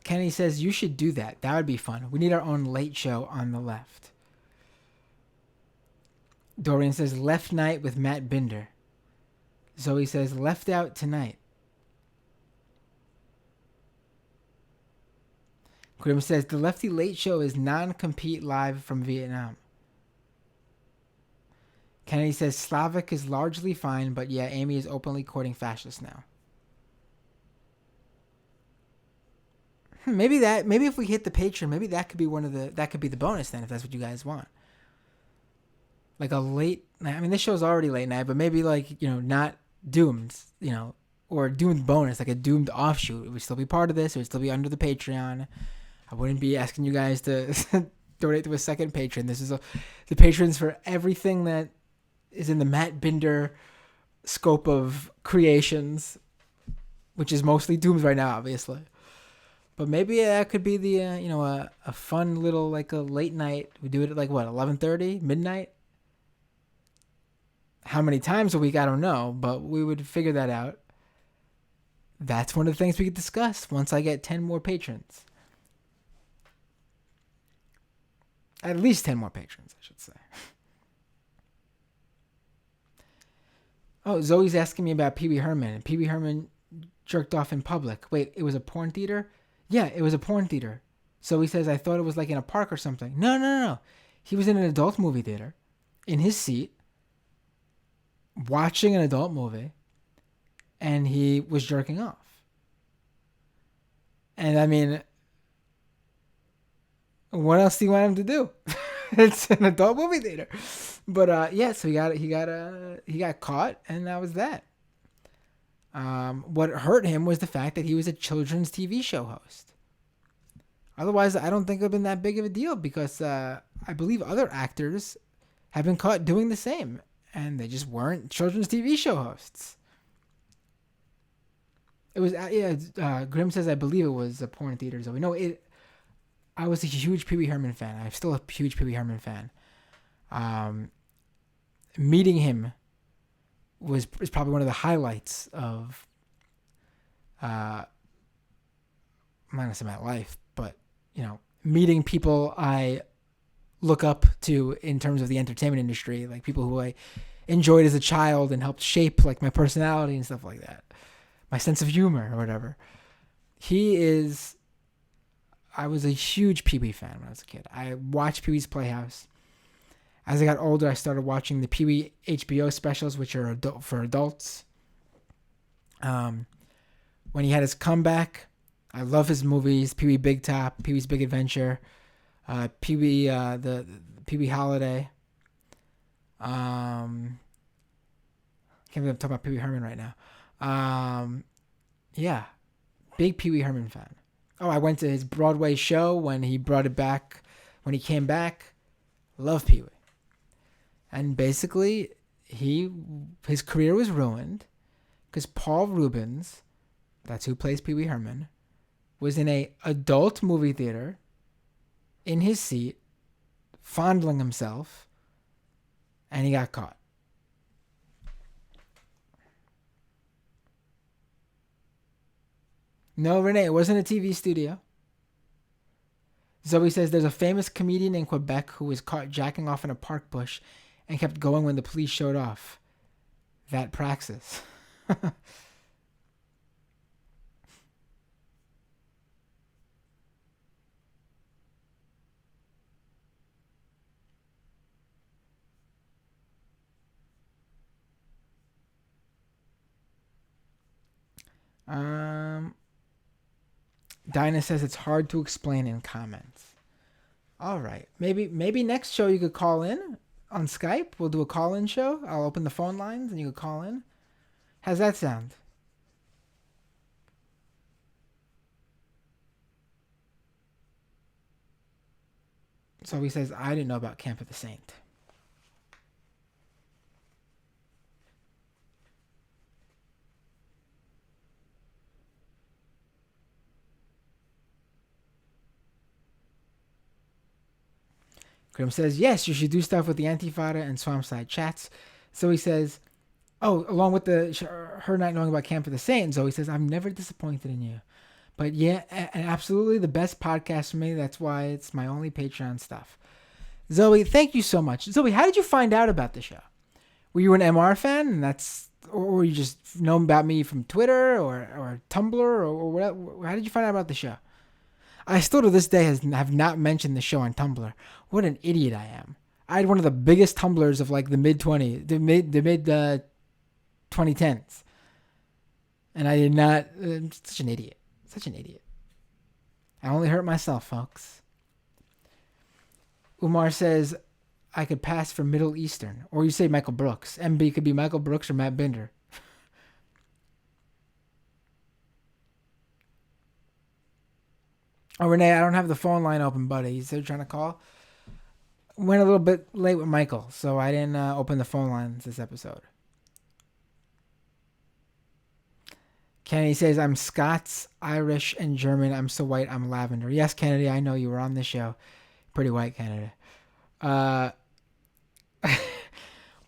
Kenny says, you should do that. That would be fun. We need our own late show on the left. Dorian says, left night with Matt Binder. Zoe says, left out tonight. Grim says, the Lefty Late Show is non-compete live from Vietnam. Kennedy says, Slavic is largely fine, but yeah, Amy is openly courting fascists now. Maybe if we hit the Patreon, maybe that could be that could be the bonus then, if that's what you guys want. Like a late night. I mean, this show's already late night, but maybe not Doomed, or Doomed bonus, like a Doomed offshoot. It would still be part of this. It would still be under the Patreon. I wouldn't be asking you guys to donate to a second patron. This is the patrons for everything that is in the Matt Binder scope of creations, which is mostly Dooms right now, obviously. But maybe that could be the a fun little like a late night. We do it at 11:30, midnight. How many times a week I don't know, but we would figure that out. That's one of the things we could discuss once I get 10 more patrons. At least 10 more patrons, I should say. Oh, Zoe's asking me about Pee Wee Herman. And Pee Wee Herman jerked off in public. Wait, it was a porn theater? Yeah, it was a porn theater. So he says, I thought it was like in a park or something. No, no, no, no. He was in an adult movie theater, in his seat, watching an adult movie, and he was jerking off. And I mean, what else do you want him to do? It's an adult movie theater. But yeah, so he got caught, and that was that. What hurt him was the fact that he was a children's TV show host. Otherwise, I don't think it would have been that big of a deal because I believe other actors have been caught doing the same, and they just weren't children's TV show hosts. It was Grim says I believe it was a porn theater. So we know it. I was a huge Pee Wee Herman fan. I'm still a huge Pee Wee Herman fan. Meeting him is probably one of the highlights of I'm not gonna say my life, but meeting people I look up to in terms of the entertainment industry, like people who I enjoyed as a child and helped shape like my personality and stuff like that, my sense of humor or whatever. I was a huge Pee Wee fan when I was a kid. I watched Pee Wee's Playhouse. As I got older, I started watching the Pee Wee HBO specials, which are for adults. When he had his comeback, I love his movies: Pee Wee Big Top, Pee Wee's Big Adventure, Pee Wee the Pee Wee Holiday. Can't believe I'm talking about Pee Wee Herman right now. Yeah, big Pee Wee Herman fan. Oh, I went to his Broadway show when he brought it back. When he came back, love Pee Wee. And basically, his career was ruined because Paul Reubens, that's who plays Pee Wee Herman, was in a adult movie theater in his seat, fondling himself, and he got caught. No, Renee, it wasn't a TV studio. Zoe says there's a famous comedian in Quebec who was caught jacking off in a park bush and kept going when the police showed off. That praxis. Dinah says it's hard to explain in comments. All right. Maybe next show you could call in on Skype. We'll do a call-in show. I'll open the phone lines and you could call in. How's that sound? So he says, I didn't know about Camp of the Saint. Grim says, yes, you should do stuff with the Antifada and Swampside chats. So he says, oh, along with her not knowing about Camp of the Saint, Zoe says, I'm never disappointed in you. But yeah, and absolutely the best podcast for me. That's why it's my only Patreon stuff. Zoe, thank you so much. Zoe, how did you find out about the show? Were you an MR fan, or you just know about me from Twitter or Tumblr or whatever? How did you find out about the show? I still to this day have not mentioned the show on Tumblr. What an idiot I am. I had one of the biggest Tumblrs of like the mid 2010s. And I did not, such an idiot. Such an idiot. I only hurt myself, folks. Umar says, I could pass for Middle Eastern. Or you say Michael Brooks. MB could be Michael Brooks or Matt Binder. Oh, Renee, I don't have the phone line open, buddy. You still trying to call? Went a little bit late with Michael, so I didn't open the phone lines this episode. Kennedy says, I'm Scots, Irish, and German. I'm so white, I'm lavender. Yes, Kennedy, I know you were on the show. Pretty white, Kennedy.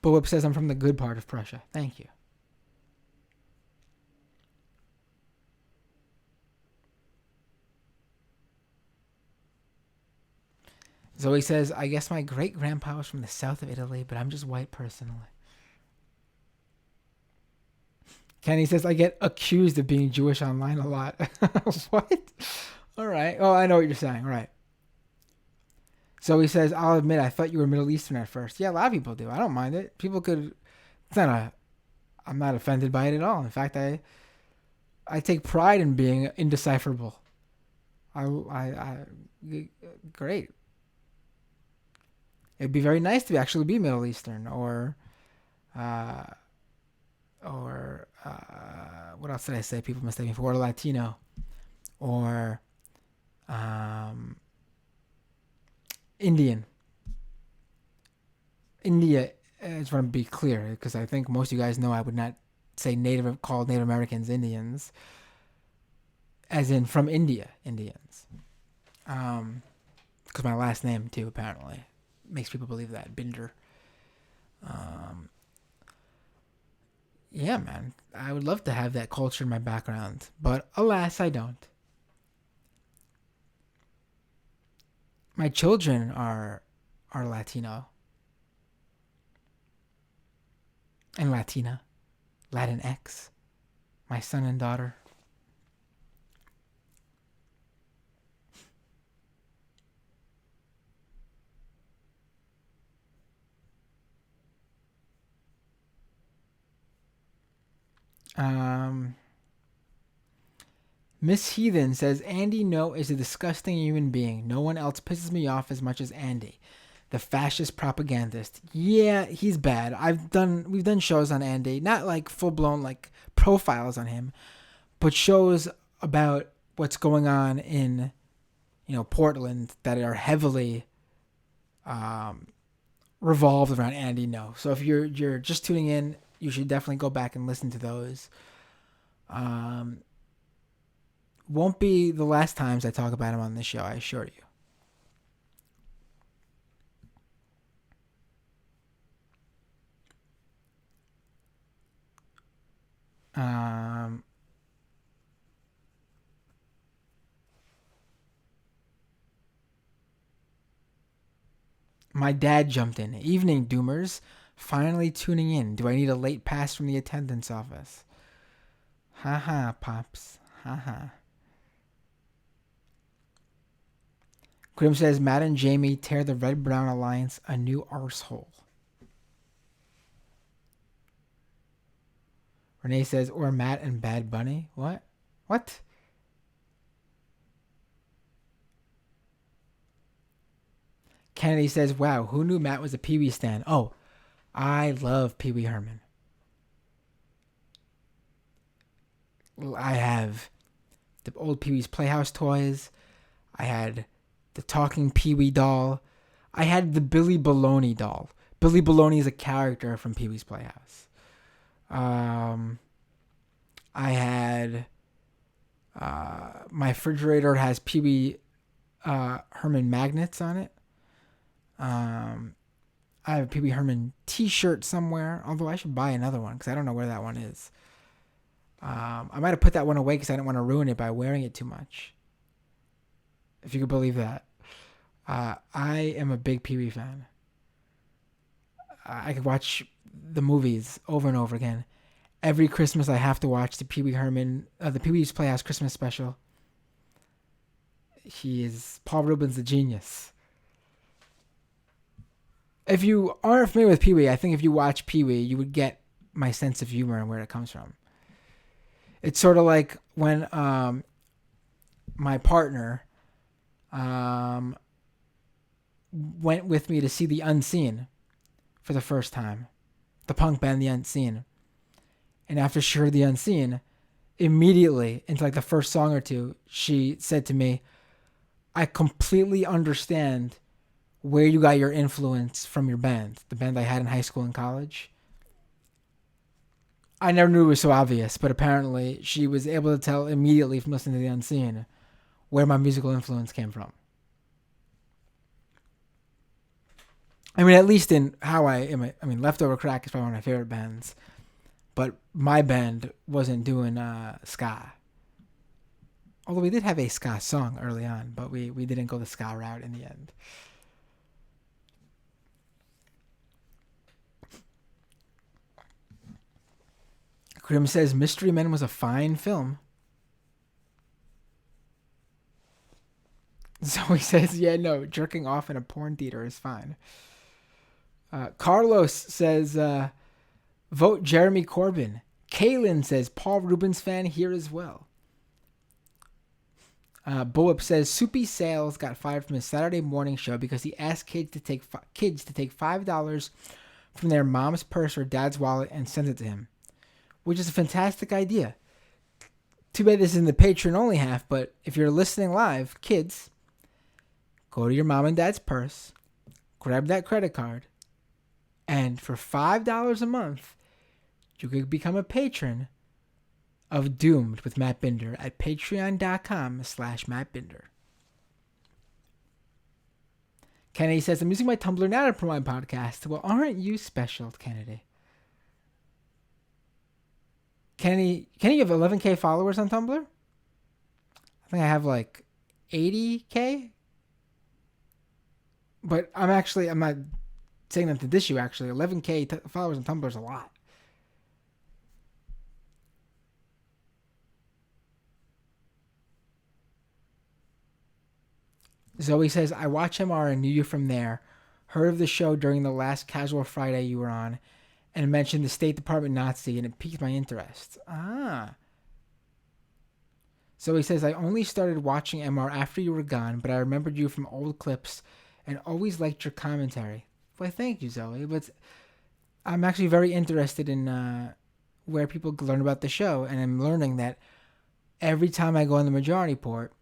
Bullwhip says, I'm from the good part of Prussia. Thank you. Zoe says, I guess my great-grandpa was from the south of Italy, but I'm just white personally. Kenny says, I get accused of being Jewish online a lot. What? All right. Oh, I know what you're saying. All right. So he says, I'll admit, I thought you were Middle Eastern at first. Yeah, a lot of people do. I don't mind it. People could, it's not a, I'm not offended by it at all. In fact, I take pride in being indecipherable. Great. It'd be very nice to actually be Middle Eastern uh, what else did I say? People mistake me for or Latino, or Indian. India. I just want to be clear because I think most of you guys know I would not say call Native Americans Indians, as in from India, Indians. Because my last name too apparently makes people believe that Binder. Yeah, man, I would love to have that culture in my background, but alas, I don't. My children are Latino and Latina, Latinx. My son and daughter. Miss Heathen says Andy No is a disgusting human being. No one else pisses me off as much as Andy, the fascist propagandist. Yeah, he's bad. We've done shows on Andy, not like full blown like profiles on him, but shows about what's going on in, Portland that are heavily revolved around Andy No. So if you're just tuning in, you should definitely go back and listen to those. Won't be the last times I talk about him on this show, I assure you. My dad jumped in. Evening, Doomers. Finally tuning in. Do I need a late pass from the attendance office? Haha, Pops. Haha. Grim says, Matt and Jamie tear the Red-Brown Alliance a new arsehole. Renee says, or Matt and Bad Bunny. What? What? Kennedy says, wow, who knew Matt was a Pee Wee stan? Oh, I love Pee Wee Herman. I have the old Pee Wee's Playhouse toys. I had the talking Pee Wee doll. I had the Billy Baloney doll. Billy Baloney is a character from Pee Wee's Playhouse. I had my refrigerator has Pee Wee Herman magnets on it. I have a Pee Wee Herman t-shirt somewhere, although I should buy another one because I don't know where that one is. I might have put that one away because I didn't want to ruin it by wearing it too much. If you could believe that. I am a big Pee Wee fan. I could watch the movies over and over again. Every Christmas I have to watch the Pee Wee Herman, the Pee Wee's Playhouse Christmas special. Paul Rubens a genius. If you aren't familiar with Pee Wee, I think if you watch Pee Wee, you would get my sense of humor and where it comes from. It's sort of like when my partner went with me to see The Unseen for the first time, the punk band The Unseen. And after she heard The Unseen, immediately into like the first song or two, she said to me, I completely understand where you got your influence from your band, the band I had in high school and college. I never knew it was so obvious, but apparently she was able to tell immediately from listening to The Unseen where my musical influence came from. I mean, at least in how I am. I mean, Leftover Crack is probably one of my favorite bands, but my band wasn't doing ska. Although we did have a ska song early on, but we didn't go the ska route in the end. Grim says Mystery Men was a fine film. Zoe says, yeah, no, jerking off in a porn theater is fine. Carlos says, vote Jeremy Corbyn. Kaylin says, Paul Rubens fan here as well. Bullup says, Soupy Sales got fired from his Saturday morning show because he asked kids to take $5 from their mom's purse or dad's wallet and sent it to him, which is a fantastic idea. Too bad this is in the Patron only half, but if you're listening live, kids, go to your mom and dad's purse, grab that credit card, and for $5 a month, you could become a patron of Doomed with Matt Binder at patreon.com/MattBinder. Kennedy says, I'm using my Tumblr now to promote my podcast. Well, aren't you special, Kennedy? Kennedy, you have 11K followers on Tumblr? I think I have like 80K. But I'm not saying that to dish you, actually. 11K followers on Tumblr is a lot. Zoe says, I watch MR and knew you from there. Heard of the show during the last Casual Friday you were on and mentioned the State Department Nazi and it piqued my interest. Zoe says, I only started watching MR after you were gone, but I remembered you from old clips and always liked your commentary. Well, thank you, Zoe. But I'm actually very interested in where people learn about the show, and I'm learning that every time I go on the Majority Port,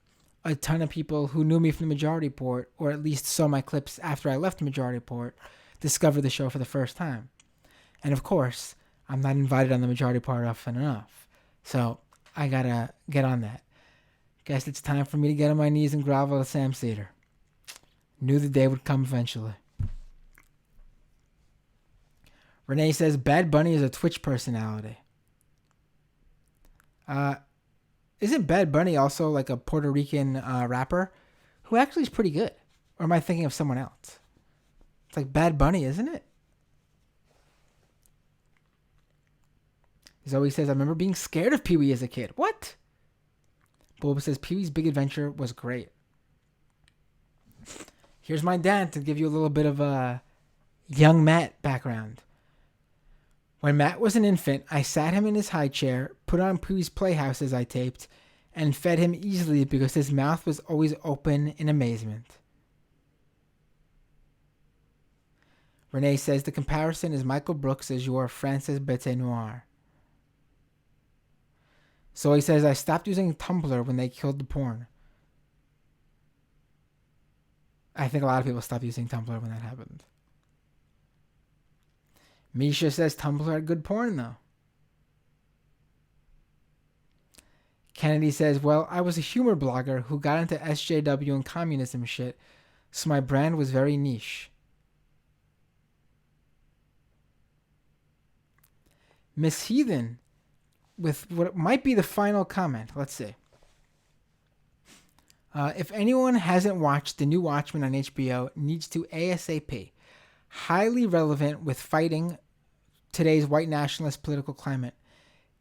a ton of people who knew me from the Majority Port, or at least saw my clips after I left the Majority Port, discover the show for the first time. And of course, I'm not invited on the Majority Port often enough. So I gotta get on that. Guess it's time for me to get on my knees and grovel at Sam Cedar. Knew the day would come eventually. Renee says, Bad Bunny is a Twitch personality. Isn't Bad Bunny also like a Puerto Rican rapper who actually is pretty good? Or am I thinking of someone else? It's like Bad Bunny, isn't it? Zoe says, I remember being scared of Pee-wee as a kid. What? Bulba says, Pee-wee's Big Adventure was great. Here's my dad to give you a little bit of young Matt background. When Matt was an infant, I sat him in his high chair, put on Pee-wee's Playhouse as I taped, and fed him easily because his mouth was always open in amazement. Renee says, the comparison is Michael Brooks as your Francis Bete Noir. So he says, I stopped using Tumblr when they killed the porn. I think a lot of people stopped using Tumblr when that happened. Misha says Tumblr had good porn, though. Kennedy says, well, I was a humor blogger who got into SJW and communism shit, so my brand was very niche. Miss Heathen, with what might be the final comment. Let's see. If anyone hasn't watched the new Watchmen on HBO, needs to ASAP. Highly relevant with fighting today's white nationalist political climate.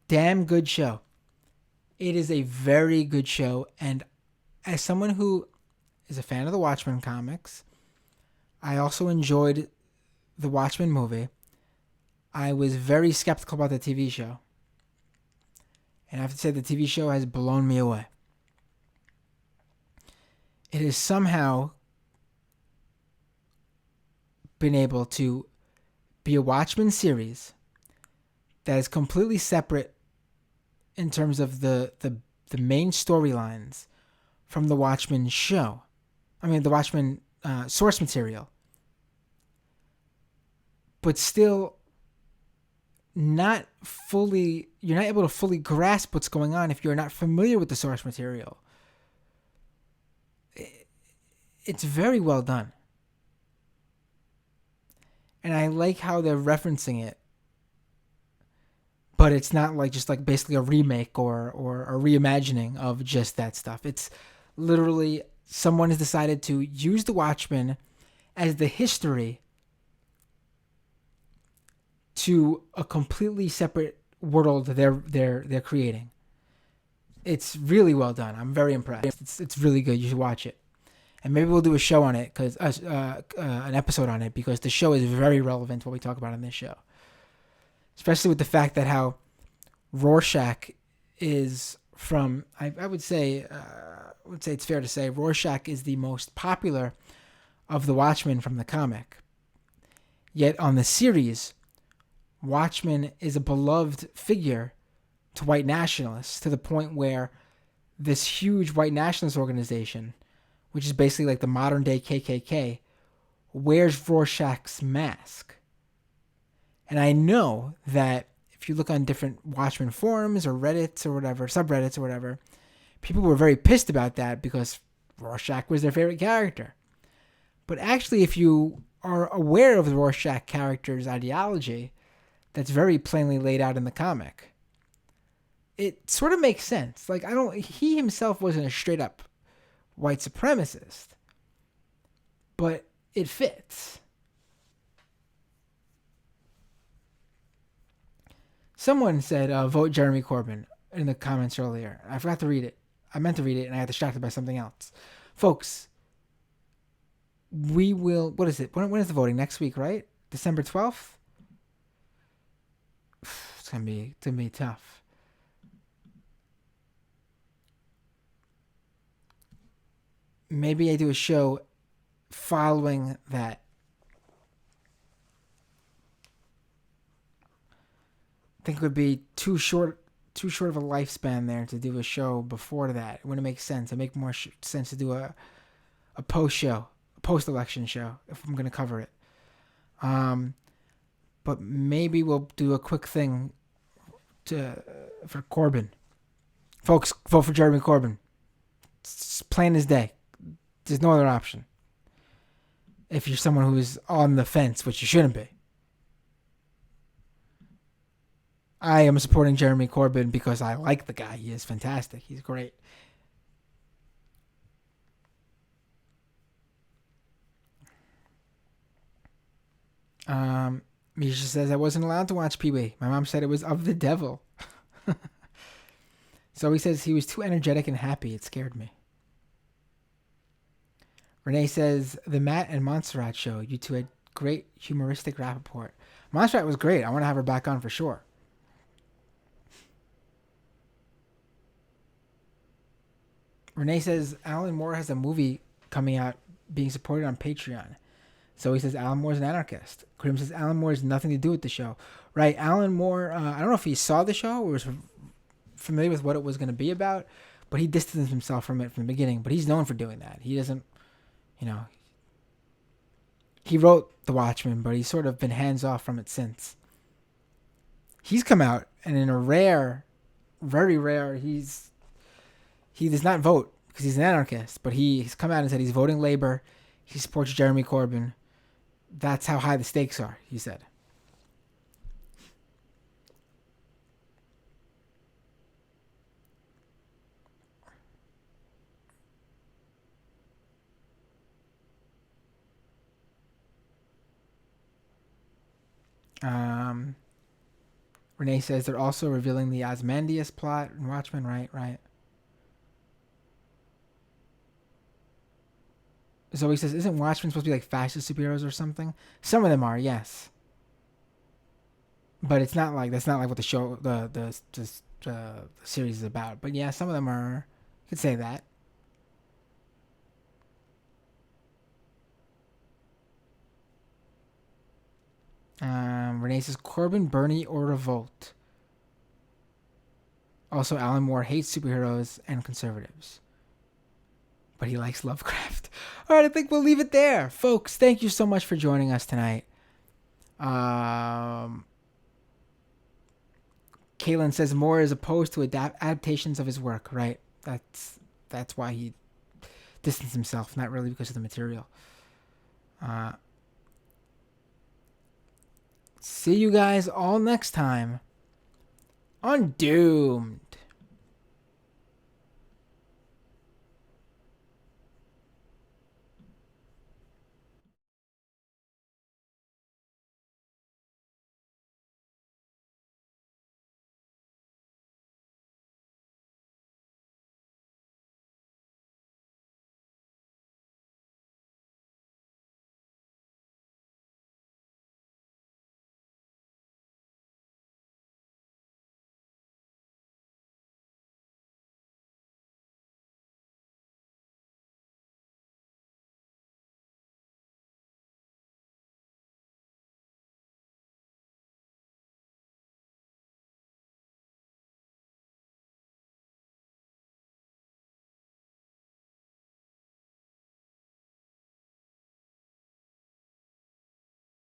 Damn good show. It is a very good show, and as someone who is a fan of the Watchmen comics, I also enjoyed the Watchmen movie. I was very skeptical about the TV show. And I have to say the TV show has blown me away. It has somehow been able to be a Watchmen series that is completely separate in terms of the main storylines from the Watchmen show. I mean, the Watchmen source material. But still not fully, you're not able to fully grasp what's going on if you're not familiar with the source material. It's very well done. And I like how they're referencing it. But it's not like just like basically a remake or a reimagining of just that stuff. It's literally someone has decided to use the Watchmen as the history to a completely separate world they're creating. It's really well done. I'm very impressed. It's really good. You should watch it. And maybe we'll do a show on it, because an episode on it, because the show is very relevant to what we talk about on this show. Especially with the fact that how Rorschach is from, I would say it's fair to say Rorschach is the most popular of the Watchmen from the comic. Yet on the series, Watchmen is a beloved figure to white nationalists, to the point where this huge white nationalist organization, which is basically like the modern day KKK, wears Rorschach's mask. And I know that if you look on different Watchmen forums or Reddits or whatever, subreddits or whatever, people were very pissed about that because Rorschach was their favorite character. But actually, if you are aware of the Rorschach character's ideology, that's very plainly laid out in the comic, it sort of makes sense. Like, he himself wasn't a straight up white supremacist, but it fits. Someone said, vote Jeremy Corbyn in the comments earlier. I forgot to read it. I meant to read it and I got distracted by something else. Folks, we will, what is it? When is the voting? Next week, right? December 12th? It's going to be tough. Maybe I do a show following that. I think it would be too short of a lifespan there to do a show before that. It wouldn't make sense. It'd make more sense to do a post-election show if I'm going to cover it. But maybe we'll do a quick thing for Corbyn. Folks, vote for Jeremy Corbyn. It's plain as day. There's no other option. If you're someone who is on the fence, which you shouldn't be. I am supporting Jeremy Corbyn because I like the guy. He is fantastic. He's great. Misha says, I wasn't allowed to watch Pee-wee. My mom said it was of the devil. So he says he was too energetic and happy. It scared me. Renee says, the Matt and Montserrat show. You two had great humoristic rapport. Montserrat was great. I want to have her back on for sure. Renee says, Alan Moore has a movie coming out being supported on Patreon. So he says, Alan Moore's an anarchist. Krim says, Alan Moore has nothing to do with the show. Right, Alan Moore, I don't know if he saw the show or was familiar with what it was going to be about, but he distanced himself from it from the beginning. But he's known for doing that. He doesn't, he wrote The Watchmen, but he's sort of been hands-off from it since. He's come out, and in a rare, very rare, he does not vote because he's an anarchist, but he's come out and said he's voting Labor. He supports Jeremy Corbyn. That's how high the stakes are, he said. Renee says they're also revealing the Ozymandias plot in Watchmen. Right. Zoe says, isn't Watchmen supposed to be like fascist superheroes or something? Some of them are, yes. But that's not like what the show, the series is about. But yeah, some of them are. You could say that. Renee says, Corbyn, Bernie, or revolt. Also, Alan Moore hates superheroes and conservatives. But he likes Lovecraft. All right, I think we'll leave it there. Folks, thank you so much for joining us tonight. Kaylin says Moore is opposed to adaptations of his work. Right. That's why he distanced himself, not really because of the material. See you guys all next time on Doomed.